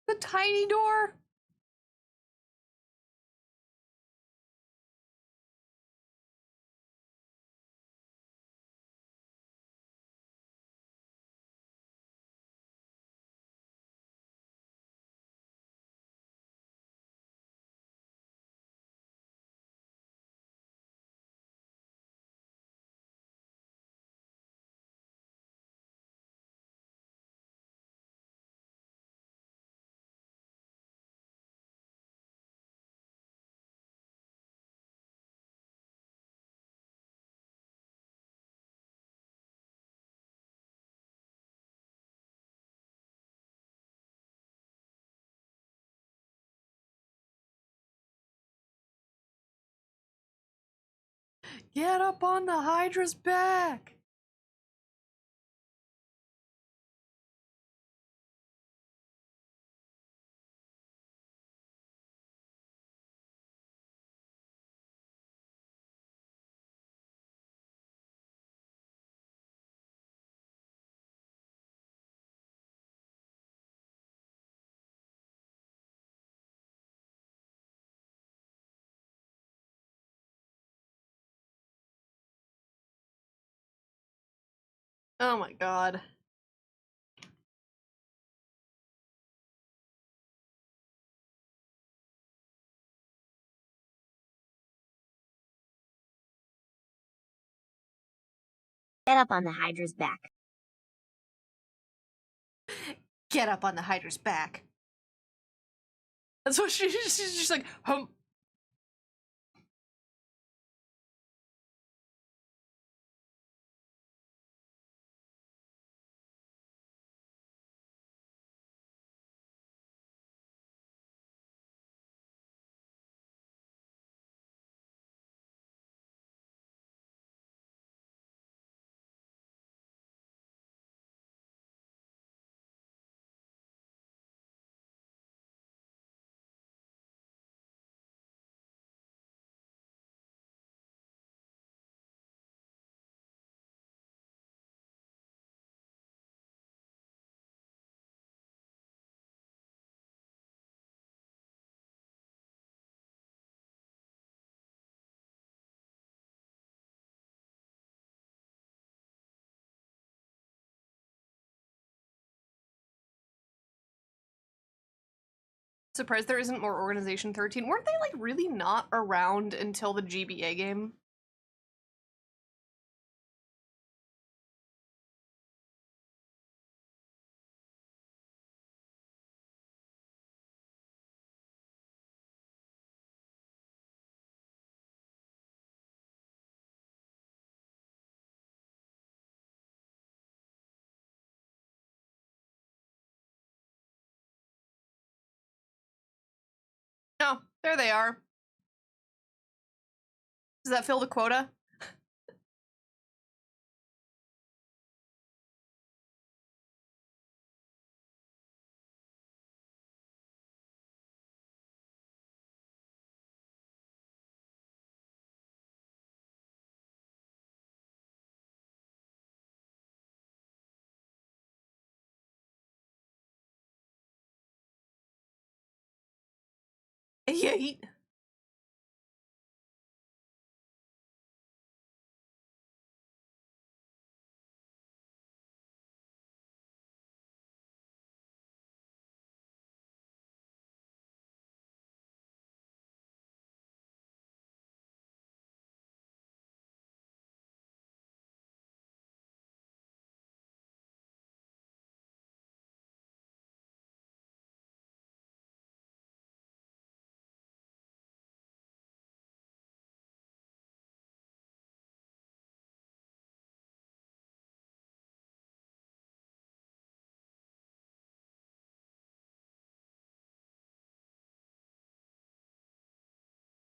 S2: The tiny door? Get up on the Hydra's back! Oh my god.
S1: Get up on the Hydra's back.
S2: Get up on the Hydra's back. That's what she's just like, hum. Surprised there isn't more Organization 13. Weren't they, like, really not around until the GBA game? No, there they are. Does that fill the quota? Yeet.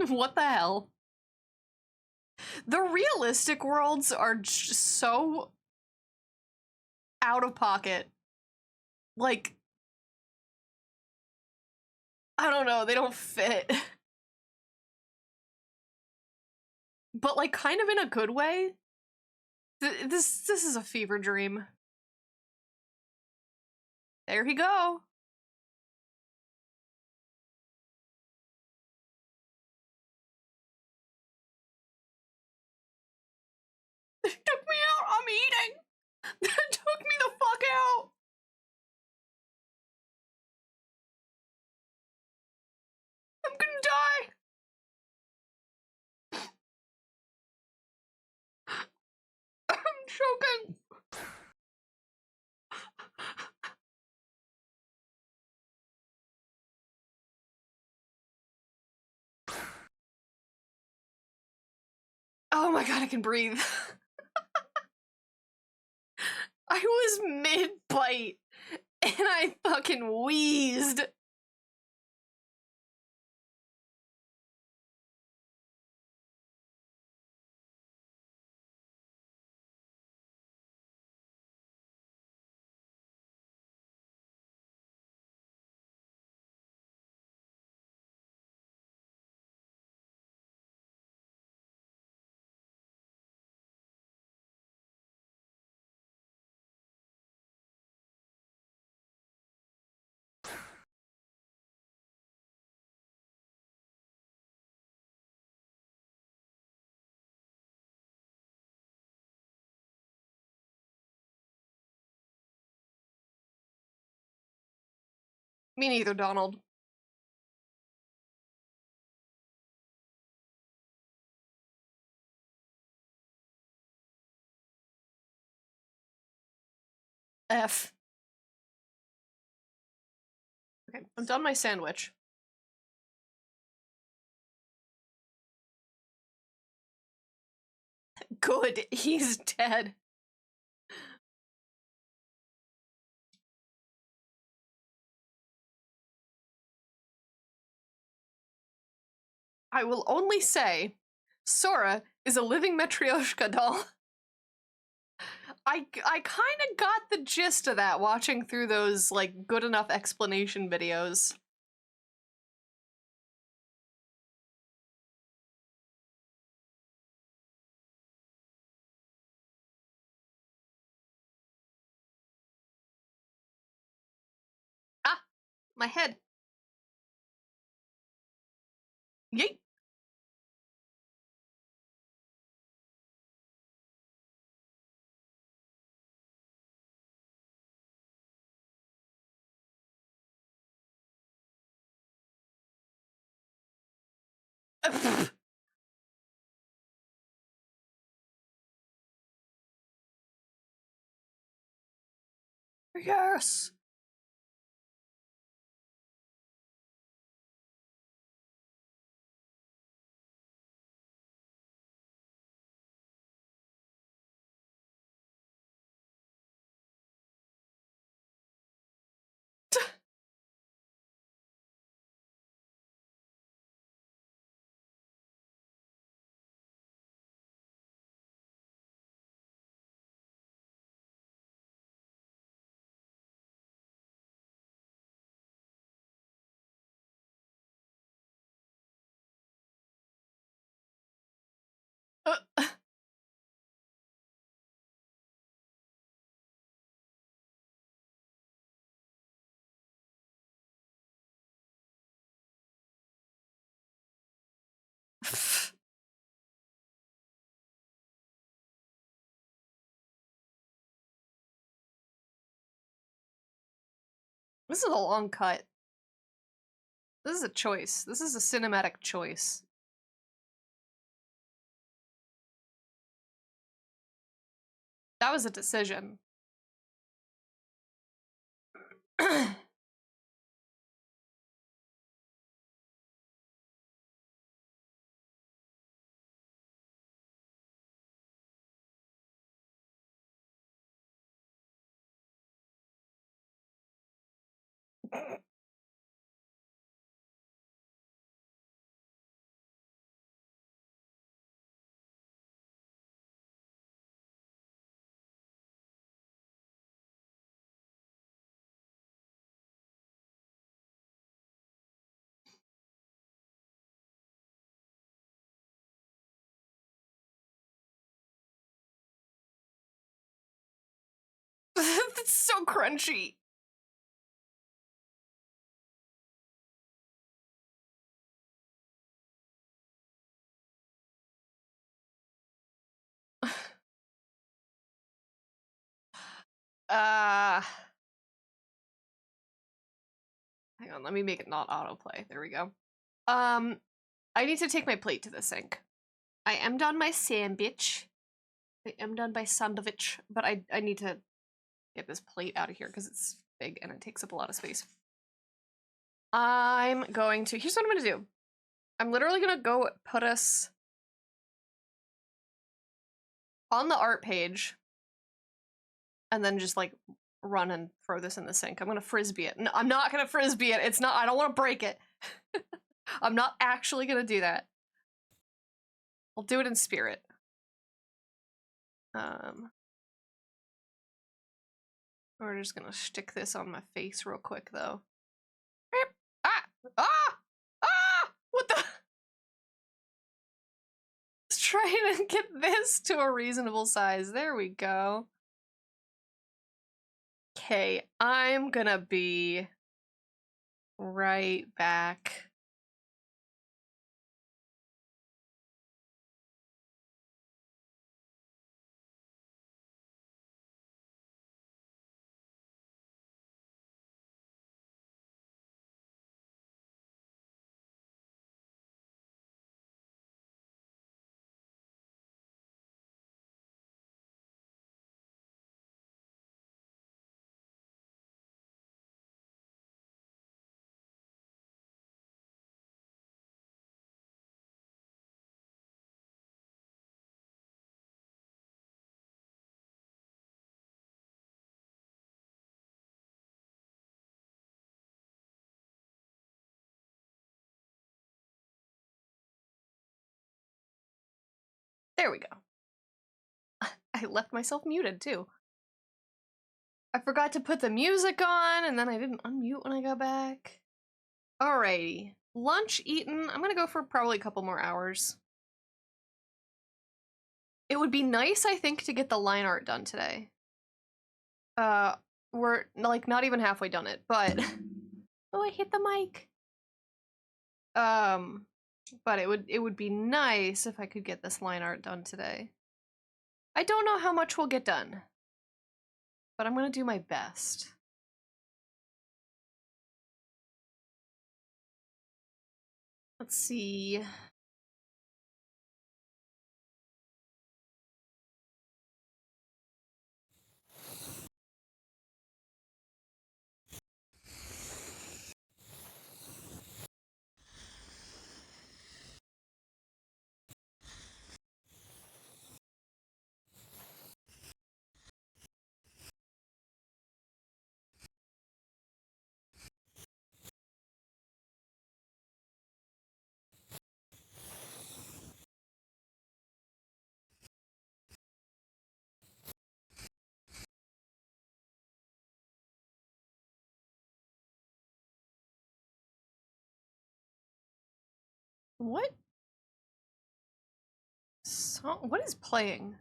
S2: What the hell? The realistic worlds are just so out of pocket. Like, I don't know, they don't fit. But, like, kind of in a good way. This is a fever dream. There he go. They took me out. I'm eating. That took me the fuck out. I'm gonna die. I'm choking. Oh my god, I can breathe. I was mid-bite, and I fucking wheezed. Me neither, Donald. F. Okay, I'm done my sandwich. Good, he's dead. I will only say, Sora is a living Matryoshka doll. I kind of got the gist of that watching through those, like, good enough explanation videos. Ah, my head. Yeet. Yes. This is a long cut. This is a choice. This is a cinematic choice. That was a decision. It's so crunchy. Uh, Hang on, let me make it not autoplay. There we go. I need to take my plate to the sink. I am done my sandwich. I am done my sandwich, but I need to get this plate out of here because it's big and it takes up a lot of space. I'm going to, here's what I'm gonna do. I'm literally gonna go put us on the art page and then just like run and throw this in the sink. I'm gonna frisbee it. No, I'm not gonna frisbee it. It's not, I don't want to break it. I'm not actually gonna do that. I'll do it in spirit. We're just gonna stick this on my face real quick though. Ah! Ah! Ah! What the? Let's try to get this to a reasonable size. There we go. Okay, I'm gonna be right back. There we go. I left myself muted too. I forgot to put the music on and then I didn't unmute when I got back. Alrighty. Lunch eaten. I'm gonna go for probably a couple more hours. It would be nice, I think, to get the line art done today. We're like not even halfway done it, but oh, I hit the mic. But it would be nice if I could get this line art done today. I don't know how much we'll get done, but I'm gonna do my best. Let's see. What? Song? What is playing?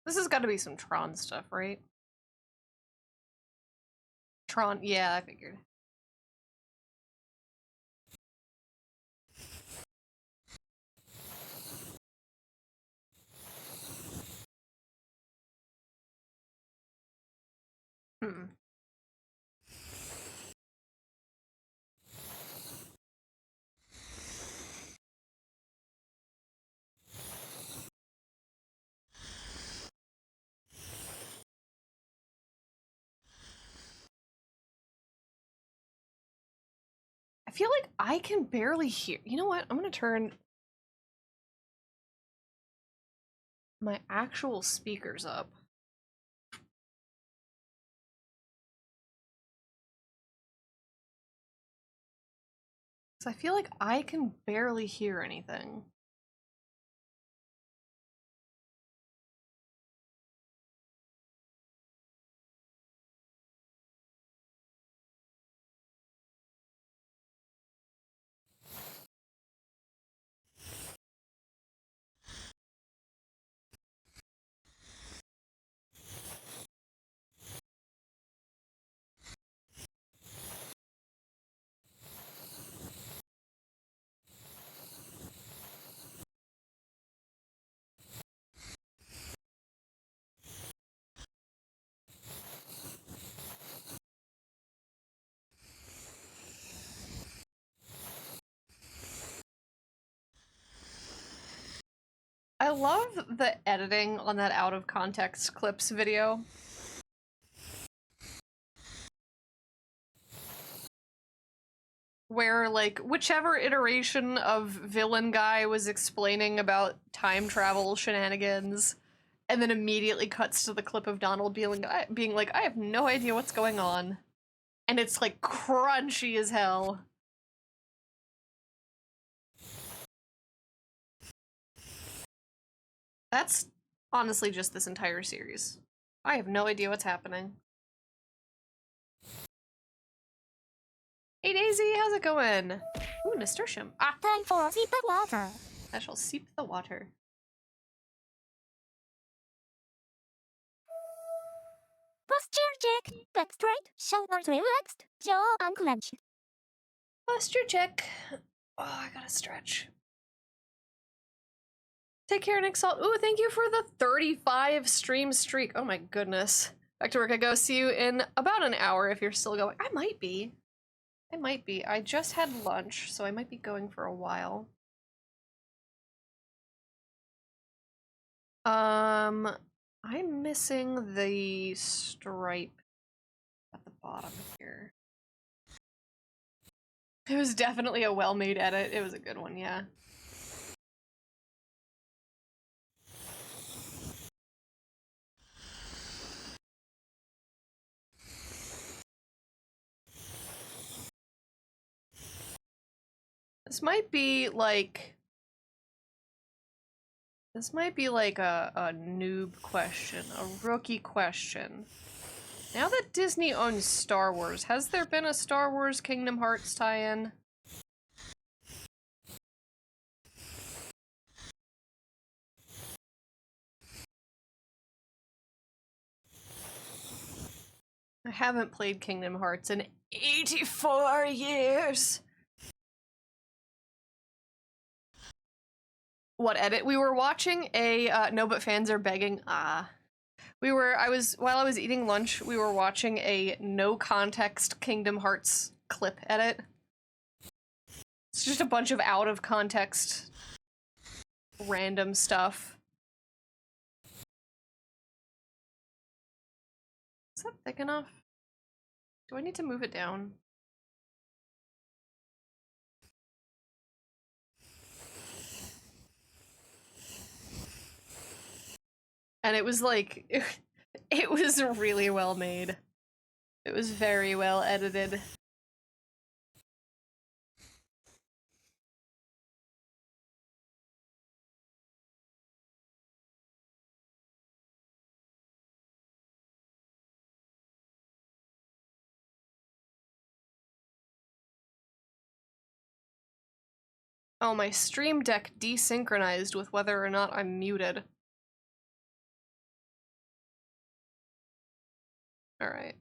S2: This has got to be some Tron stuff, right? Tron, yeah, I figured. Hmm. I feel like I can barely hear. You know what? I'm gonna turn my actual speakers up. Because I feel like I can barely hear anything. I love the editing on that out of context clips video. Where, like, whichever iteration of villain guy was explaining about time travel shenanigans, and then immediately cuts to the clip of Donald being like, I have no idea what's going on. And it's, like, crunchy as hell. That's honestly just this entire series. I have no idea what's happening. Hey Daisy, how's it going? Ooh, nasturtium. Ah,
S1: Time for seep the water.
S2: I shall seep the water.
S1: Posture check. Back straight. Shoulders relaxed. Jaw unclenched.
S2: Posture check. Oh, I gotta stretch. Take care, Nick Salt. Ooh, thank you for the 35 stream streak. Oh my goodness. Back to work I go. See you in about an hour if you're still going. I might be. I just had lunch, so I might be going for a while. I'm missing the stripe at the bottom here. It was definitely a well-made edit. It was a good one, yeah. This might be like a noob question, a rookie question. Now that Disney owns Star Wars, has there been a Star Wars Kingdom Hearts tie-in? I haven't played Kingdom Hearts in 84 years. What edit? We were watching a no, but fans are begging. While I was eating lunch, we were watching a no context Kingdom Hearts clip edit. It's just a bunch of out of context random stuff. Is that thick enough? Do I need to move it down? And it was like, it was really well made. It was very well edited. Oh, my Stream Deck desynchronized with whether or not I'm muted. Alright.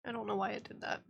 S2: I don't know why it did that.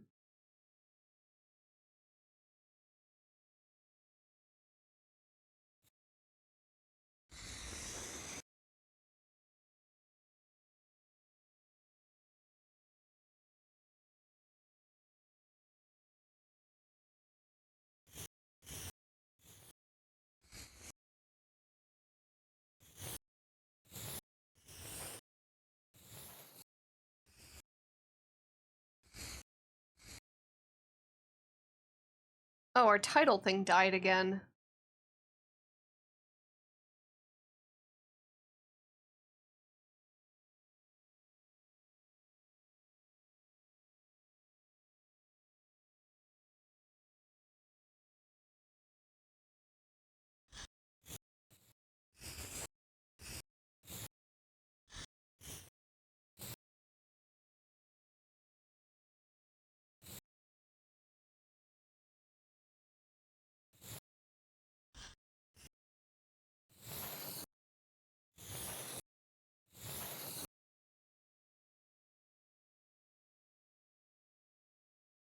S2: Oh, our title thing died again.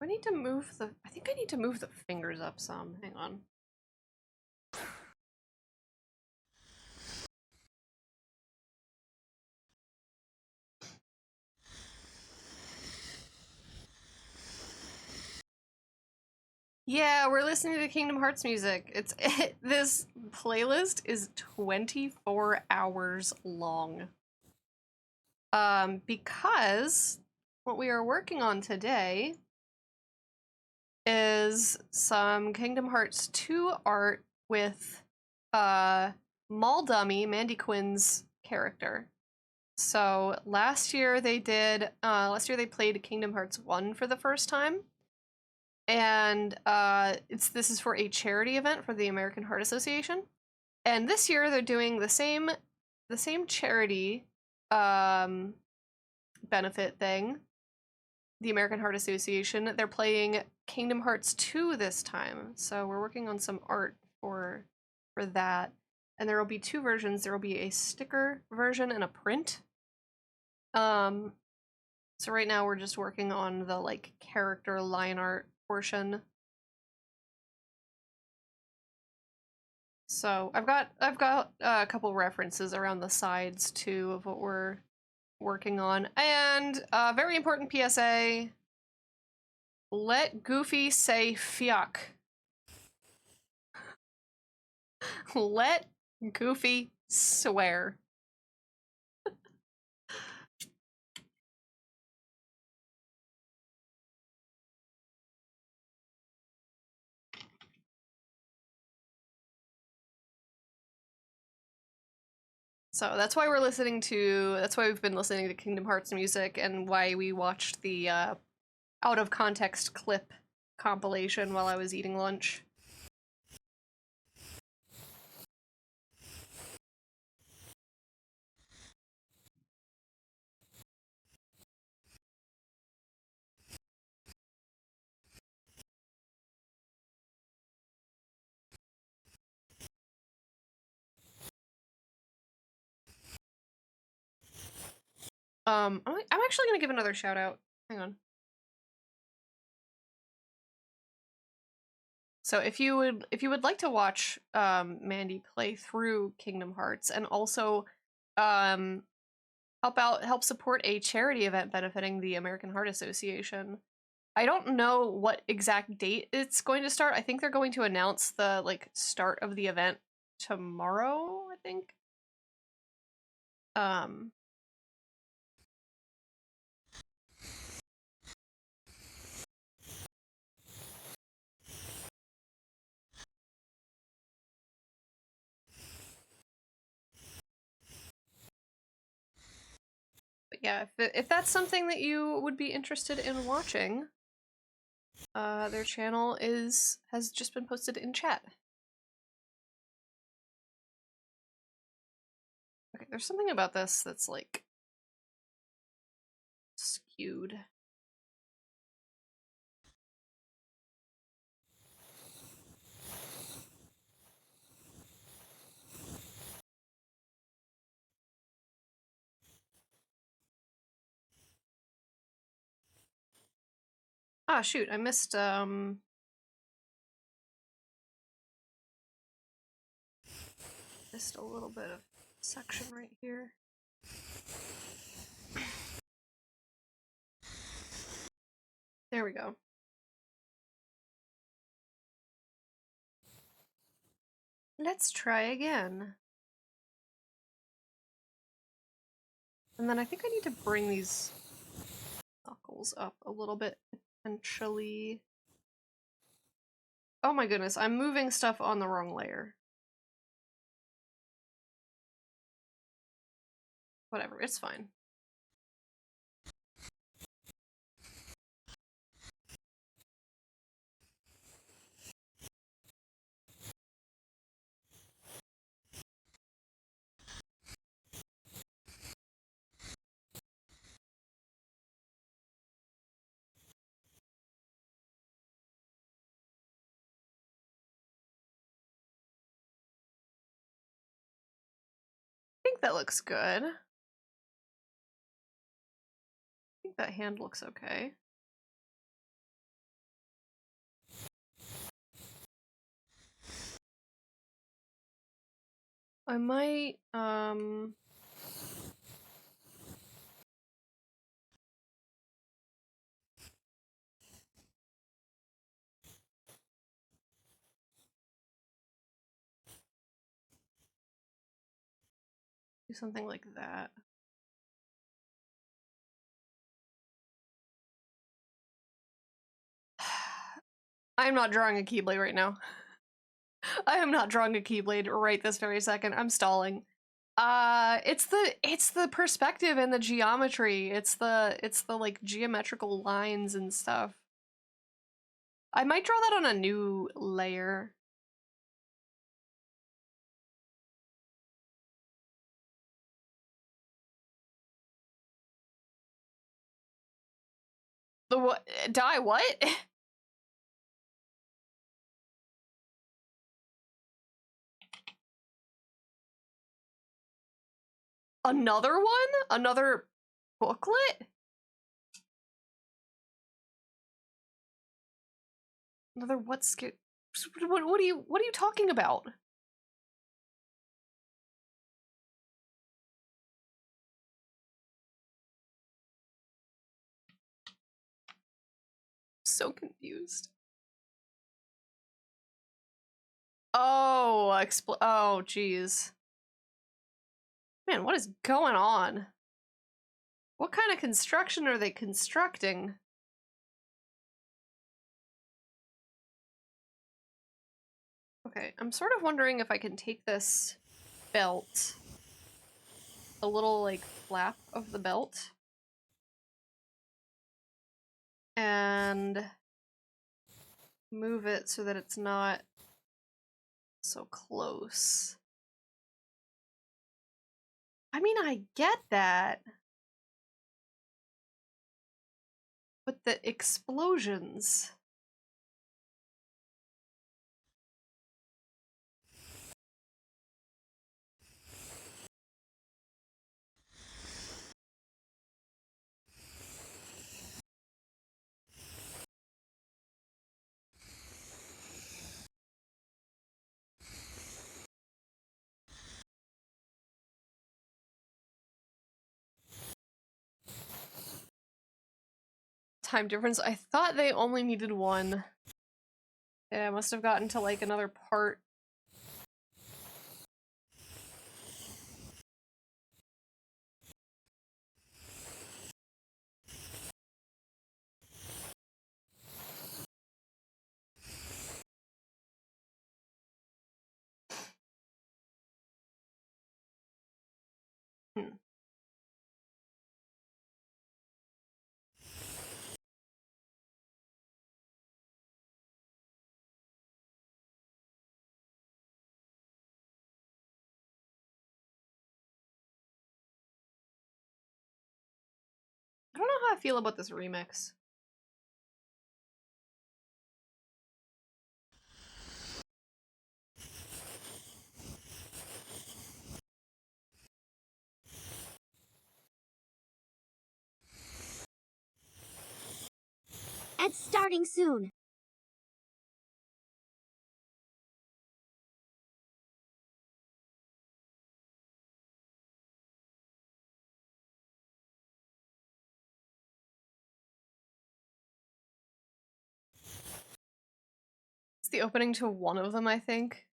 S2: I need to move the... I think I need to move the fingers up some. Hang on. Yeah, we're listening to Kingdom Hearts music. This playlist is 24 hours long. Because what we are working on today is some Kingdom Hearts 2 art with Mall Dummy, Mandy Quinn's character. So last year they played Kingdom Hearts 1 for the first time. And this is for a charity event for the American Heart Association. And this year they're doing the same charity benefit thing. The American Heart Association. They're playing Kingdom Hearts 2 this time. So we're working on some art for that. And there will be two versions. There will be a sticker version and a print. So right now we're just working on the like character line art portion. So I've got a couple references around the sides too of what we're working on. And very important PSA. Let Goofy say fiak. Let Goofy swear. So that's why we've been listening to Kingdom Hearts music and why we watched the out of context clip compilation while I was eating lunch. I'm actually gonna give another shout out. Hang on. So if you would like to watch Mandy play through Kingdom Hearts and also help support a charity event benefiting the American Heart Association. I don't know what exact date it's going to start. I think they're going to announce the like start of the event tomorrow, I think. But yeah, if that's something that you would be interested in watching, their channel has just been posted in chat. Okay, there's something about this that's like skewed. Ah, shoot, I missed, missed a little bit of section right here. There we go. Let's try again. And then I think I need to bring these knuckles up a little bit, potentially. Oh my goodness, I'm moving stuff on the wrong layer. Whatever, it's fine. I think that looks good. I think that hand looks okay. I might, do something like that. I'm not drawing a Keyblade right now. I am not drawing a Keyblade right this very second. I'm stalling. It's the perspective and the geometry. It's the like geometrical lines and stuff. I might draw that on a new layer. The what? Die what? Another one? Another booklet? Another what what are you talking about? So confused. Oh, oh, jeez. Man, what is going on? What kind of construction are they constructing? Okay, I'm sort of wondering if I can take this belt, a little like flap of the belt, and move it so that it's not so close. I mean, I get that. But the explosions. Time difference. I thought they only needed one. Yeah, I must have gotten to like another part. Hmm. I don't know how I feel about this remix.
S1: It's starting soon.
S2: It's the opening to one of them, I think.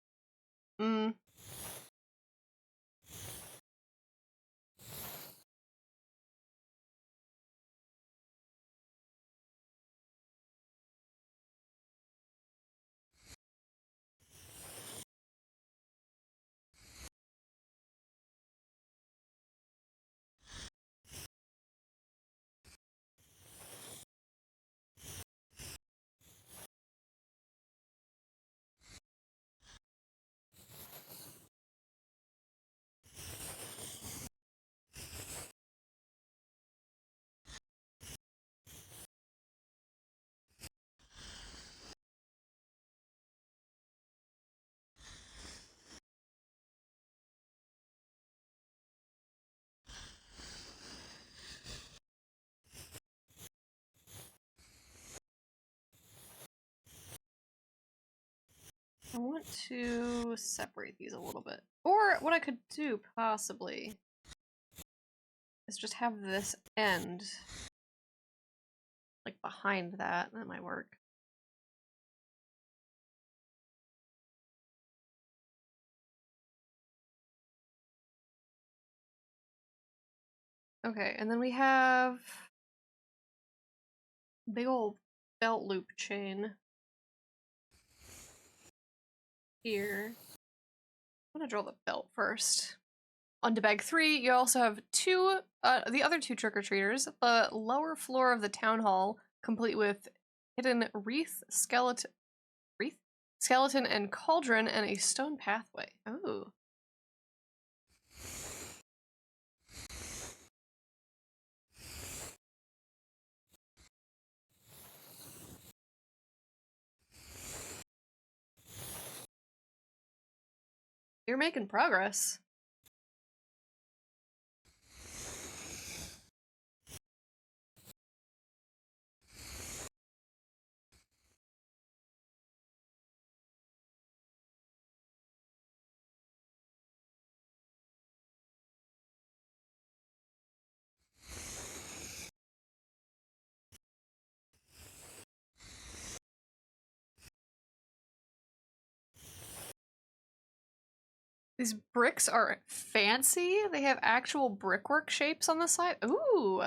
S2: I want to separate these a little bit. Or what I could do, possibly, is just have this end, like, behind that. That might work. Okay, and then we have big old belt loop chain here. I'm gonna draw the belt first. On to bag 3, you also have the other two trick-or-treaters. The lower floor of the town hall, complete with hidden skeleton, and cauldron, and a stone pathway. Oh. You're making progress. These bricks are fancy. They have actual brickwork shapes on the side. Ooh.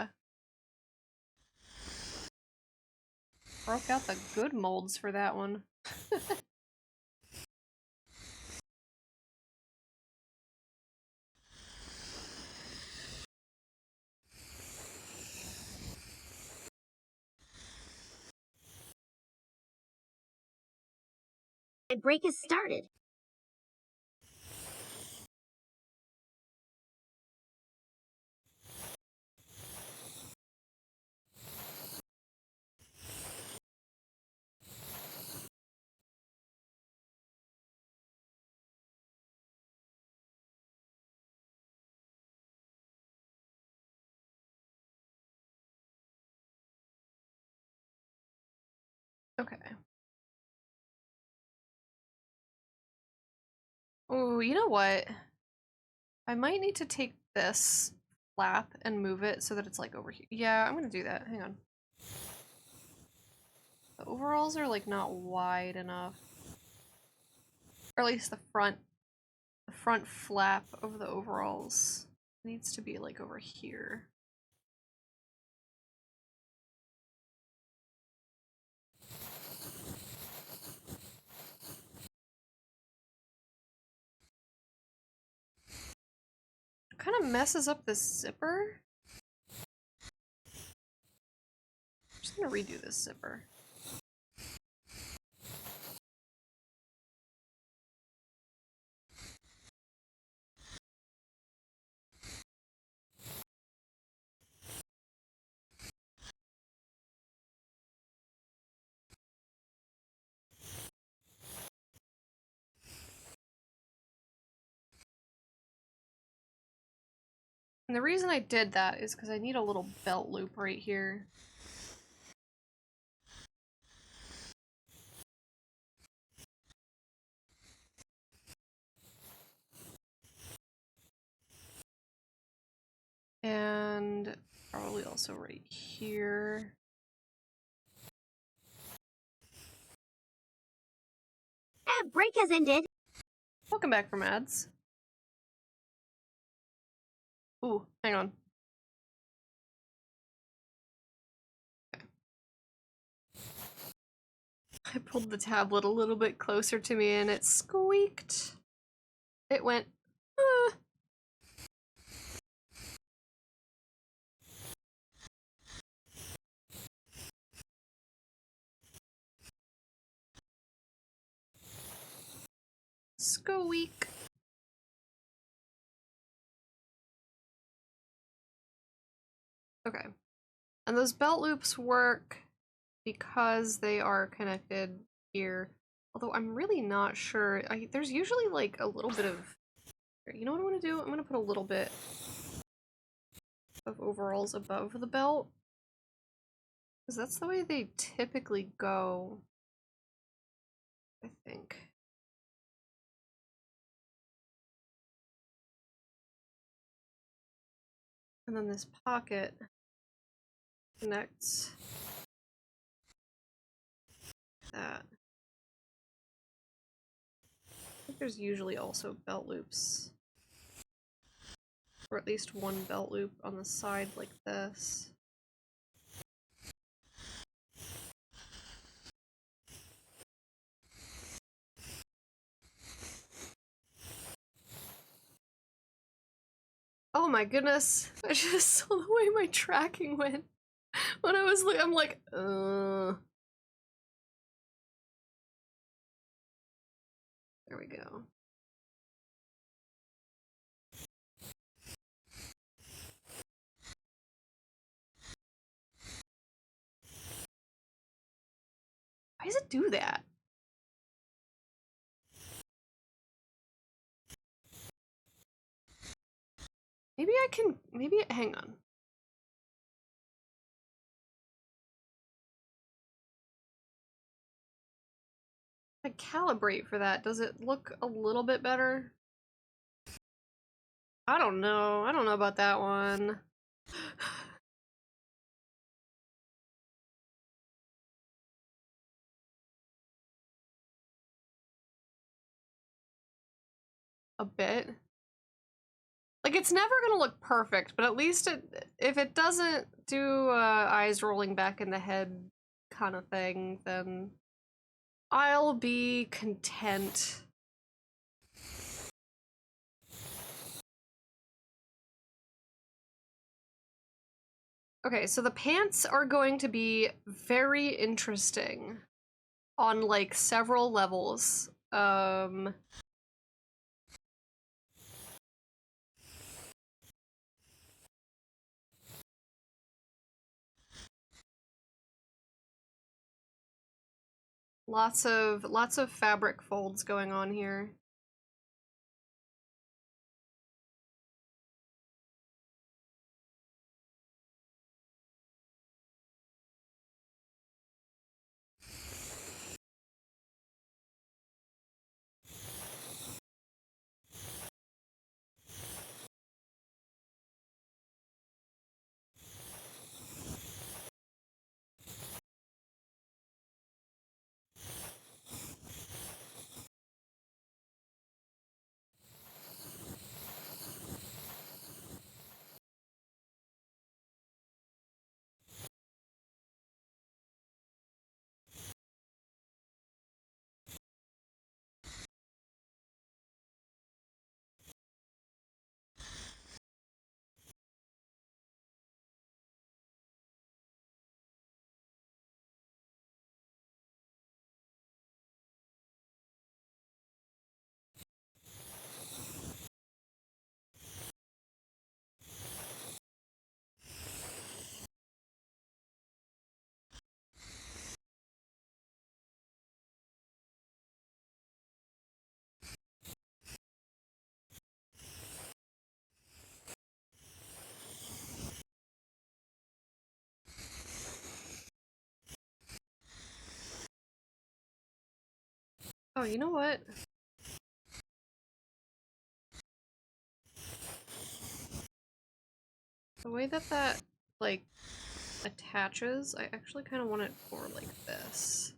S2: Broke out the good molds for that one.
S1: My break has started.
S2: Okay. Oh, you know what? I might need to take this flap and move it so that it's like over here. Yeah, I'm gonna do that. Hang on. The overalls are like not wide enough. Or at least the front flap of the overalls needs to be like over here. Kind of messes up the zipper. I'm just gonna redo this zipper. And the reason I did that is because I need a little belt loop right here. also right here.
S1: Ad break has ended.
S2: Welcome back from ads. Ooh, hang on. Okay. I pulled the tablet a little bit closer to me and it squeaked. It went, ah. Squeak. Okay. And those belt loops work because they are connected here. Although I'm really not sure. There's usually like a little bit of... You know what I'm gonna do? I'm gonna put a little bit of overalls above the belt. Because that's the way they typically go, I think. And then this pocket connects that. I think there's usually also belt loops. Or at least one belt loop on the side like this. Oh my goodness, I just saw the way my tracking went. When I was like, I'm like, There we go. Why does it do that? Maybe I can, hang on. If I calibrate for that, does it look a little bit better? I don't know. I don't know about that one. A bit. Like, it's never gonna look perfect, but at least if it doesn't do eyes rolling back in the head kind of thing, then I'll be content. Okay, so the pants are going to be very interesting on like several levels. Lots of fabric folds going on here. Oh, you know what? The way that like, attaches. I actually kind of want it more like this.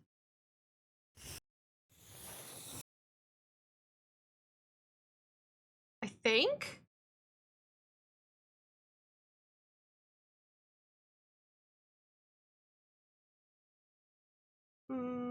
S2: I think? Hmm.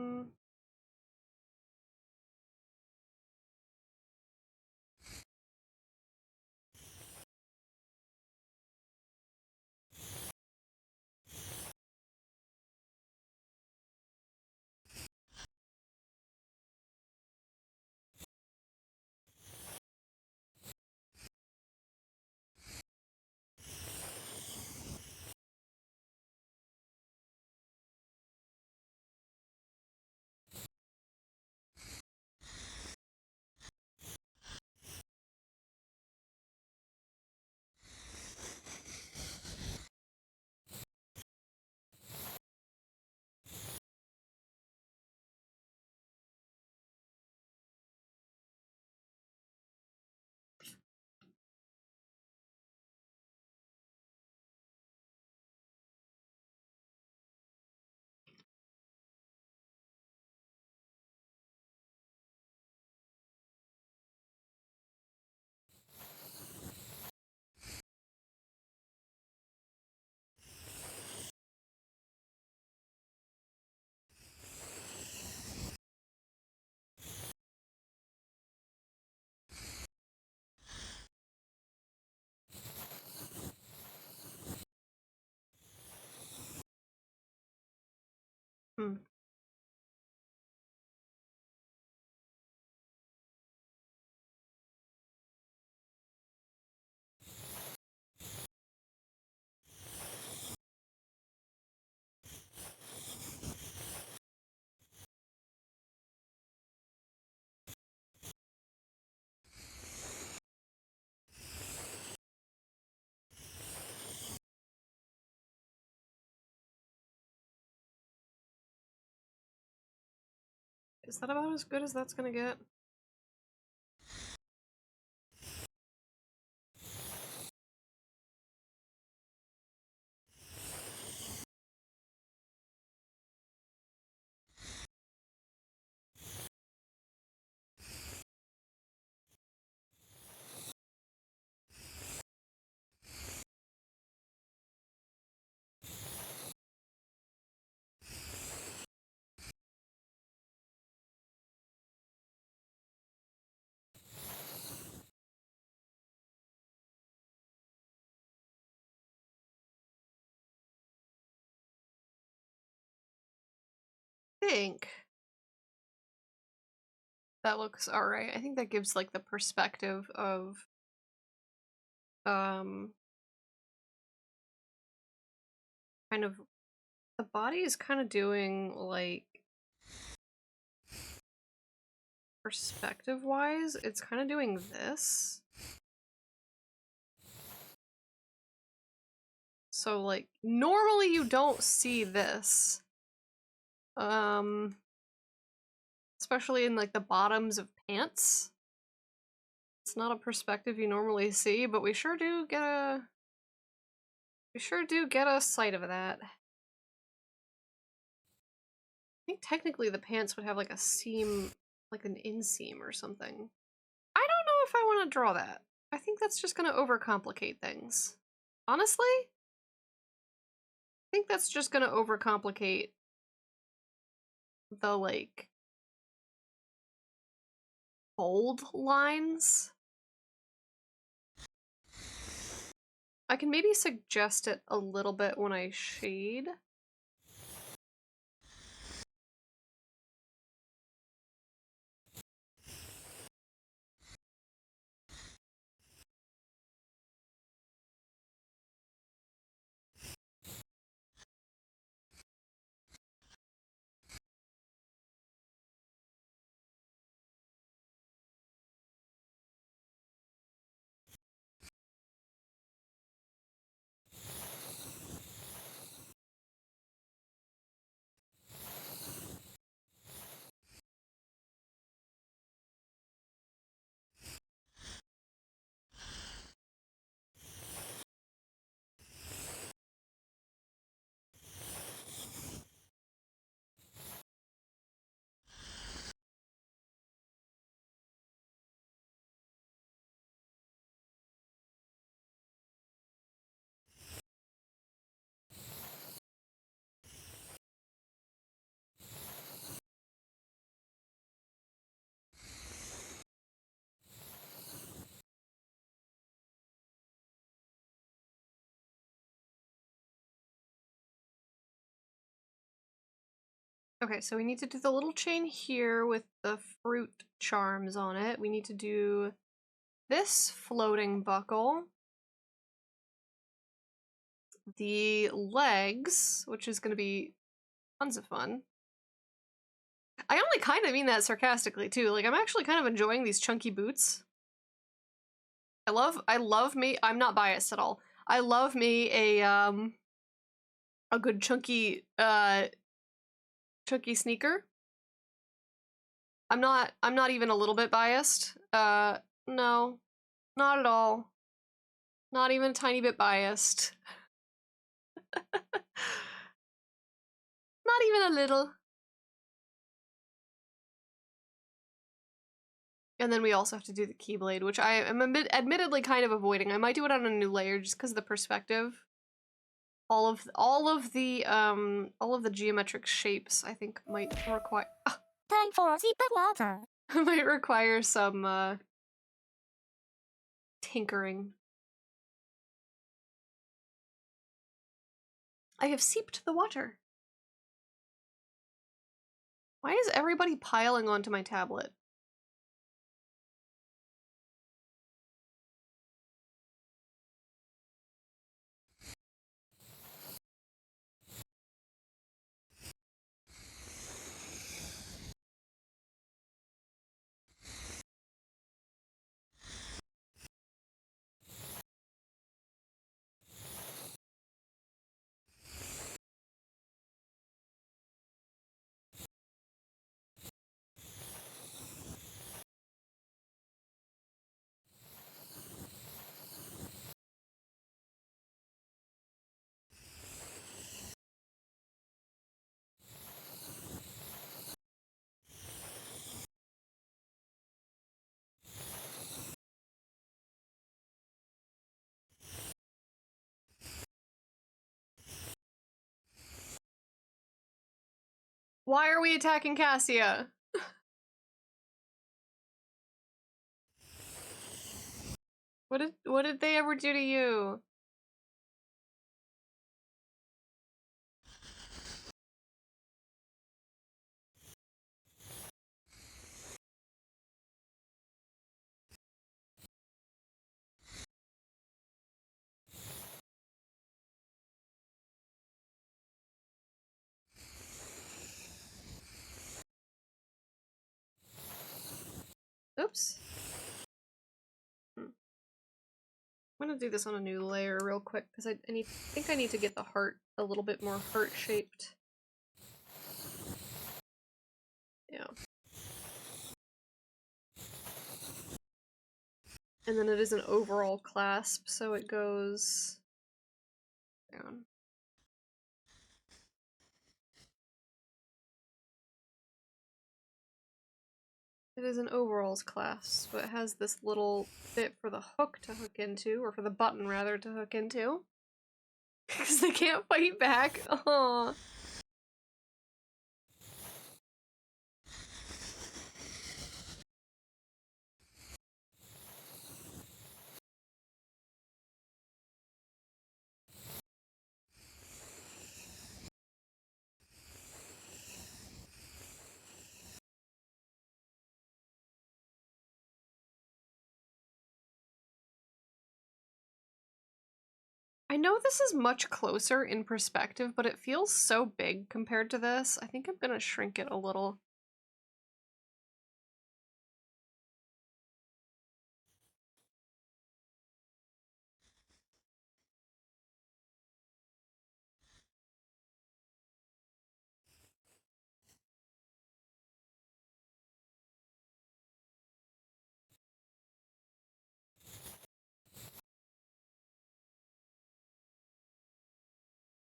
S2: Hmm. Is that about as good as that's gonna get? I think that looks alright. I think that gives like the perspective of kind of the body is kind of doing like perspective wise, it's kind of doing this. So like normally you don't see this. Especially in like the bottoms of pants. It's not a perspective you normally see, but we sure do get a sight of that. I think technically the pants would have like a seam, like an inseam or something. I don't know if I want to draw that. I think that's just gonna overcomplicate things. Honestly, I think that's just gonna overcomplicate the like bold lines. I can maybe suggest it a little bit when I shade. Okay, so we need to do the little chain here with the fruit charms on it. We need to do this floating buckle. The legs, which is going to be tons of fun. I only kind of mean that sarcastically too. Like, I'm actually kind of enjoying these chunky boots. I love me. I'm not biased at all. I love me a good chunky sneaker. I'm not even a little bit biased. No, not at all. Not even a tiny bit biased. Not even a little. And then we also have to do the keyblade, which I am admittedly kind of avoiding. I might do it on a new layer just because of the perspective. All of the geometric shapes I think might require
S7: Time for a sip of water.
S2: might require some tinkering. I have seeped the water. Why is everybody piling onto my tablet? Why are we attacking Cassia? What did they ever do to you? Oops. I'm gonna do this on a new layer real quick because I think I need to get the heart a little bit more heart shaped. Yeah. And then it is an overall clasp, so it goes down. It is an overalls clasp, so it has this little bit for the hook to hook into, or for the button rather to hook into. Because they can't fight back. Aww. I know this is much closer in perspective, but it feels so big compared to this. I think I'm gonna shrink it a little.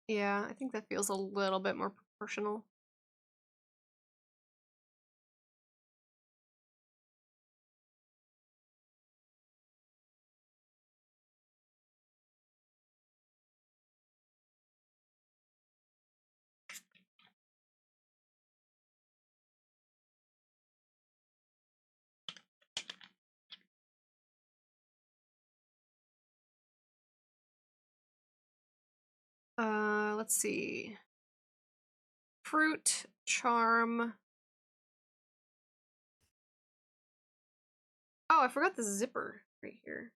S2: Yeah, I think that feels a little bit more proportional. Let's see. fruit, charm. Oh, I forgot the zipper right here.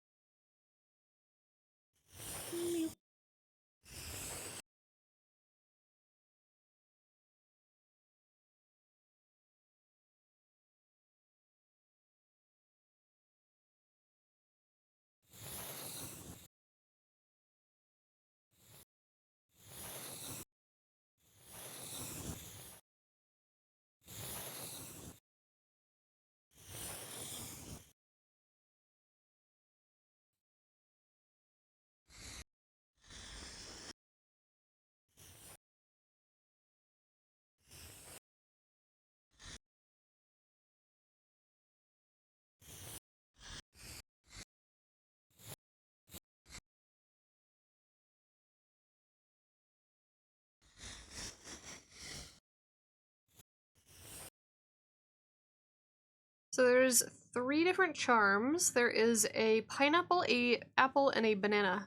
S2: So there's 3 different charms. There is a pineapple, a apple, and a banana.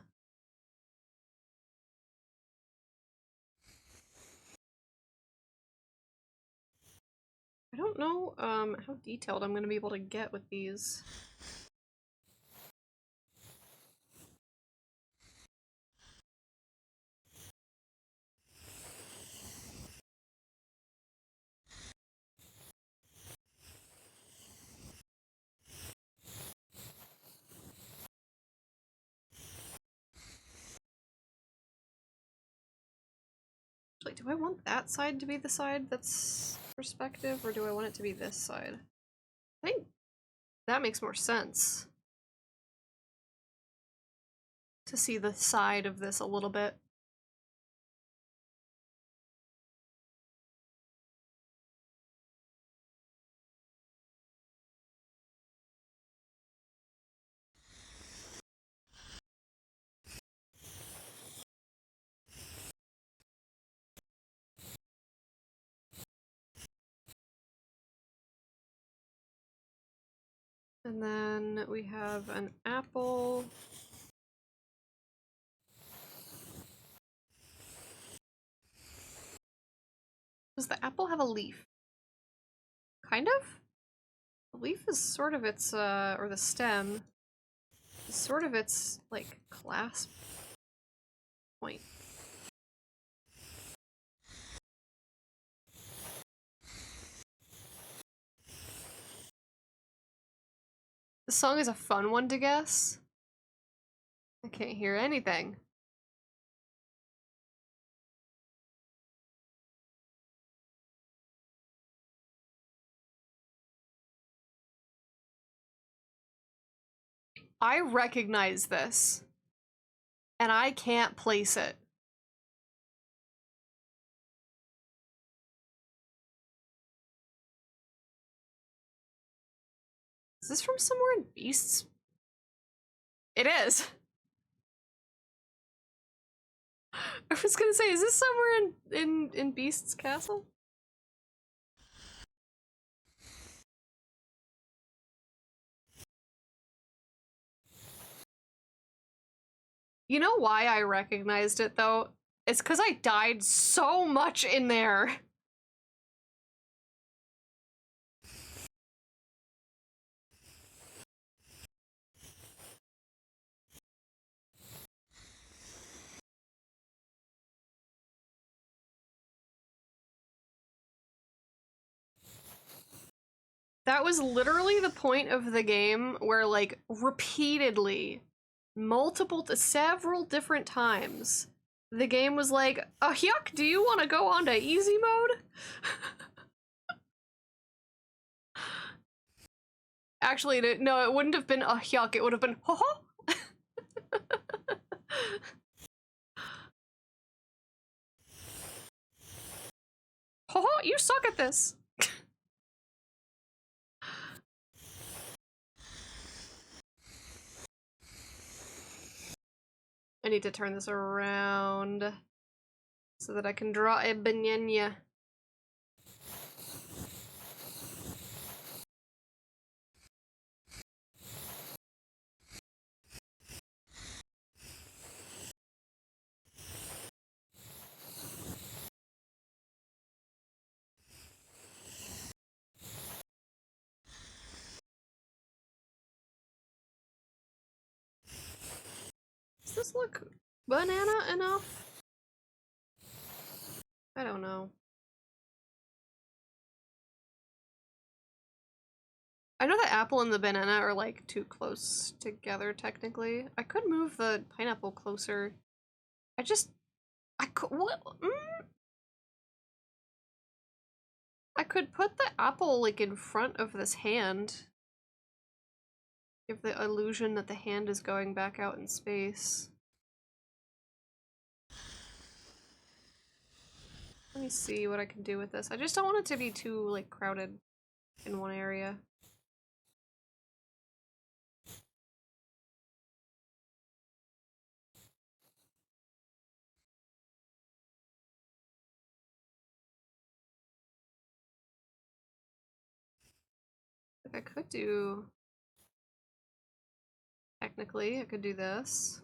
S2: I don't know how detailed I'm gonna be able to get with these. Like, do I want that side to be the side that's perspective, or do I want it to be this side? I think that makes more sense. To see the side of this a little bit. And then we have an apple. Does the apple have a leaf? Kind of? The leaf is sort of its, or the stem is sort of its, like, clasp point. The song is a fun one to guess. I can't hear anything. I recognize this, and I can't place it. Is this from somewhere in Beasts? It is. I was gonna say, is this somewhere in Beast's castle? You know why I recognized it though? It's because I died so much in there. That was literally the point of the game where, like, repeatedly, several different times, the game was like, oh, yuck, do you want to go on to easy mode? Actually, no, it wouldn't have been a yuck, it would have been ho ho. Ho ho, you suck at this. I need to turn this around so that I can draw a banana. those look banana enough? I don't know. I know the apple and the banana are like too close together technically. I could move the pineapple closer. I could, what? I could put the apple like in front of this hand. Give the illusion that the hand is going back out in space. Let me see what I can do with this. I just don't want it to be too like crowded in one area. Like I could do, technically, I could do this.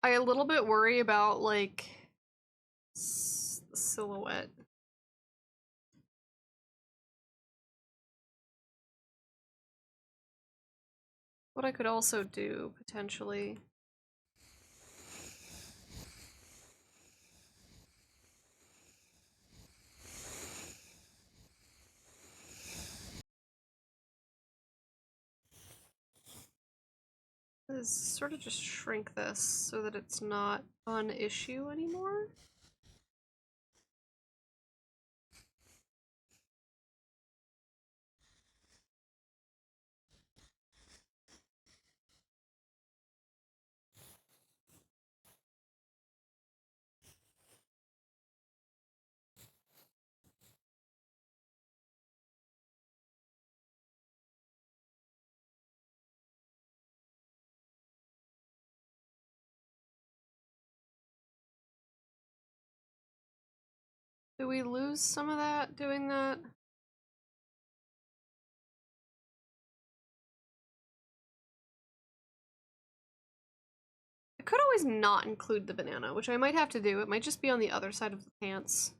S2: I a little bit worry about like the silhouette. What I could also do potentially is sort of just shrink this so that it's not an issue anymore. Do we lose some of that doing that? I could always not include the banana, which I might have to do. It might just be on the other side of the pants.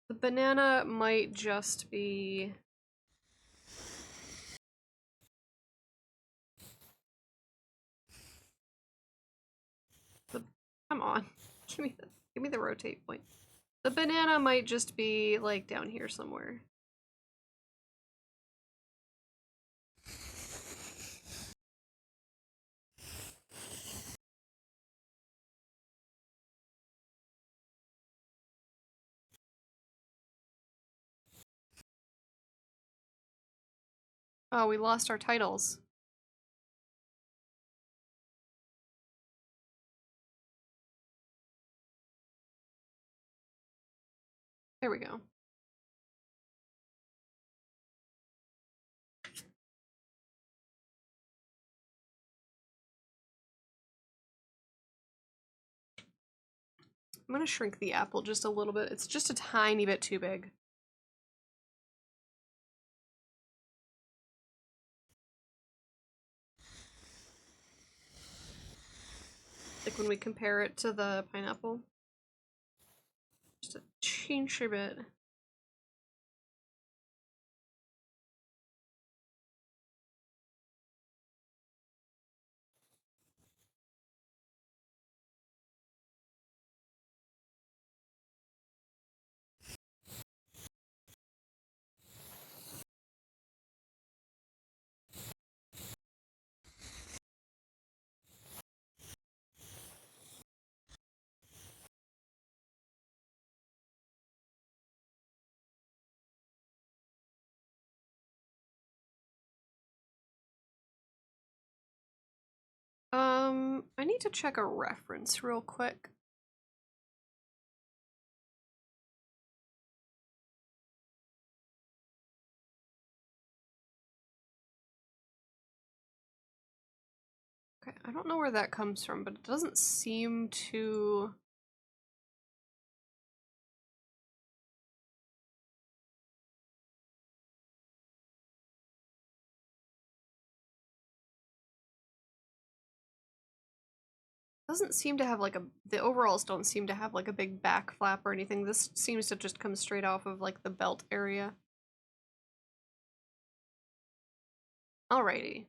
S2: The banana might just be... Come on. Give me the rotate point. The banana might just be like down here somewhere. Oh, we lost our titles. There we go. I'm gonna shrink the apple just a little bit. It's just a tiny bit too big. Like when we compare it to the pineapple. Just a teensy bit. I need to check a reference real quick. Okay, I don't know where that comes from, but it doesn't seem to... Doesn't seem to have like the overalls don't seem to have like a big back flap or anything. This seems to just come straight off of like the belt area. Alrighty.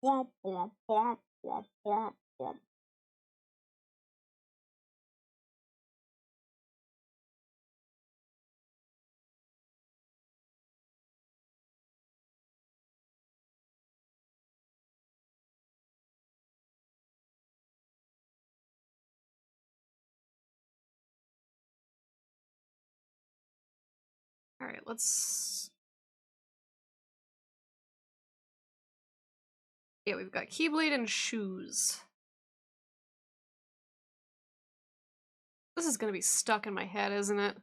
S2: Womp womp womp womp womp womp. Alright, let's... Yeah, we've got Keyblade and shoes. This is gonna be stuck in my head, isn't it?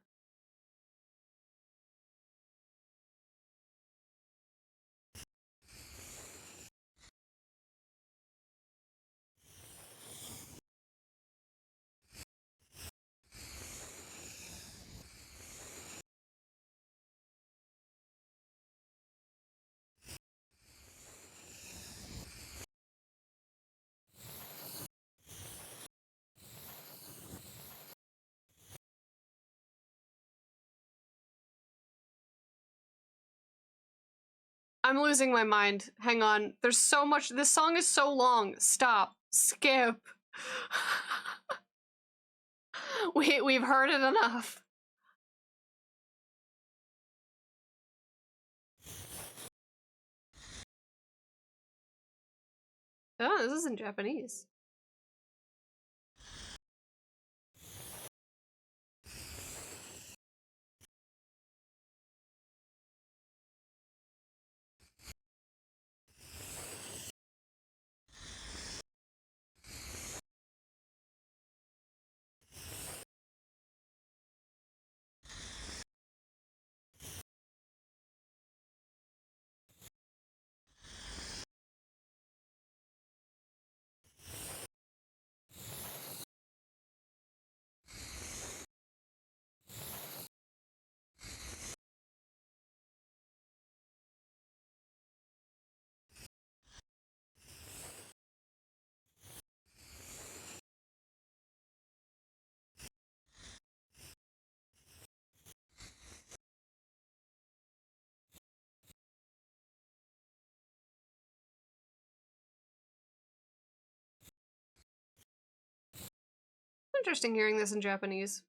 S2: I'm losing my mind. Hang on. There's so much. This song is so long. Stop. Skip. We've heard it enough. Oh, this is in Japanese. Interesting hearing this in Japanese.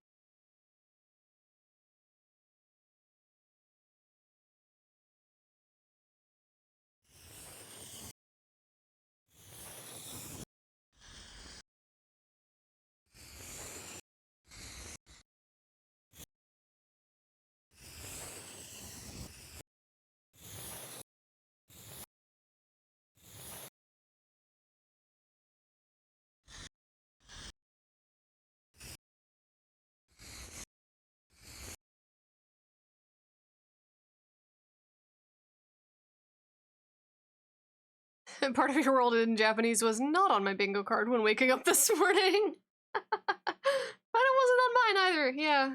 S2: And part of your world in Japanese was not on my bingo card when waking up this morning. But it wasn't on mine either, yeah.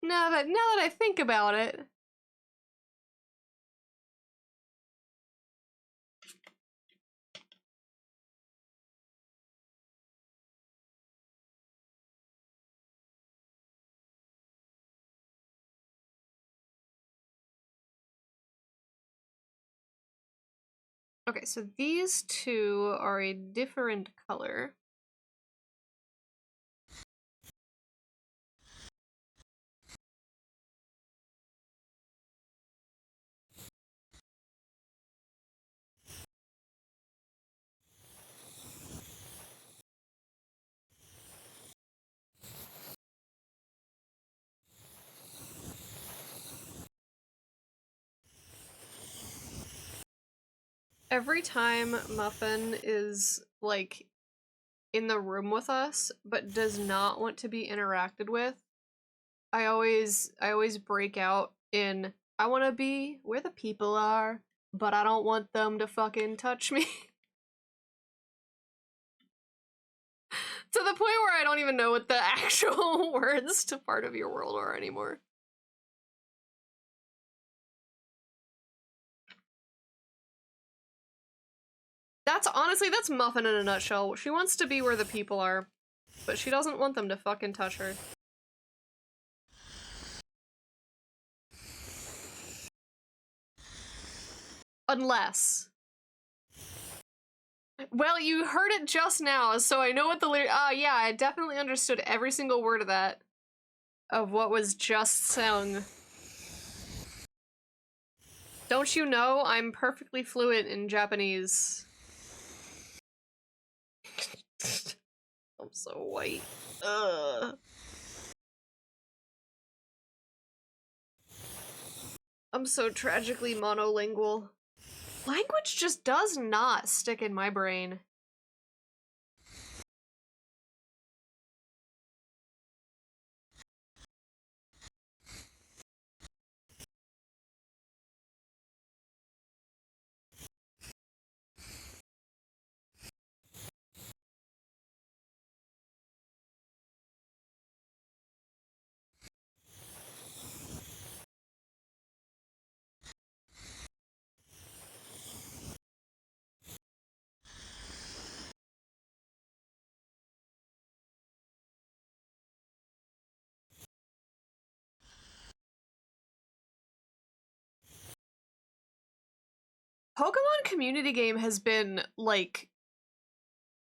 S2: Now that I think about it. Okay, so these two are a different color. Every time Muffin is, like, in the room with us, but does not want to be interacted with, I always break out in, I want to be where the people are, but I don't want them to fucking touch me. To the point where I don't even know what the actual words to part of your world are anymore. That's honestly, that's Muffin in a nutshell. She wants to be where the people are, but she doesn't want them to fucking touch her. Unless. Well, you heard it just now, so I know what the lyric. Yeah, I definitely understood every single word of that. Of what was just sung. Don't you know I'm perfectly fluent in Japanese? I'm so white. Ugh. I'm so tragically monolingual. Language just does not stick in my brain. Pokemon community game has been, like,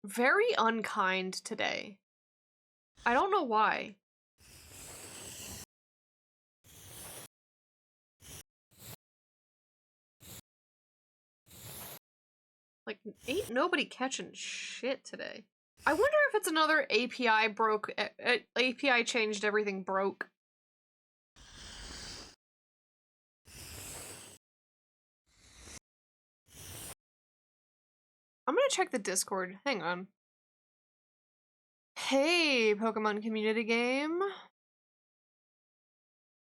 S2: very unkind today. I don't know why. Like, ain't nobody catching shit today. I wonder if it's another API broke. API changed everything broke. I'm gonna check the Discord. Hang on. Hey, Pokemon community game.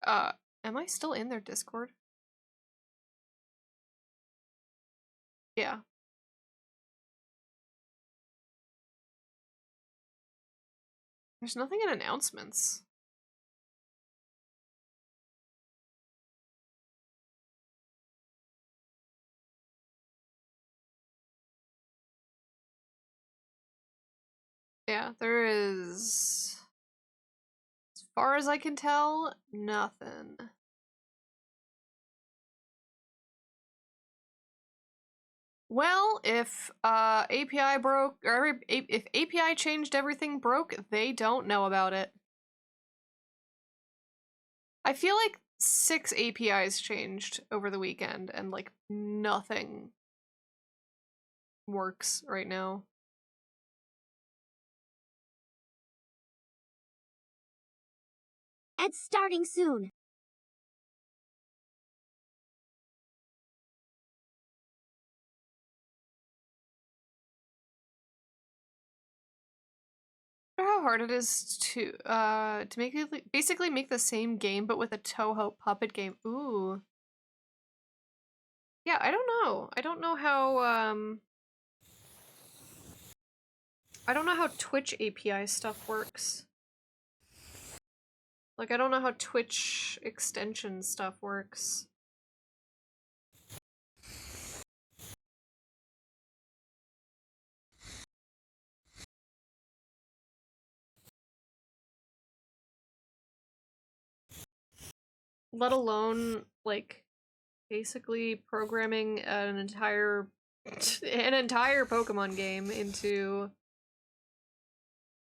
S2: Am I still in their Discord? Yeah. There's nothing in announcements. Yeah, there is, as far as I can tell, nothing. Well, if API broke, or if API changed everything broke, they don't know about it. I feel like 6 APIs changed over the weekend, and like nothing works right now.
S1: It's starting soon.
S2: Wonder how hard it is to basically make the same game but with a Toho puppet game. Ooh. Yeah, I don't know. I don't know how Twitch API stuff works. Like, I don't know how Twitch extension stuff works. Let alone, like, basically programming an entire Pokemon game into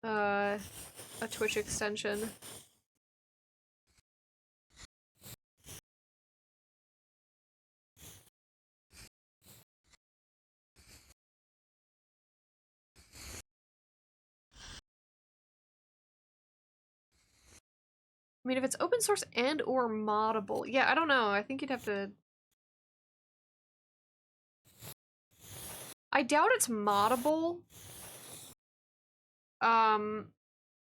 S2: a Twitch extension. I mean, if it's open source and or moddable, yeah, I don't know. I think you'd have to. I doubt it's moddable.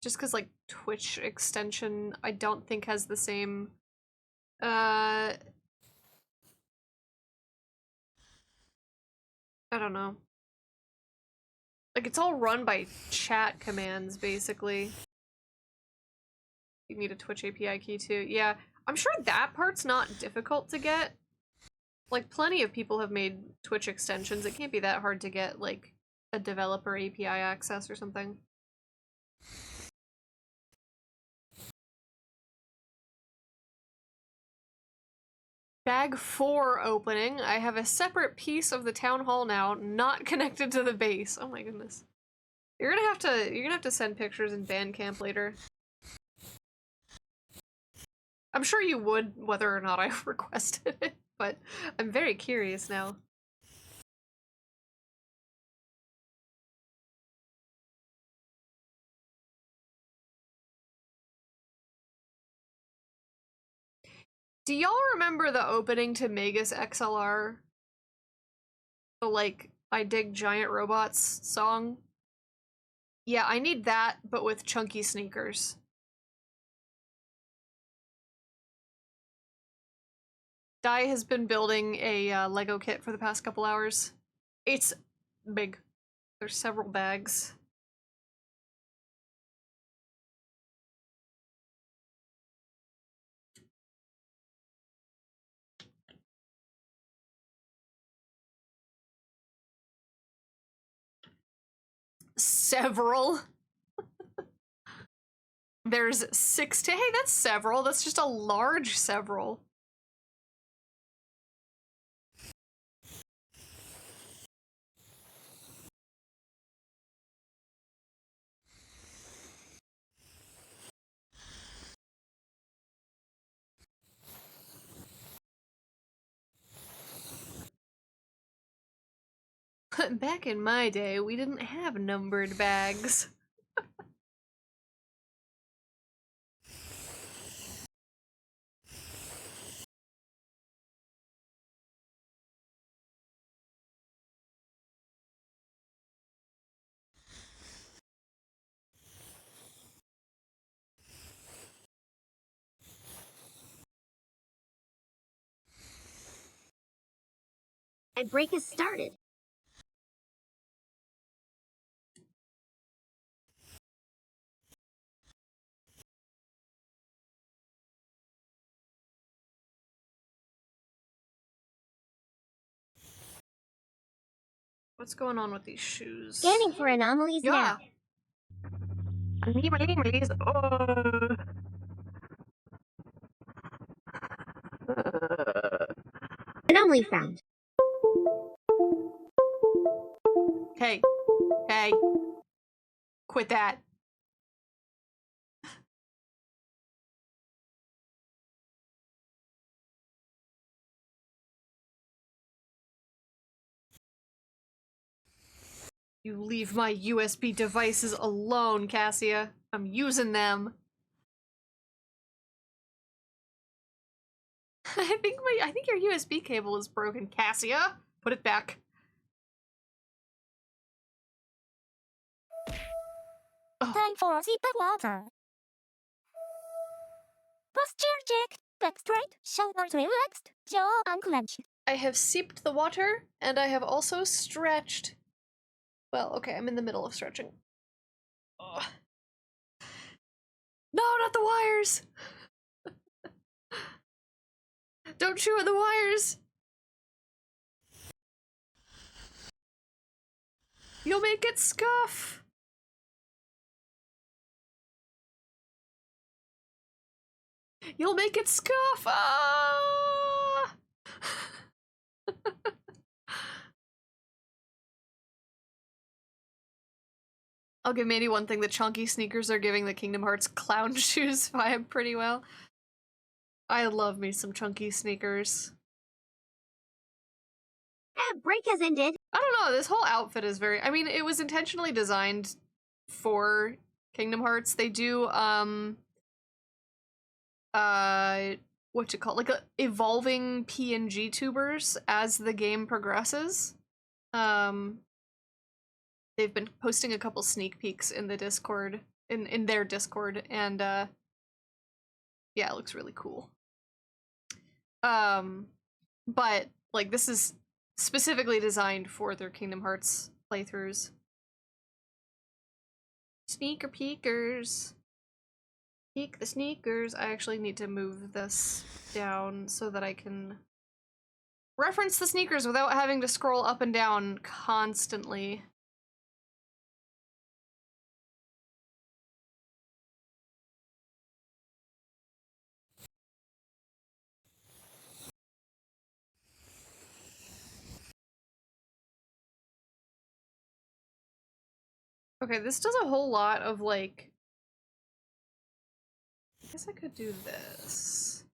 S2: Just because, like, Twitch extension, I don't think has the same, I don't know. Like, it's all run by chat commands, basically. You need a Twitch API key, too. Yeah, I'm sure that part's not difficult to get. Like, plenty of people have made Twitch extensions. It can't be that hard to get, like, a developer API access or something. Bag 4 opening. I have a separate piece of the town hall now, not connected to the base. Oh my goodness. You're gonna have to send pictures in Bandcamp later. I'm sure you would, whether or not I requested it, but I'm very curious now. Do y'all remember the opening to Magus XLR? The, like, I Dig Giant Robots song? Yeah, I need that, but with chunky sneakers. Dai has been building a Lego kit for the past couple hours. It's big. There's several bags. Several. There's 6 to- hey, that's several. That's just a large several. Back in my day, we didn't have numbered bags.
S1: My break has started.
S2: What's going on with these shoes?
S1: Scanning for anomalies
S2: Yeah.
S1: now.
S2: Anomalies.
S1: Anomaly found.
S2: Hey. Hey. Quit that. You leave my USB devices alone, Cassia. I'm using them. I think your USB cable is broken, Cassia. Put it back.
S7: Time for the backwater. Posture check. Back straight, shoulders relaxed, jaw unclenched.
S2: I have seeped the water, and I have also stretched. Well, okay, I'm in the middle of stretching. Ugh. No, not the wires! Don't chew at the wires! You'll make it scuff! You'll make it scuff! Ah! I'll give Mandy one thing, the chunky sneakers are giving the Kingdom Hearts clown shoes vibe pretty well. I love me some chunky sneakers.
S1: Break has ended.
S2: I don't know, this whole outfit is very- I mean, it was intentionally designed for Kingdom Hearts. They do, what's it called? Like, evolving PNG tubers as the game progresses. They've been posting a couple sneak peeks in the Discord, in their Discord, and, yeah, it looks really cool. But, like, this is specifically designed for their Kingdom Hearts playthroughs. Sneaker peekers. Peek the sneakers. I actually need to move this down so that I can reference the sneakers without having to scroll up and down constantly. Okay, this does a whole lot of like... I guess I could do this.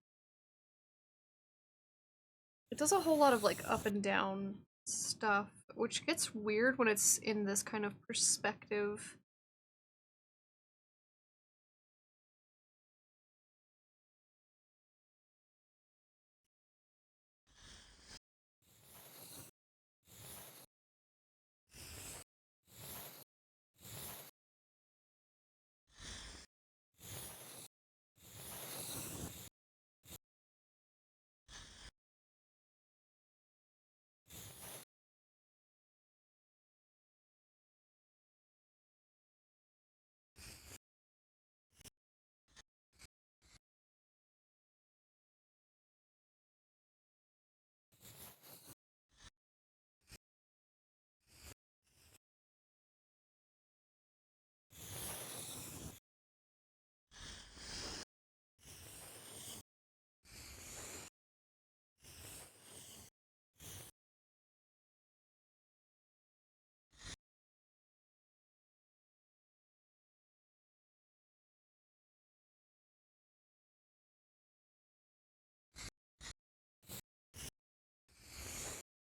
S2: It does a whole lot of like up and down stuff, which gets weird when it's in this kind of perspective.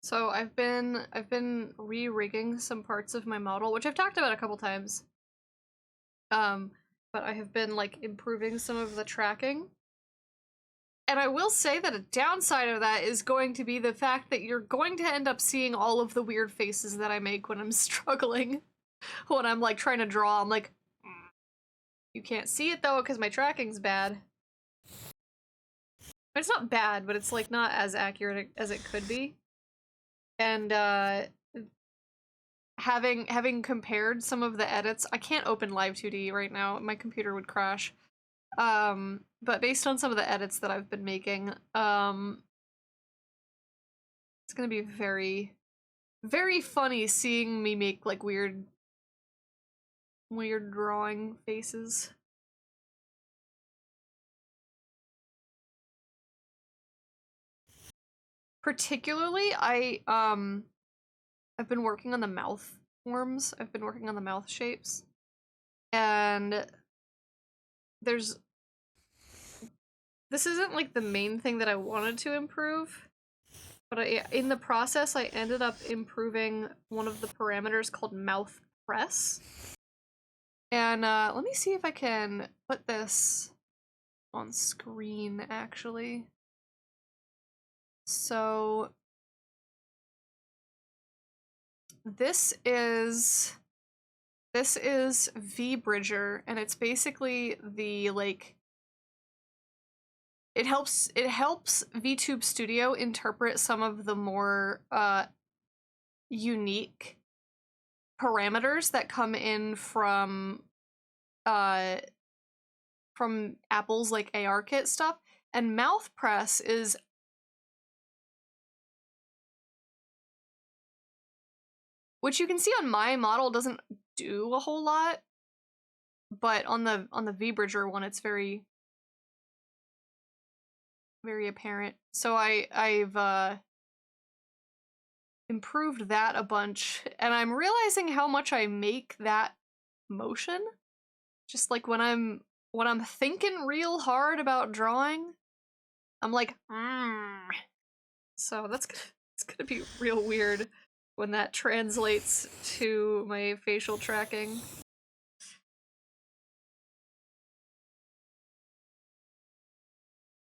S2: So I've been re-rigging some parts of my model, which I've talked about a couple times. But I have been like improving some of the tracking. And I will say that a downside of that is going to be the fact that you're going to end up seeing all of the weird faces that I make when I'm struggling. When I'm like trying to draw, I'm like, you can't see it though because my tracking's bad. It's not bad, but it's like not as accurate as it could be. And having compared some of the edits, I can't open Live 2D right now. My computer would crash. But based on some of the edits that I've been making, it's gonna be very, very funny seeing me make like weird drawing faces. Particularly, I've been working on the mouth forms. I've been working on the mouth shapes. And this isn't like the main thing that I wanted to improve, but in the process I ended up improving one of the parameters called mouth press. And let me see if I can put this on screen actually. So this is VBridger, and it's basically the like it helps VTube Studio interpret some of the more unique parameters that come in from Apple's like ARKit stuff, and mouth press is which you can see on my model doesn't do a whole lot, but on the VBridger one it's very apparent. So I've improved that a bunch, and I'm realizing how much I make that motion. Just like when I'm thinking real hard about drawing, I'm like, So it's gonna be real weird when that translates to my facial tracking.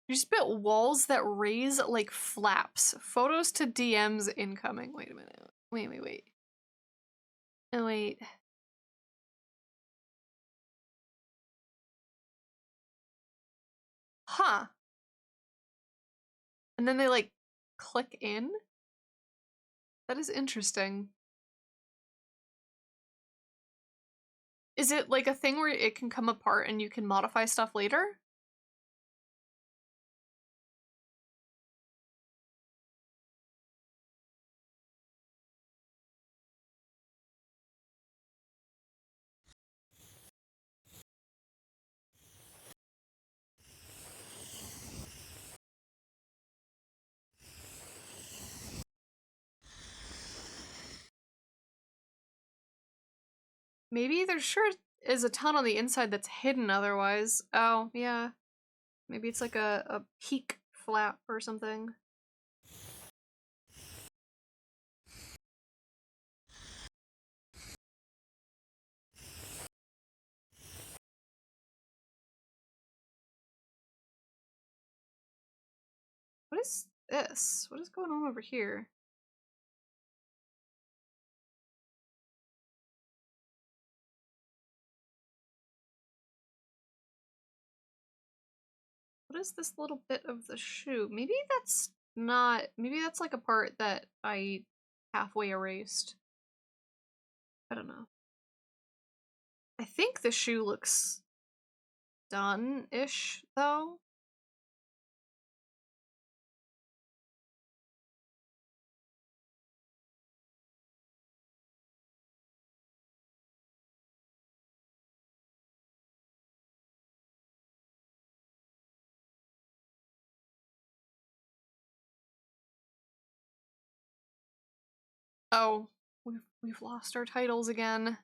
S2: You just built walls that raise like flaps. Photos to DMs incoming. Wait a minute. Wait. Oh, wait. Huh. And then they like click in? That is interesting. Is it like a thing where it can come apart and you can modify stuff later? Maybe there sure is a ton on the inside that's hidden otherwise. Oh, yeah. Maybe it's like a peak flap or something. What is this? What is going on over here? What is this little bit of the shoe? Maybe that's not... Maybe that's like a part that I halfway erased. I don't know. I think the shoe looks done-ish, though. Oh, we've lost our titles again.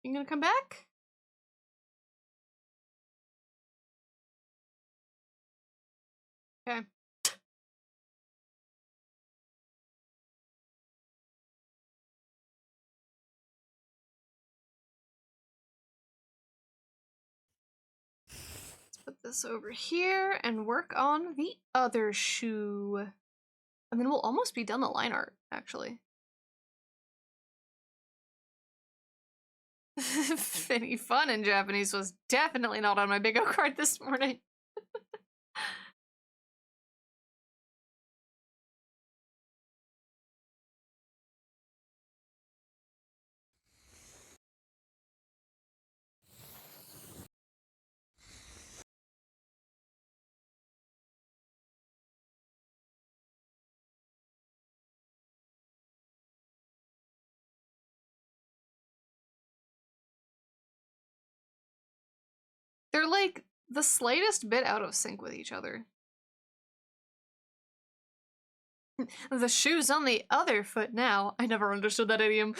S2: You gonna come back? Okay. Let's put this over here and work on the other shoe. And then we'll almost be done the line art, actually. Any fun in Japanese was definitely not on my big O card this morning. They're like the slightest bit out of sync with each other. The shoe's on the other foot now. I never understood that idiom.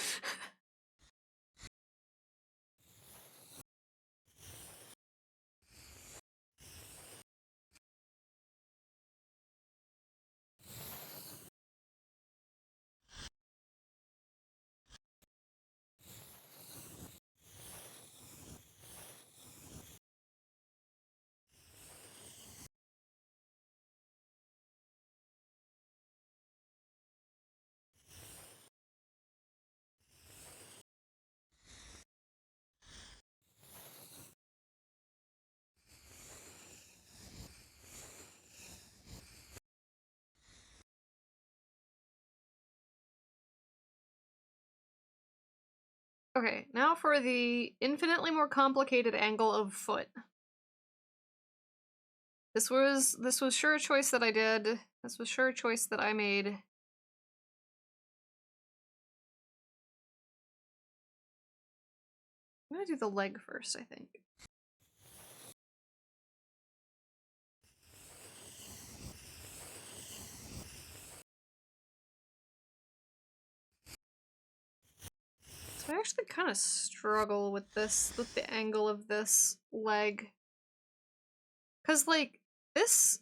S2: Okay, now for the infinitely more complicated angle of foot. This was sure a choice that I did. This was sure a choice that I made. I'm gonna do the leg first, I think. So I actually kind of struggle with this, with the angle of this leg. Cause like, this...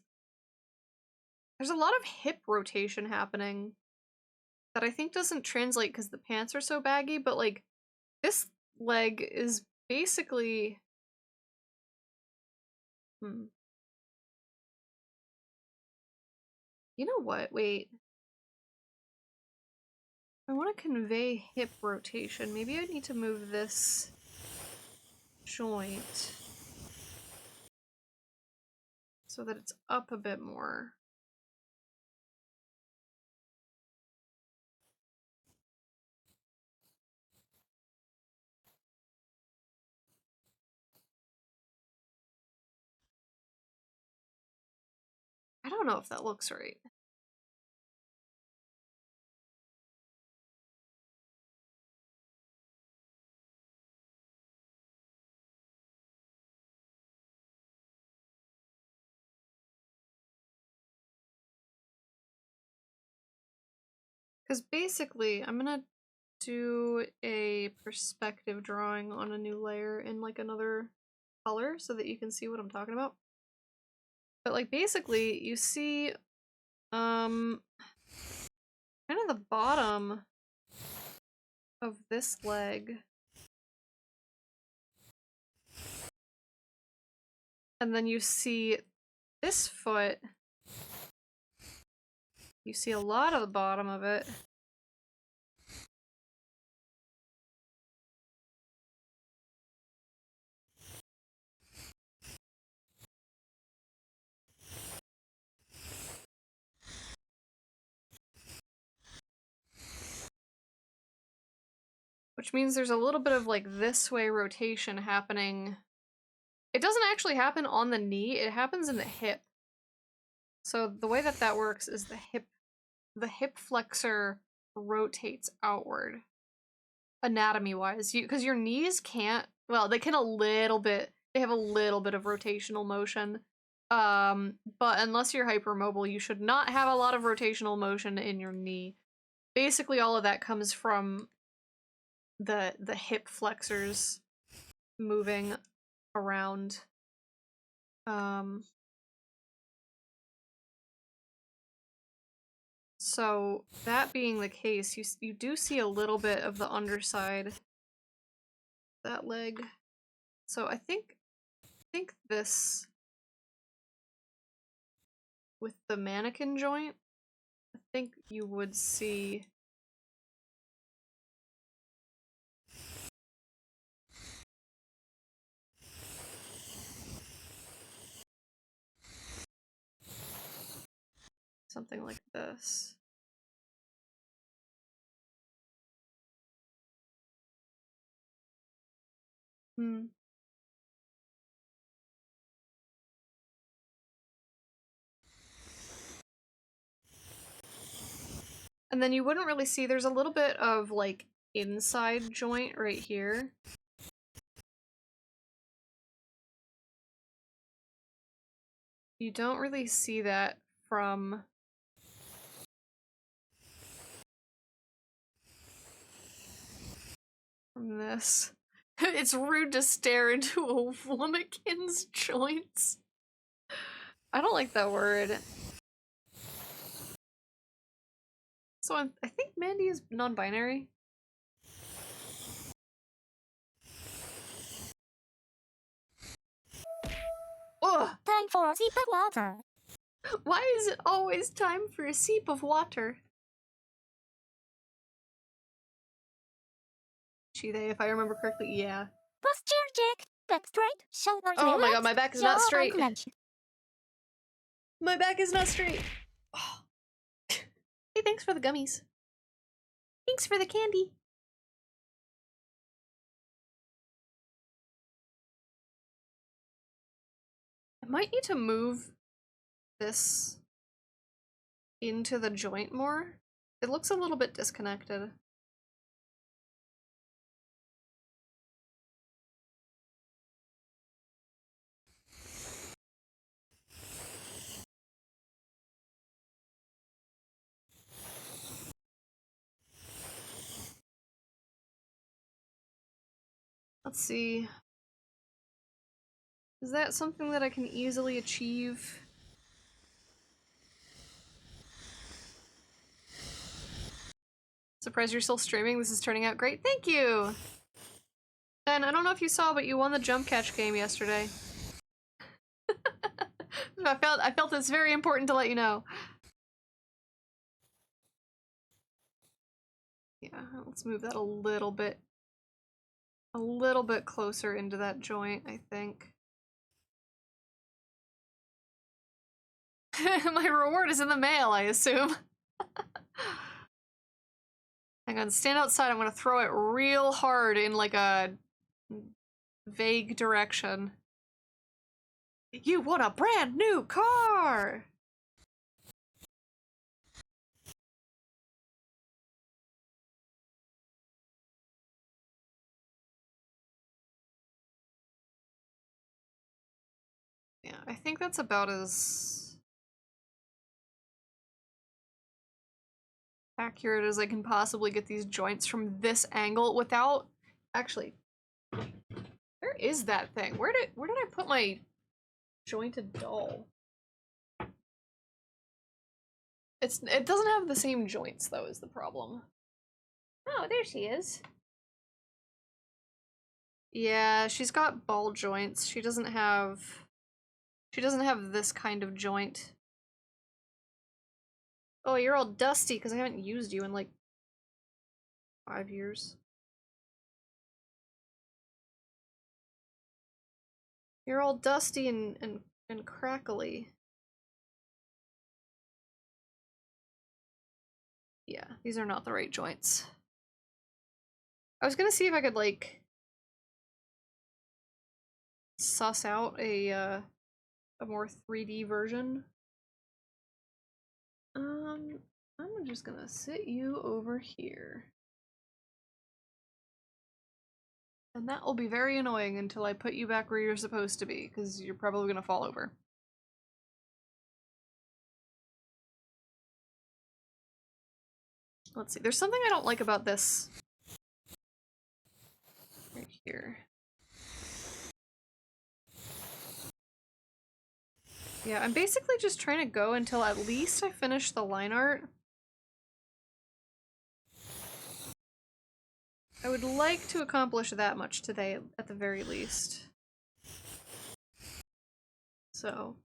S2: There's a lot of hip rotation happening that I think doesn't translate because the pants are so baggy, but like, this leg is basically... You know what? Wait. I want to convey hip rotation. Maybe I need to move this joint so that it's up a bit more. don't know if that looks right. Because basically, I'm gonna do a perspective drawing on a new layer in like another color so that you can see what I'm talking about. But like basically, you see kind of the bottom of this leg. And then you see this foot. You see a lot of the bottom of it. Which means there's a little bit of like this way rotation happening. It doesn't actually happen on the knee, it happens in the hip. So the way that that works is the hip flexor rotates outward, anatomy-wise. Because your knees can't, well, they can a little bit, they have a little bit of rotational motion. But unless you're hypermobile, you should not have a lot of rotational motion in your knee. Basically, all of that comes from the hip flexors moving around. So that being the case, you do see a little bit of the underside of that leg. So I think this with the mannequin joint, I think you would see something like this. Hmm. And then you wouldn't really see, there's a little bit of like inside joint right here. You don't really see that from this. It's rude to stare into a womankin's joints. I don't like that word. So I think Mandi is non-binary. Ugh!
S7: Time for a sip of water.
S2: Why is it always time for a sip of water? She, they, if I remember correctly, yeah.
S7: Posture check. Back straight. Shoulders
S2: Oh my god,
S7: relaxed.
S2: my back is not
S7: Jaw
S2: straight.
S7: unclenched.
S2: My back is not straight. Oh. Hey, thanks for the gummies. Thanks for the candy. I might need to move this into the joint more. It looks a little bit disconnected. Let's see. Is that something that I can easily achieve? Surprised you're still streaming. This is turning out great. Thank you! And I don't know if you saw, but you won the jump catch game yesterday. I felt it's very important to let you know. Yeah, let's move that a little bit closer into that joint, I think. My reward is in the mail, I assume. Hang on, stand outside. I'm gonna throw it real hard in like a vague direction. You want a brand new car! I think that's about as accurate as I can possibly get these joints from this angle without actually. Where is that thing? Where did I put my jointed doll? It doesn't have the same joints though, is the problem. Oh, there she is. Yeah, she's got ball joints. She doesn't have this kind of joint. Oh, you're all dusty because I haven't used you in like 5 years. You're all dusty and crackly. Yeah, these are not the right joints. I was gonna see if I could like suss out a more 3D version. I'm just gonna sit you over here. And that will be very annoying until I put you back where you're supposed to be, because you're probably gonna fall over. Let's see, there's something I don't like about this. Right here. Yeah, I'm basically just trying to go until at least I finish the line art. I would like to accomplish that much today, at the very least. So,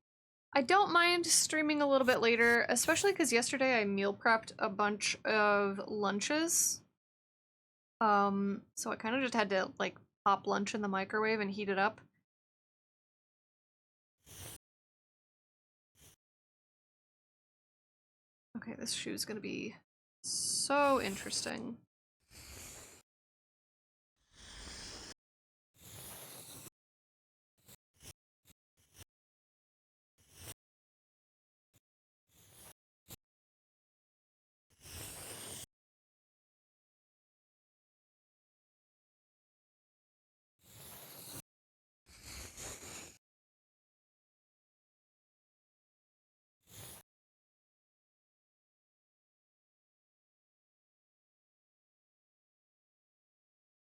S2: I don't mind streaming a little bit later, especially because yesterday I meal prepped a bunch of lunches. So I kind of just had to, like, pop lunch in the microwave and heat it up. Okay, this shoe's gonna be so interesting.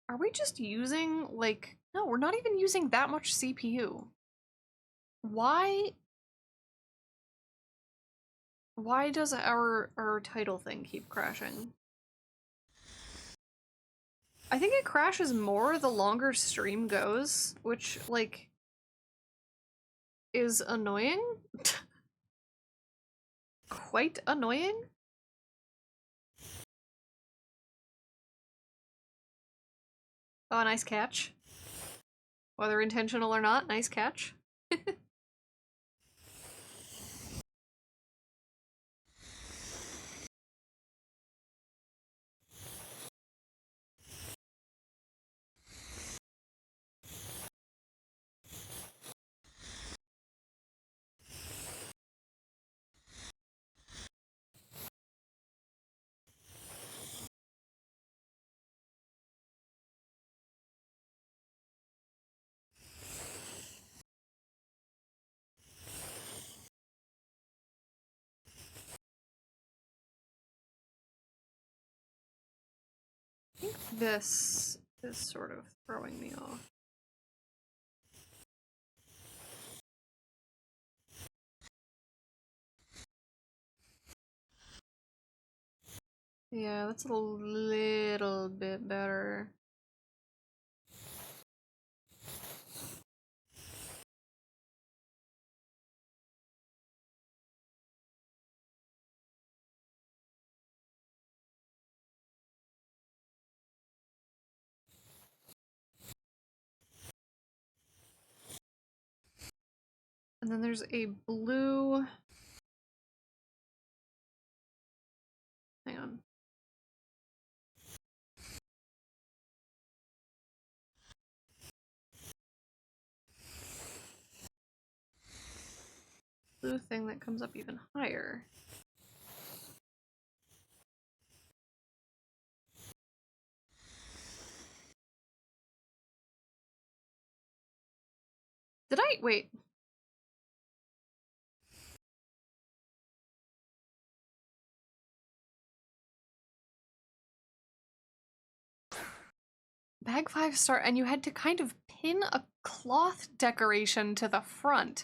S2: Are we just using, like... No, we're not even using that much CPU. Why does our title thing keep crashing? I think it crashes more the longer stream goes, which, like, is annoying. Quite annoying. Oh, nice catch. Whether intentional or not, nice catch. I think this is sort of throwing me off. Yeah, that's a little bit better. And then there's a blue... Hang on. Blue thing that comes up even higher. Did I- wait. Bag 5-star, and you had to kind of pin a cloth decoration to the front.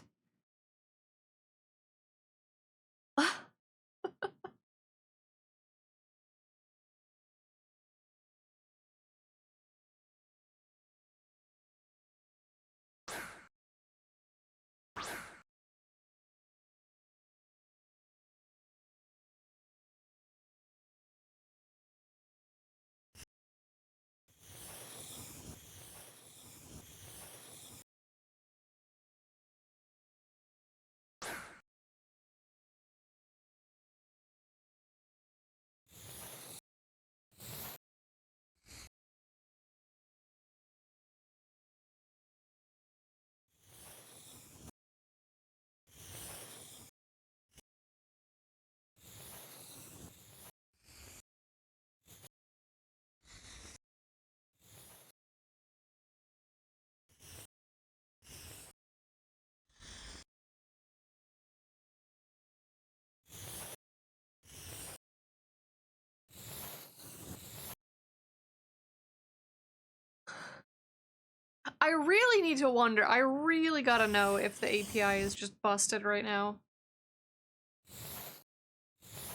S2: I really need to wonder. I really gotta know if the API is just busted right now.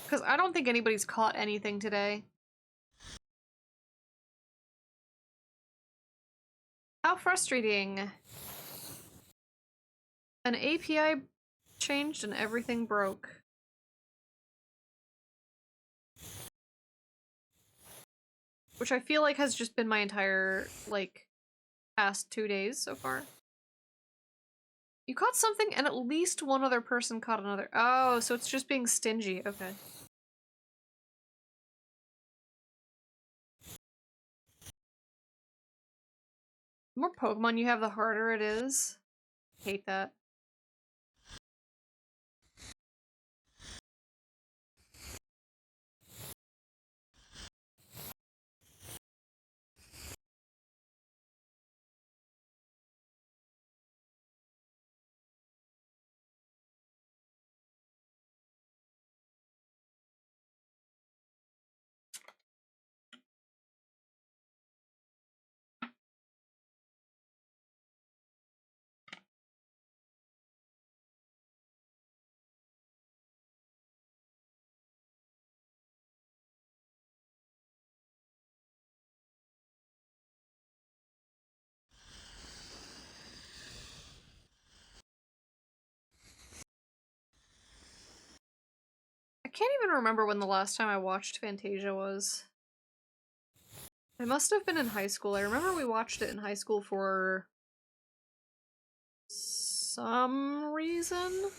S2: Because I don't think anybody's caught anything today. How frustrating. An API changed and everything broke. Which I feel like has just been my entire, like, past 2 days so far. You caught something and at least one other person caught another. Oh, so it's just being stingy. Okay. The more Pokemon you have, the harder it is. Hate that. I can't even remember when the last time I watched Fantasia was. It must have been in high school. I remember we watched it in high school for some reason.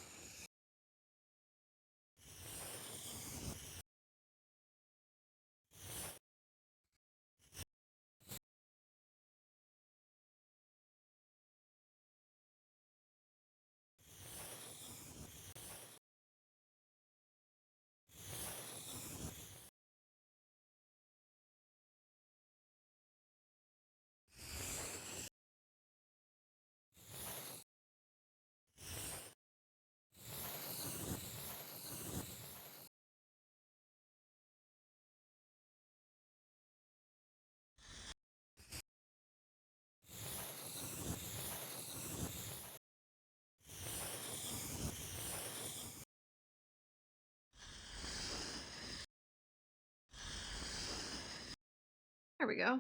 S2: There we go.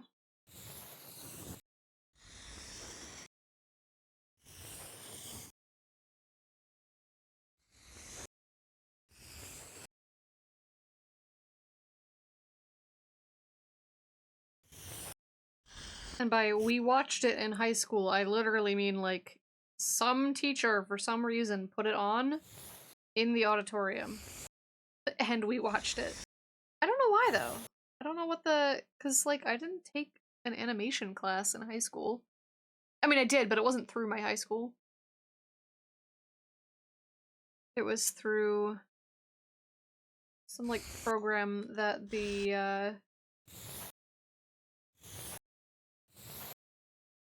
S2: And by we watched it in high school, I literally mean like some teacher for some reason put it on in the auditorium and we watched it. I don't know why though. I don't know what cuz like I didn't take an animation class in high school. I mean I did, but it wasn't through my high school. It was through some like program that the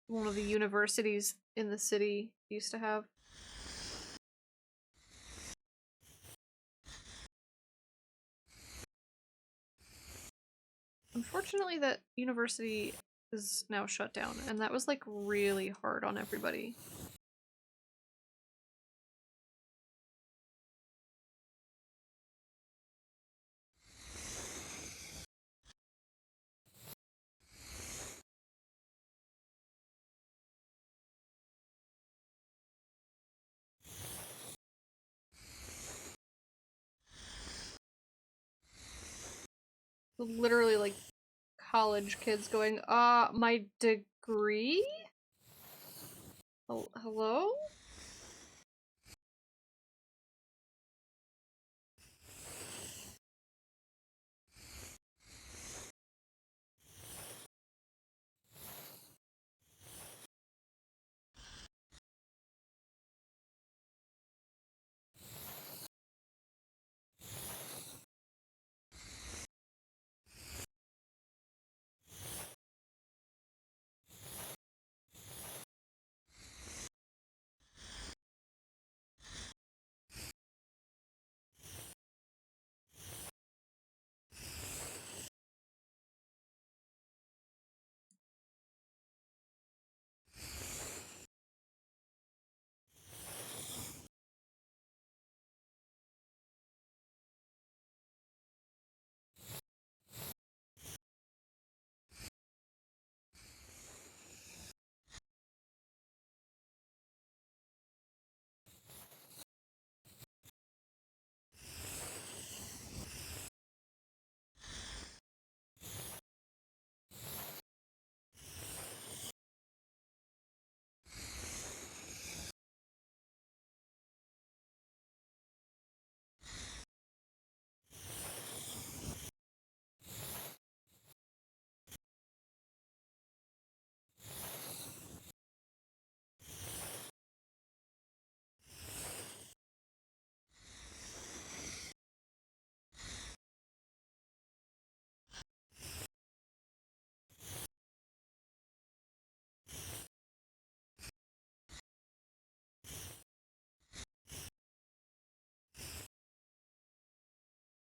S2: one of the universities in the city used to have. Unfortunately, that university is now shut down, and that was like really hard on everybody. Literally like college kids going, my degree? Hello?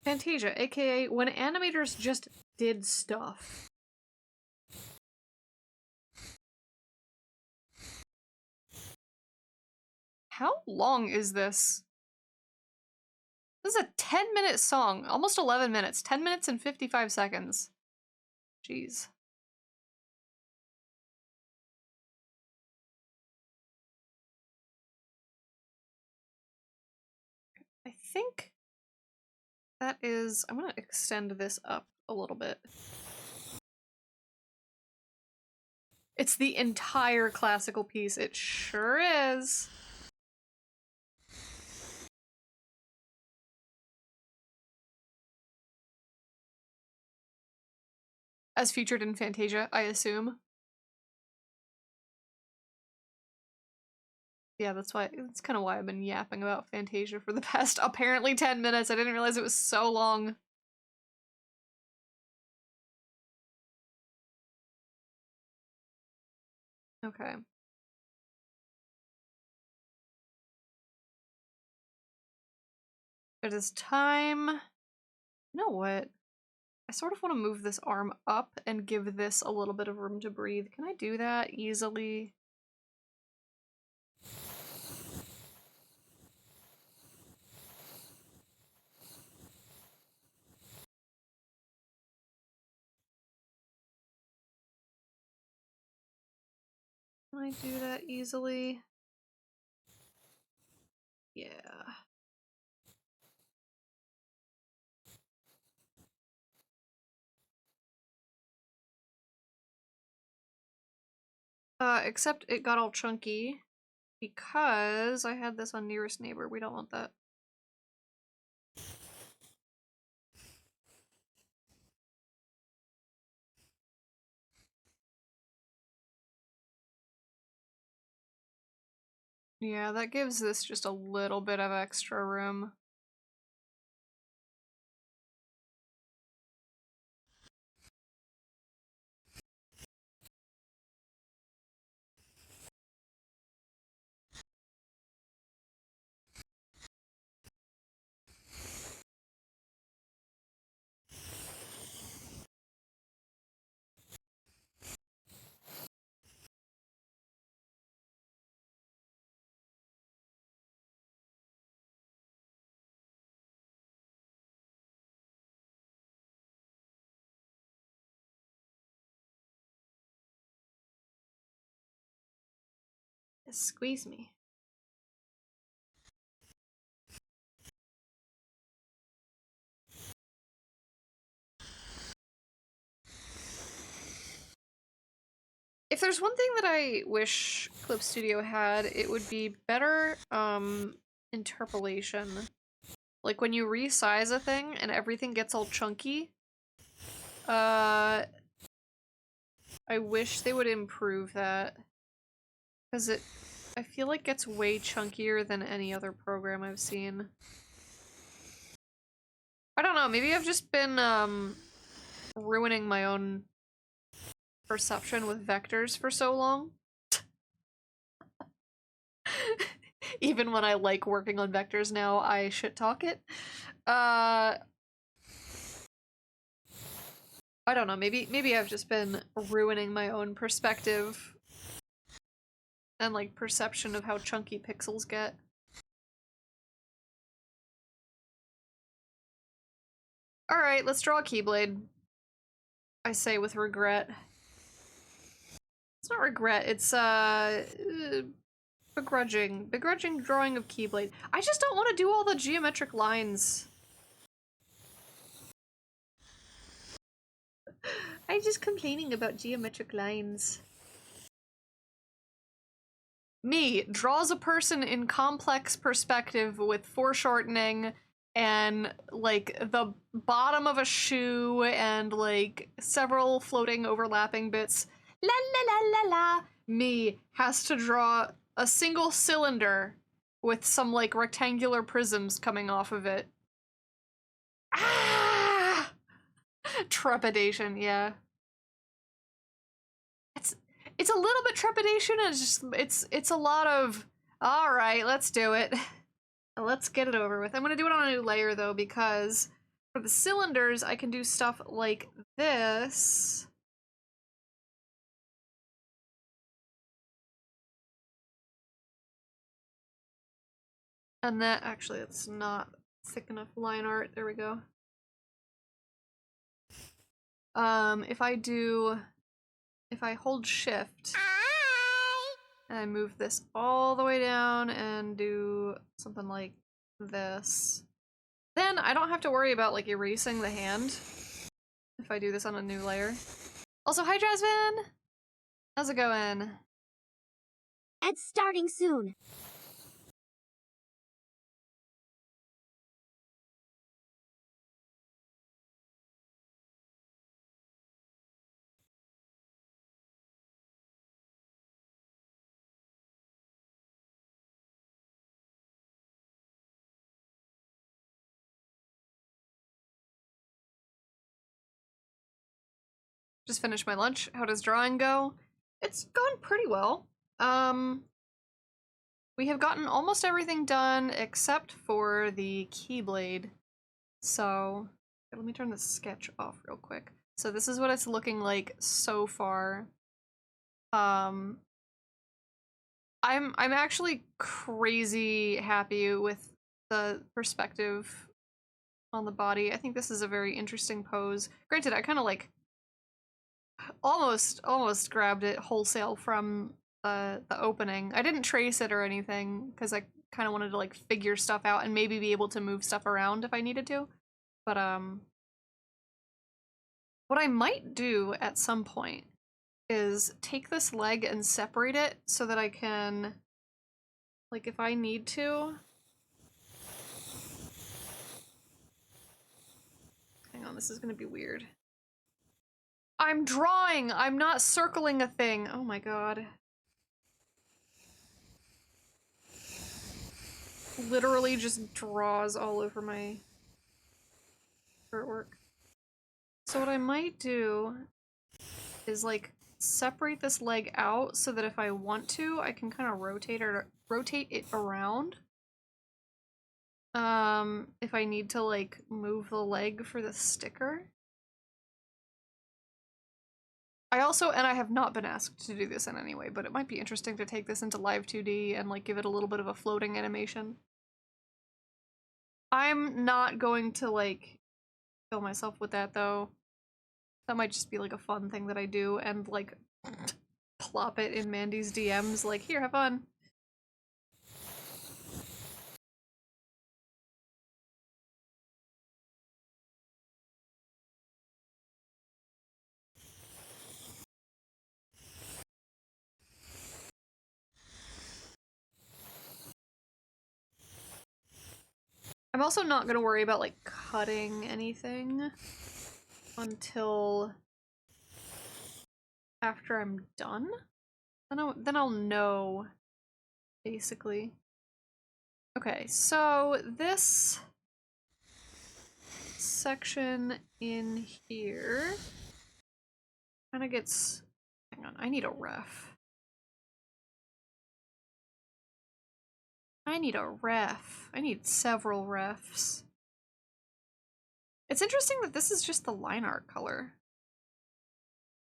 S2: Fantasia, aka when animators just did stuff. How long is this? This is a 10-minute song, almost 11 minutes, 10 minutes and 55 seconds. Jeez. I think that is, I'm gonna extend this up a little bit. It's the entire classical piece, it sure is. As featured in Fantasia, I assume. Yeah, that's kind of why I've been yapping about Fantasia for the past apparently 10 minutes. I didn't realize it was so long. Okay. It is time. You know what? I sort of want to move this arm up and give this a little bit of room to breathe. Can I do that easily? Can I do that easily? Yeah. Except it got all chunky because I had this on nearest neighbor. We don't want that. Yeah, that gives this just a little bit of extra room. Squeeze me. If there's one thing that I wish Clip Studio had, it would be better interpolation. Like when you resize a thing and everything gets all chunky. I wish they would improve that. Because I feel like it's way chunkier than any other program I've seen. I don't know, maybe I've just been ruining my own perception with vectors for so long. Even when I like working on vectors now, I shit talk it. I don't know, maybe I've just been ruining my own perspective and like perception of how chunky pixels get. Alright, let's draw a Keyblade. I say with regret. It's not regret, it's begrudging drawing of Keyblade. I just don't want to do all the geometric lines. I'm just complaining about geometric lines. Me draws a person in complex perspective with foreshortening and like the bottom of a shoe and like several floating overlapping bits. La la la la la. Me has to draw a single cylinder with some like rectangular prisms coming off of it. Ah! Trepidation, yeah. It's a little bit trepidation, and it's a lot of alright, let's do it. Let's get it over with. I'm gonna do it on a new layer though, because for the cylinders I can do stuff like this. And that actually it's not thick enough line art. There we go. If I hold shift and I move this all the way down and do something like this, then I don't have to worry about like erasing the hand if I do this on a new layer. Also, hi Jasmine! How's it going?
S1: It's starting soon.
S2: Just finished my lunch. How does drawing go? It's gone pretty well. We have gotten almost everything done except for the Keyblade. So, let me turn the sketch off real quick. So this is what it's looking like so far. I'm actually crazy happy with the perspective on the body. I think this is a very interesting pose. Granted, I kind of like almost grabbed it wholesale from the opening. I didn't trace it or anything because I kind of wanted to like figure stuff out and maybe be able to move stuff around if I needed to. But what I might do at some point is take this leg and separate it so that I can, like, if I need to. Hang on, this is gonna be weird. I'm drawing! I'm not circling a thing! Oh my god. Literally just draws all over my artwork. So what I might do is like separate this leg out so that if I want to, I can kind of rotate it around. If I need to like move the leg for the sticker. I have not been asked to do this in any way, but it might be interesting to take this into live 2D and like give it a little bit of a floating animation. I'm not going to like kill myself with that though. That might just be like a fun thing that I do and like plop it in Mandy's DMs like, here, have fun. I'm also not gonna worry about like cutting anything until after I'm done. Then I'll know, basically. Okay, so this section in here kind of gets... Hang on, I need a ref. I need a ref. I need several refs. It's interesting that this is just the line art color.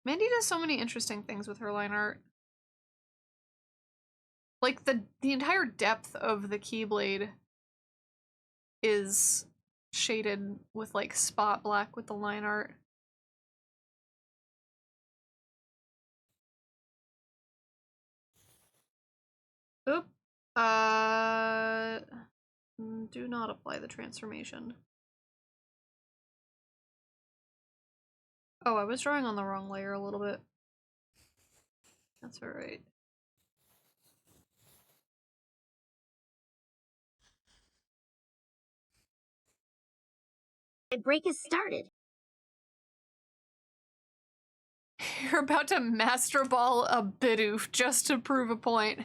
S2: Mandi does so many interesting things with her line art. Like, the entire depth of the Keyblade is shaded with, like, spot black with the line art. Oop. Do not apply the transformation. Oh, I was drawing on the wrong layer a little bit. That's alright.
S1: The break has started.
S2: You're about to Master Ball a Bidoof just to prove a point.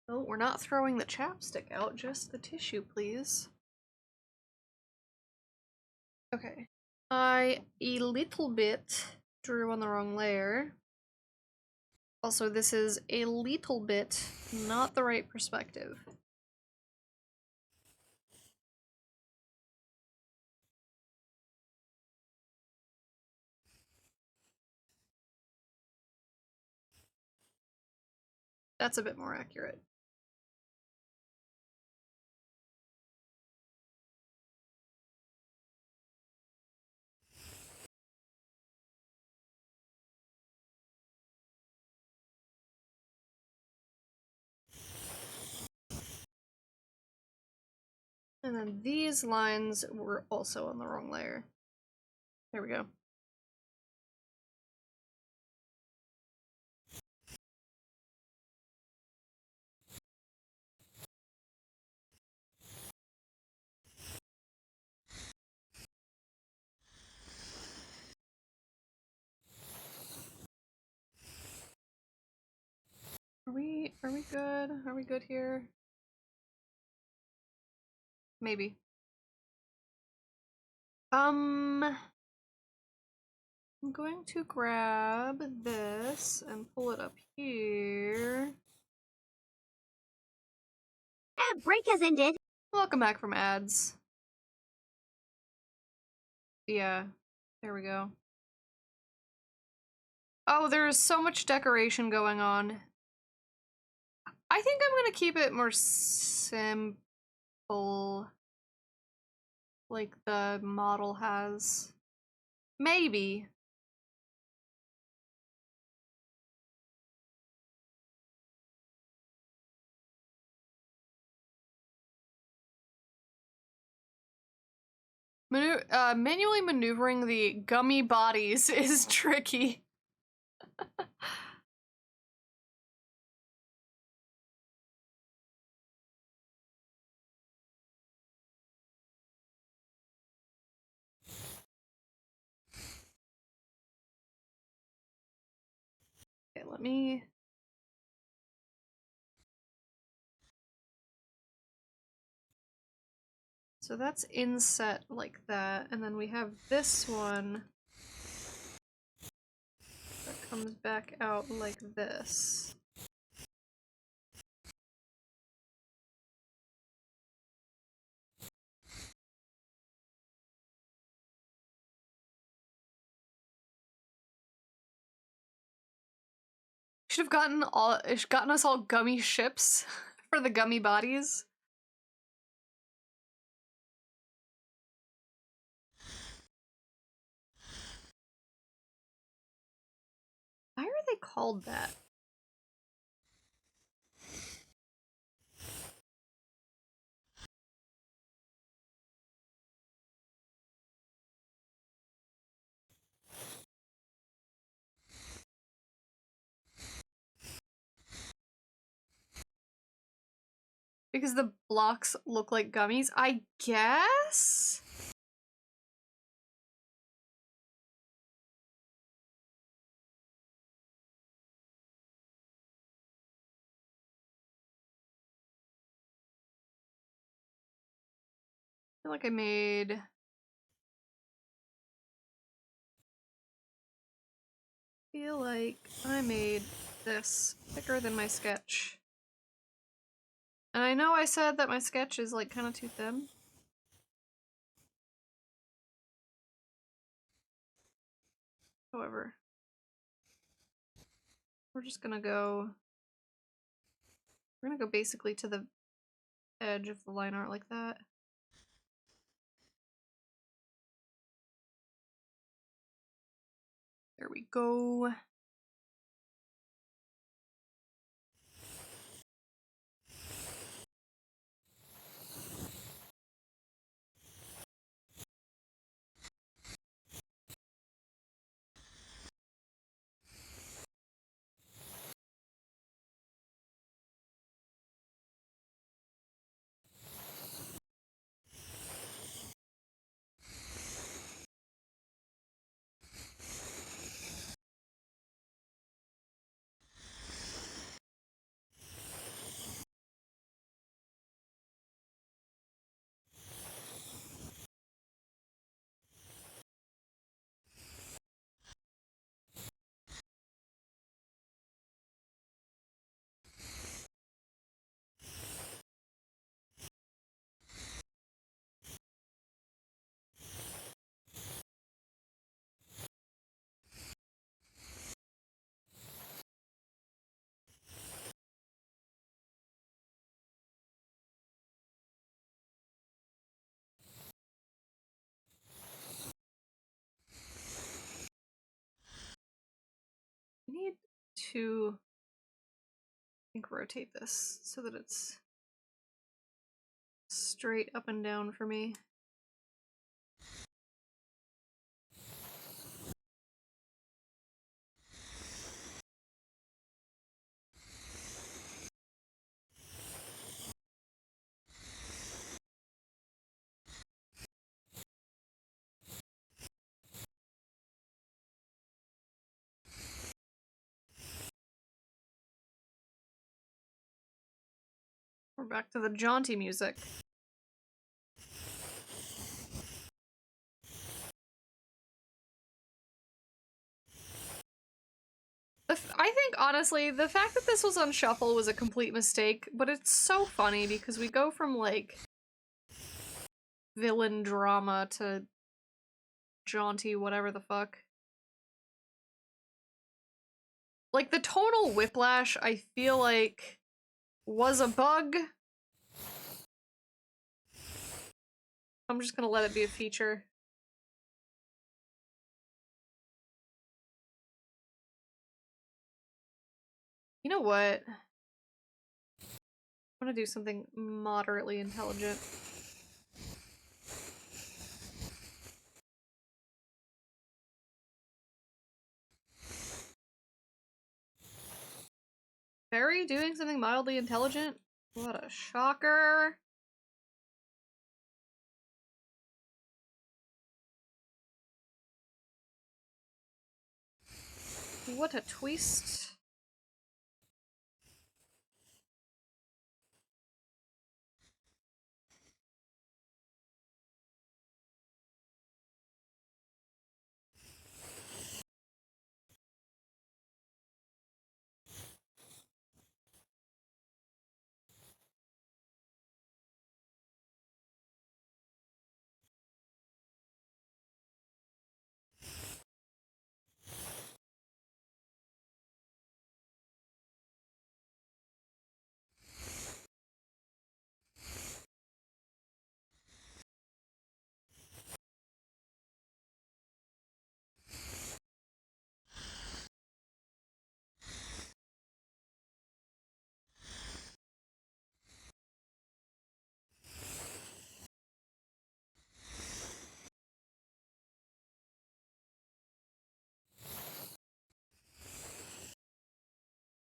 S2: Oh, we're not throwing the chapstick out, just the tissue, please. Okay. I a little bit drew on the wrong layer. Also, this is a little bit not the right perspective. That's a bit more accurate. And then these lines were also on the wrong layer. There we go. Are we good? Are we good here? Maybe. I'm going to grab this and pull it up here.
S1: Ad break has ended.
S2: Welcome back from ads. Yeah, there we go. Oh, there's so much decoration going on. I think I'm gonna keep it more simple, like the model has. Maybe. Manually maneuvering the gummy bodies is tricky. Okay, let me... So that's inset like that, and then we have this one that comes back out like this. Should have gotten us all gummy ships for the gummy bodies. Why are they called that? Because the blocks look like gummies, I guess? I feel like I made... feel like I made this thicker than my sketch. And I know I said that my sketch is like kind of too thin. However, we're gonna go basically to the edge of the line art like that. There we go. I need to, I think, rotate this so that it's straight up and down for me. We're back to the jaunty music. I think, honestly, the fact that this was on shuffle was a complete mistake, but it's so funny because we go from, like, villain drama to jaunty whatever the fuck. Like, the tonal whiplash, I feel like, was a bug. I'm just gonna let it be a feature. You know what? I'm gonna do something moderately intelligent. Barry doing something mildly intelligent? What a shocker. What a twist.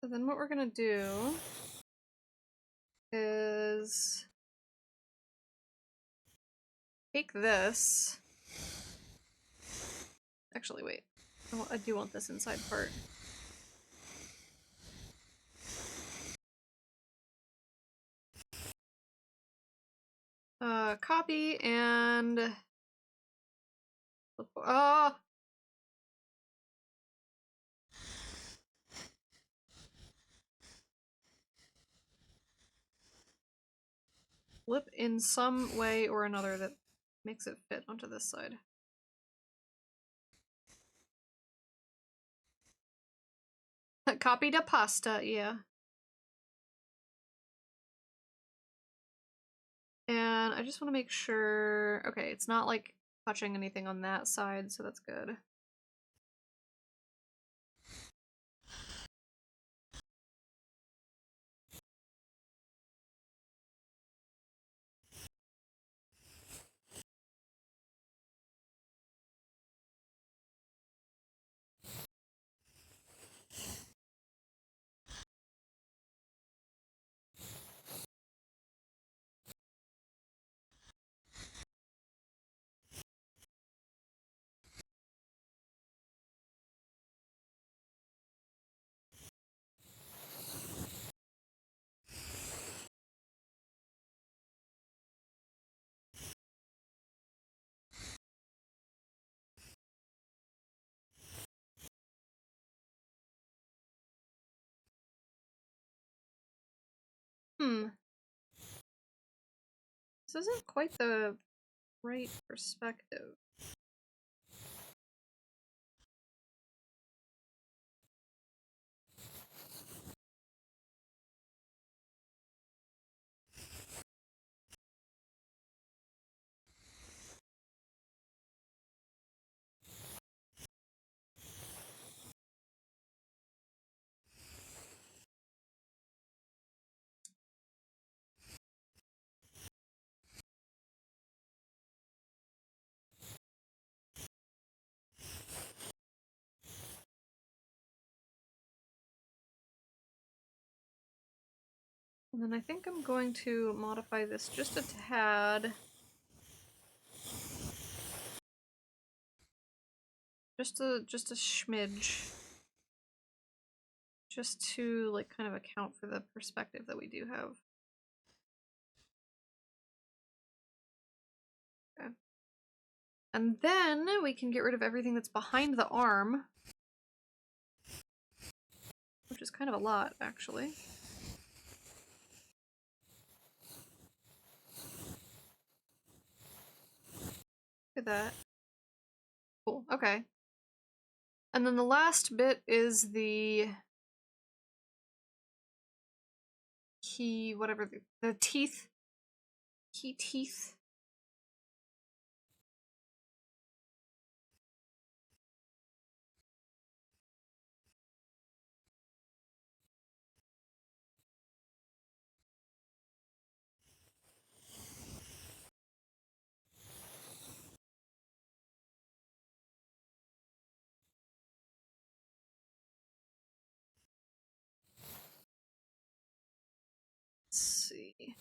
S2: So then what we're gonna do is take this. Actually, wait. I do want this inside part. Copy and flip in some way or another that makes it fit onto this side. Copy to pasta, yeah. And I just want to make sure, okay, it's not like touching anything on that side, so that's good. This isn't quite the right perspective. And then I think I'm going to modify this just a tad. Just a smidge. Just to like kind of account for the perspective that we do have. Okay. And then we can get rid of everything that's behind the arm. Which is kind of a lot, actually. Look at that. Cool, okay. And then the last bit is the key, whatever, the teeth. Key teeth. Let's see.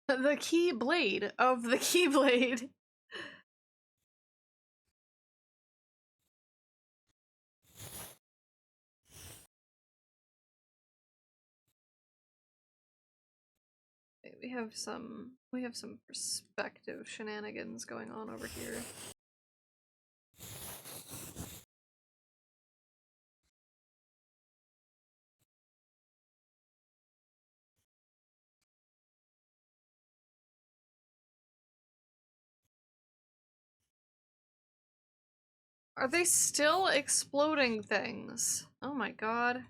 S2: The key blade of the keyblade. Okay, we have some perspective shenanigans going on over here. Are they still exploding things? Oh my god.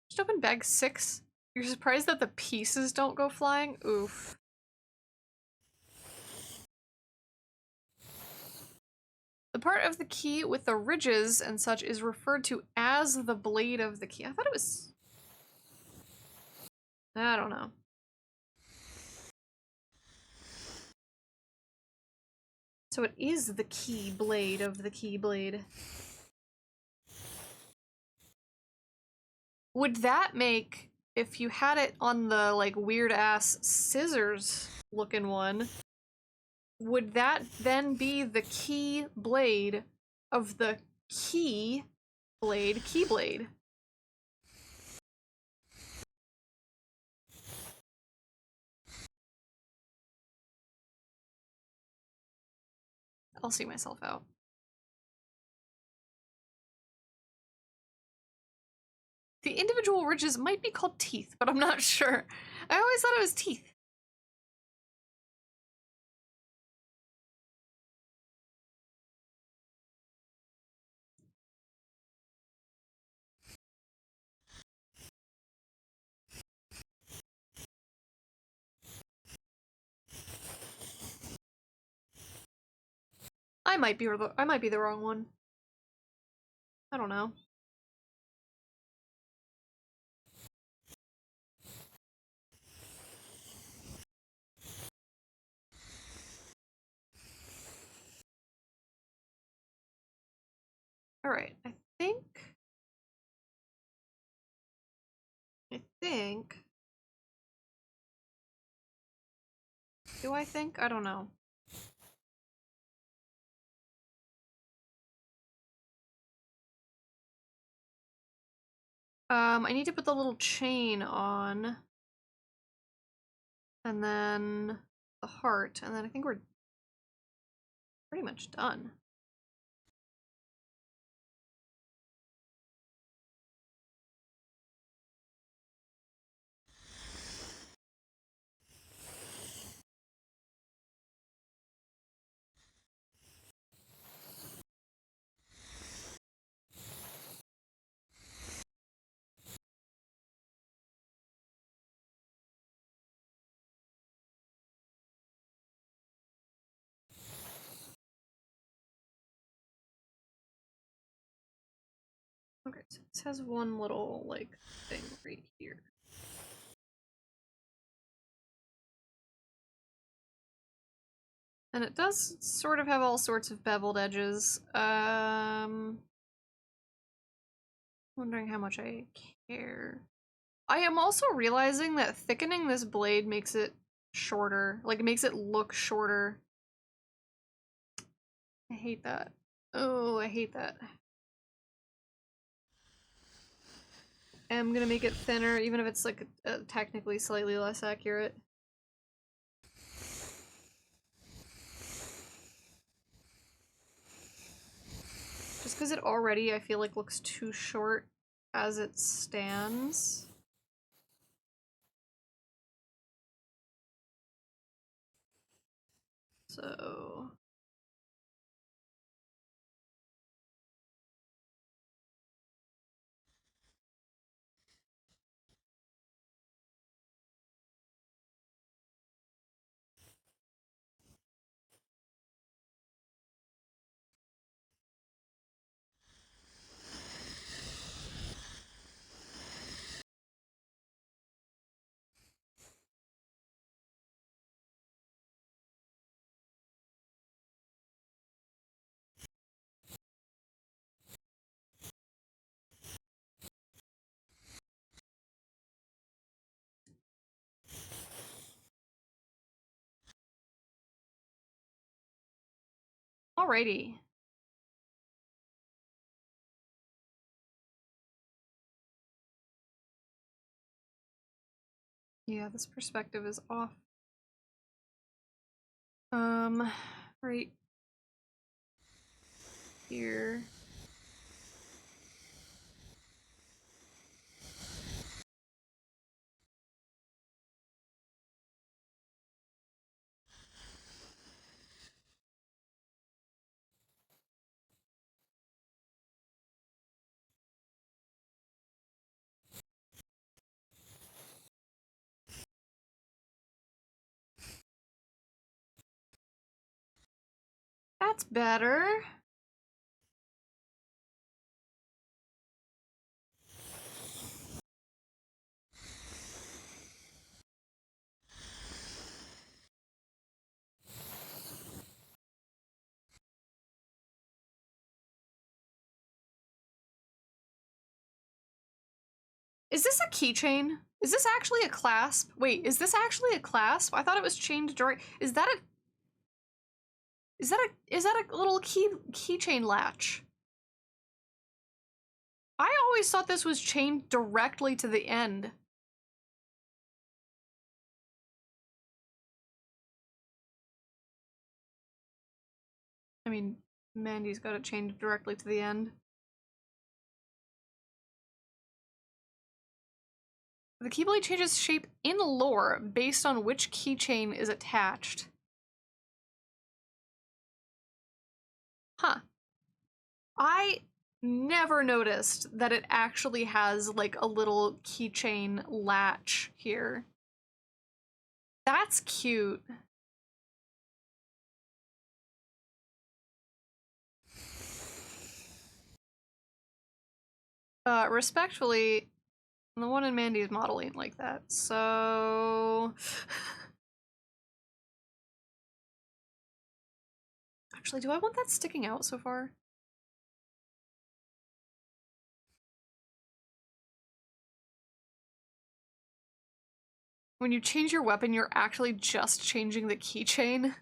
S2: Just open bag 6. You're surprised that the pieces don't go flying? Oof. The part of the key with the ridges and such is referred to as the blade of the key. I thought it was... I don't know. So it is the key blade of the Keyblade. Would that make, if you had it on the, like, weird-ass scissors-looking one, would that then be the key blade of the Keyblade? I'll see myself out. The individual ridges might be called teeth, but I'm not sure. I always thought it was teeth. I might be the wrong one. I don't know. Alright, I think... Do I think? I don't know. I need to put the little chain on. And then the heart, and then I think we're pretty much done. Okay, so this has one little, like, thing right here. And it does sort of have all sorts of beveled edges. Wondering how much I care. I am also realizing that thickening this blade makes it shorter. Like, it makes it look shorter. I hate that. Oh, I hate that. I'm gonna make it thinner, even if it's, like, technically slightly less accurate. Just because it already, I feel like, looks too short as it stands. So... Alrighty. Yeah, this perspective is off. Right here. That's better. Is this a keychain? Is this actually a clasp? Wait, is this actually a clasp? I thought it was chained direct. Is that a little keychain latch? I always thought this was chained directly to the end. I mean, Mandy's got it chained directly to the end. The keyblade changes shape in lore based on which keychain is attached. Huh. I never noticed that it actually has like a little keychain latch here. That's cute. Respectfully, the one in Mandy's model ain't like that, so... Actually, do I want that sticking out so far? When you change your weapon, you're actually just changing the keychain.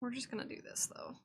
S2: We're just gonna do this, though.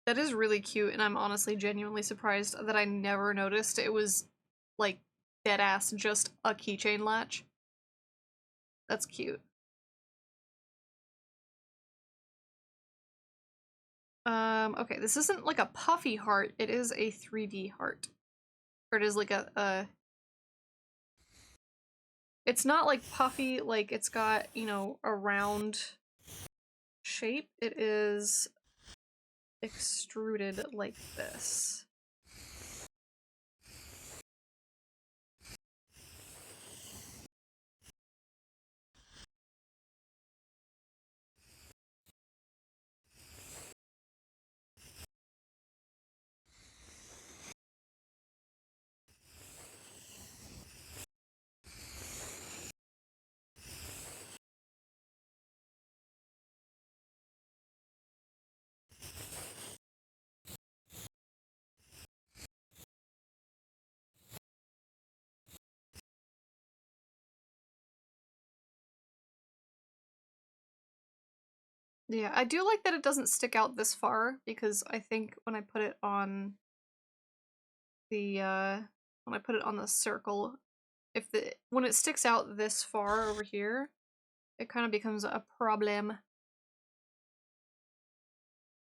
S2: That is really cute, and I'm honestly genuinely surprised that I never noticed it was, like, dead-ass just a keychain latch. That's cute. Okay, this isn't like a puffy heart, it is a 3D heart. Or it is like a it's not like puffy, like it's got, you know, a round shape. It is extruded like this. Yeah, I do like that it doesn't stick out this far, because I think when I put it on the, when I put it on the circle, when it sticks out this far over here, it kind of becomes a problem.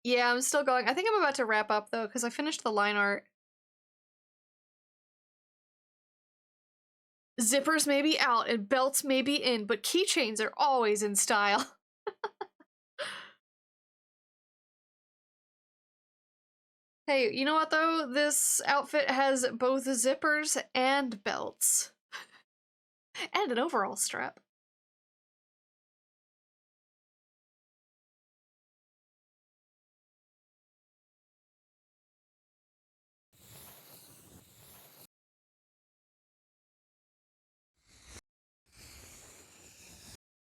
S2: Yeah, I'm still going. I think I'm about to wrap up, though, because I finished the line art. Zippers may be out and belts may be in, but keychains are always in style. Hey, you know what though? This outfit has both zippers and belts. And an overall strap.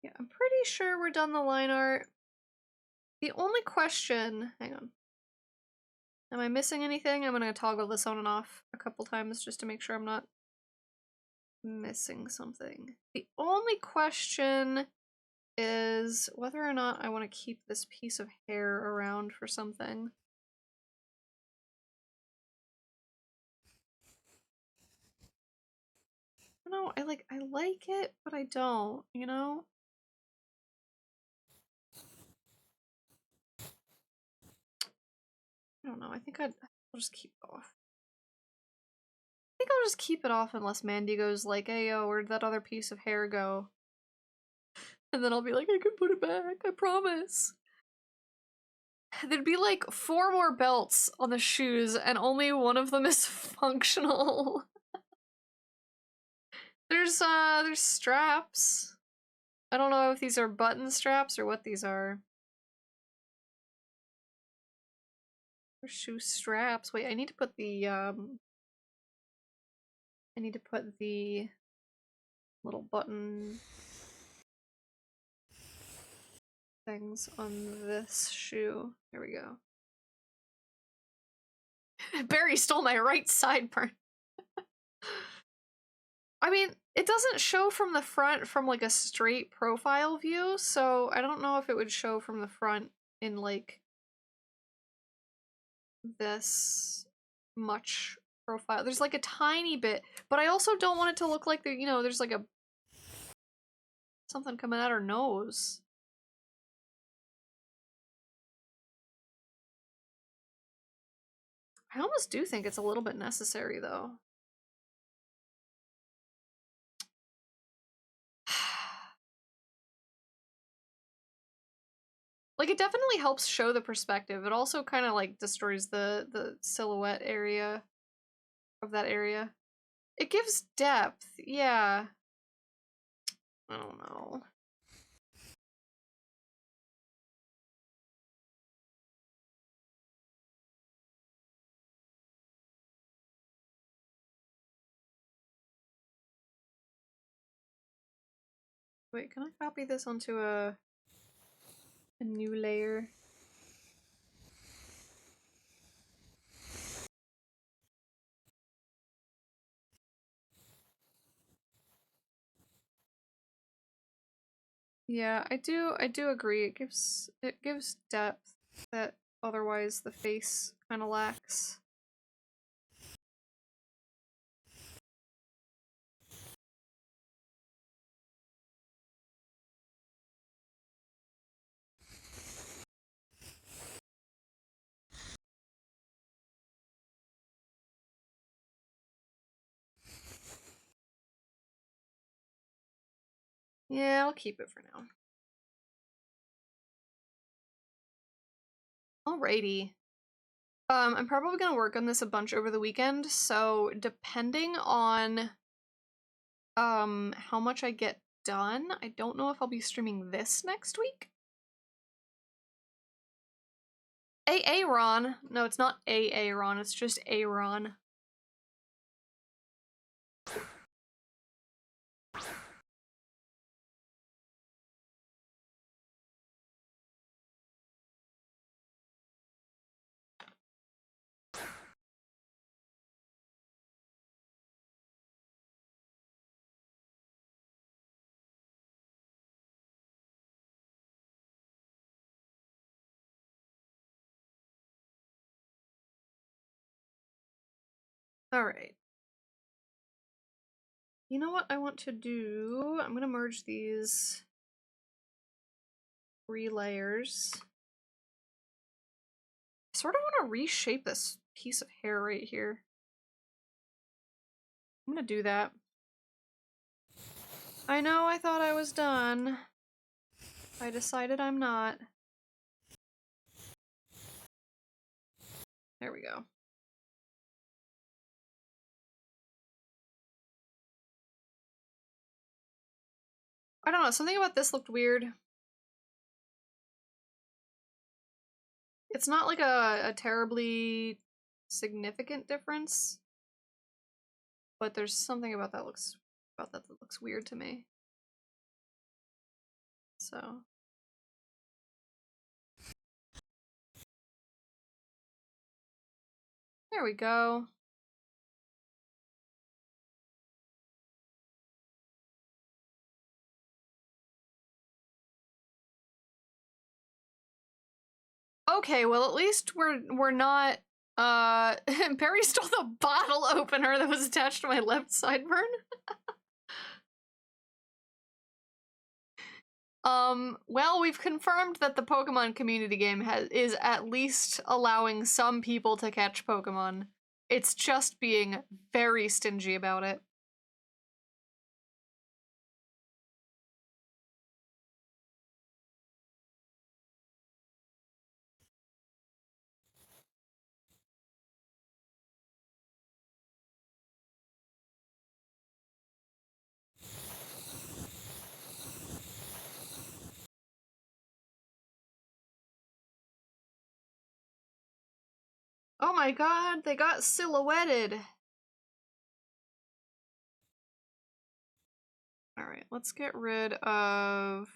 S2: Yeah, I'm pretty sure we're done the line art. The only question, hang on. Am I missing anything? I'm gonna toggle this on and off a couple times just to make sure I'm not missing something. The only question is whether or not I want to keep this piece of hair around for something. No, I like it, but I don't, you know? I don't know. I think I'll just keep it off. I think I'll just keep it off unless Mandy goes like, hey, yo, where'd that other piece of hair go? And then I'll be like, I can put it back, I promise. There'd be like 4 more belts on the shoes and only one of them is functional. There's straps. I don't know if these are button straps or what these are. They're shoe straps. Wait, I need to put the little button things on this shoe. There we go. Barry stole my right sideburn. I mean, it doesn't show from the front from like a straight profile view, so I don't know if it would show from the front in like this much profile. There's like a tiny bit, but I also don't want it to look like there, you know, there's like a something coming out her nose. I almost do think it's a little bit necessary though. Like, it definitely helps show the perspective. It also kind of, like, destroys the silhouette area of that area. It gives depth, yeah. I don't know. Wait, can I copy this onto a new layer? Yeah, I do agree. It gives depth that otherwise the face kind of lacks. Yeah, I'll keep it for now. Alrighty. I'm probably gonna work on this a bunch over the weekend, so depending on how much I get done, I don't know if I'll be streaming this next week. Aaron. No, it's not Aaron, it's just Aaron. Alright. You know what I want to do? I'm gonna merge these 3 layers. I sort of want to reshape this piece of hair right here. I'm gonna do that. I know I thought I was done. I decided I'm not. There we go. I don't know, something about this looked weird. It's not like a terribly significant difference, but there's something about that looks weird to me. so. There we go. Okay, well at least we're not Perry stole the bottle opener that was attached to my left sideburn. Well, we've confirmed that the Pokemon community game is at least allowing some people to catch Pokemon. It's just being very stingy about it. Oh my god, they got silhouetted. Alright, let's get rid of...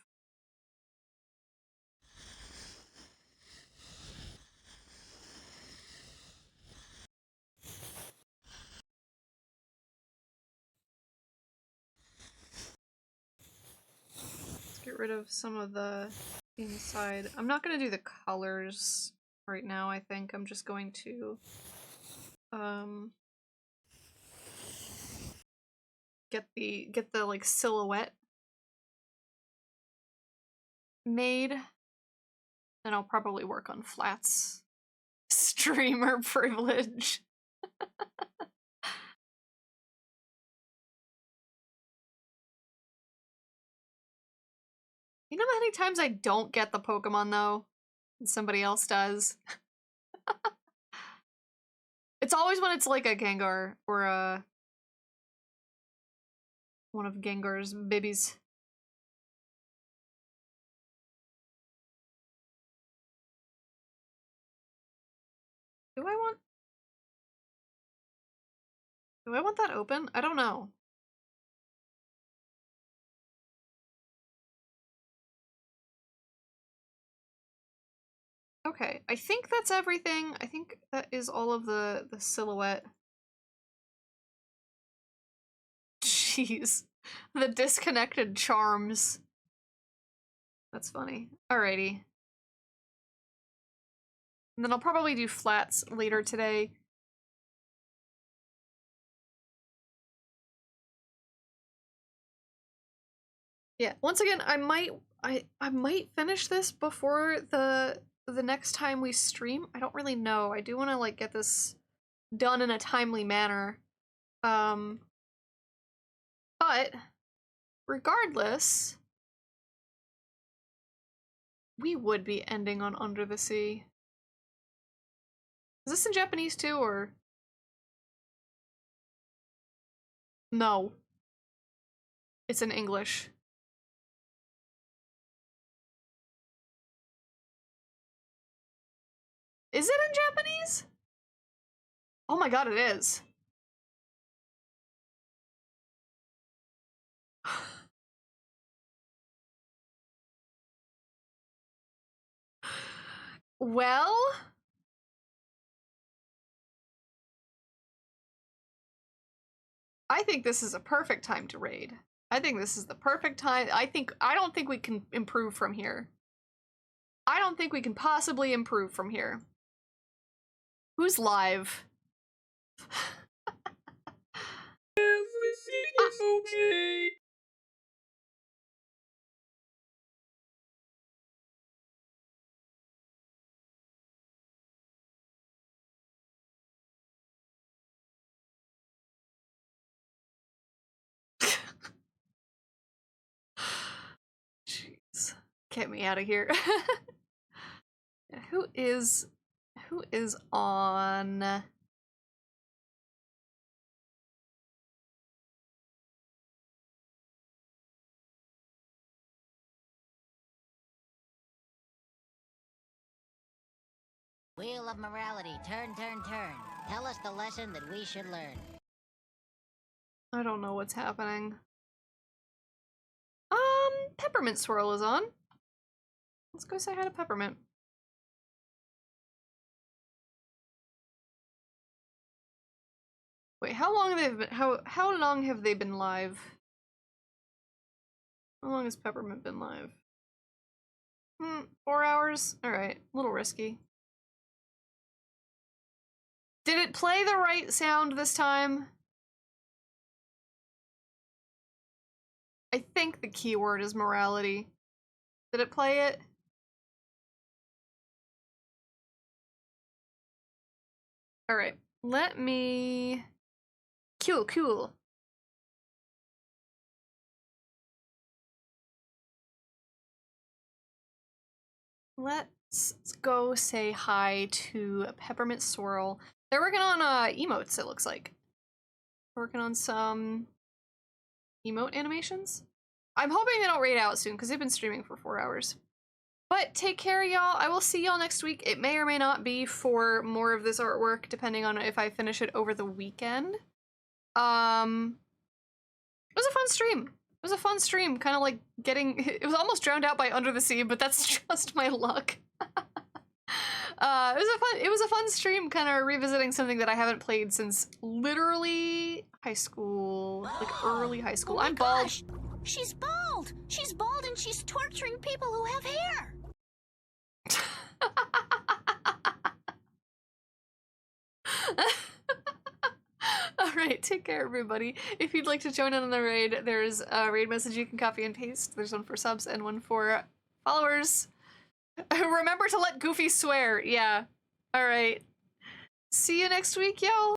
S2: Let's get rid of some of the inside. I'm not gonna do the colors right now, I think. I'm just going to get the like silhouette made. Then I'll probably work on flats. Streamer privilege. You know how many times I don't get the Pokemon though? And somebody else does. It's always when it's like a Gengar or a one of Gengar's babies. Do I want that open? I don't know. Okay, I think that's everything. I think that is all of the silhouette. Jeez. The disconnected charms. That's funny. Alrighty. And then I'll probably do flats later today. Yeah, once again, I might finish this before the next time we stream. I don't really know. I do want to like get this done in a timely manner. But regardless, we would be ending on Under the Sea. Is this in Japanese too, or? No. It's in English. Is it in Japanese? Oh my god, it is. Well... I think this is a perfect time to raid. I think this is the perfect time. I don't think we can improve from here. I don't think we can possibly improve from here. Who's live?
S3: Everything is okay.
S2: Jeez. Get me out of here. Who is on?
S8: Wheel of morality, turn, turn, turn. Tell us the lesson that we should learn.
S2: I don't know what's happening. Peppermint Swirl is on. Let's go say hi to Peppermint. Wait, how long have they been how long have they been live? How long has Peppermint been live? 4 hours? Alright, a little risky. Did it play the right sound this time? I think the keyword is morality. Did it play it? Alright, let me... Cool. Let's go say hi to Peppermint Swirl. They're working on emotes, it looks like. Working on some emote animations. I'm hoping they don't raid out soon because they've been streaming for 4 hours. But take care, y'all. I will see y'all next week. It may or may not be for more of this artwork, depending on if I finish it over the weekend. It was a fun stream. It was a fun stream, kind of like getting... It was almost drowned out by Under the Sea, but that's just my luck. It was a fun stream, kind of revisiting something that I haven't played since literally high school, like early high school.
S7: Oh my
S2: I'm bald.
S7: gosh! She's bald! She's bald and she's torturing people who have hair!
S2: Alright, take care everybody. If you'd like to join in on the raid, there's a raid message you can copy and paste. There's one for subs and one for followers. Remember to let Goofy swear. Yeah. Alright. See you next week, y'all.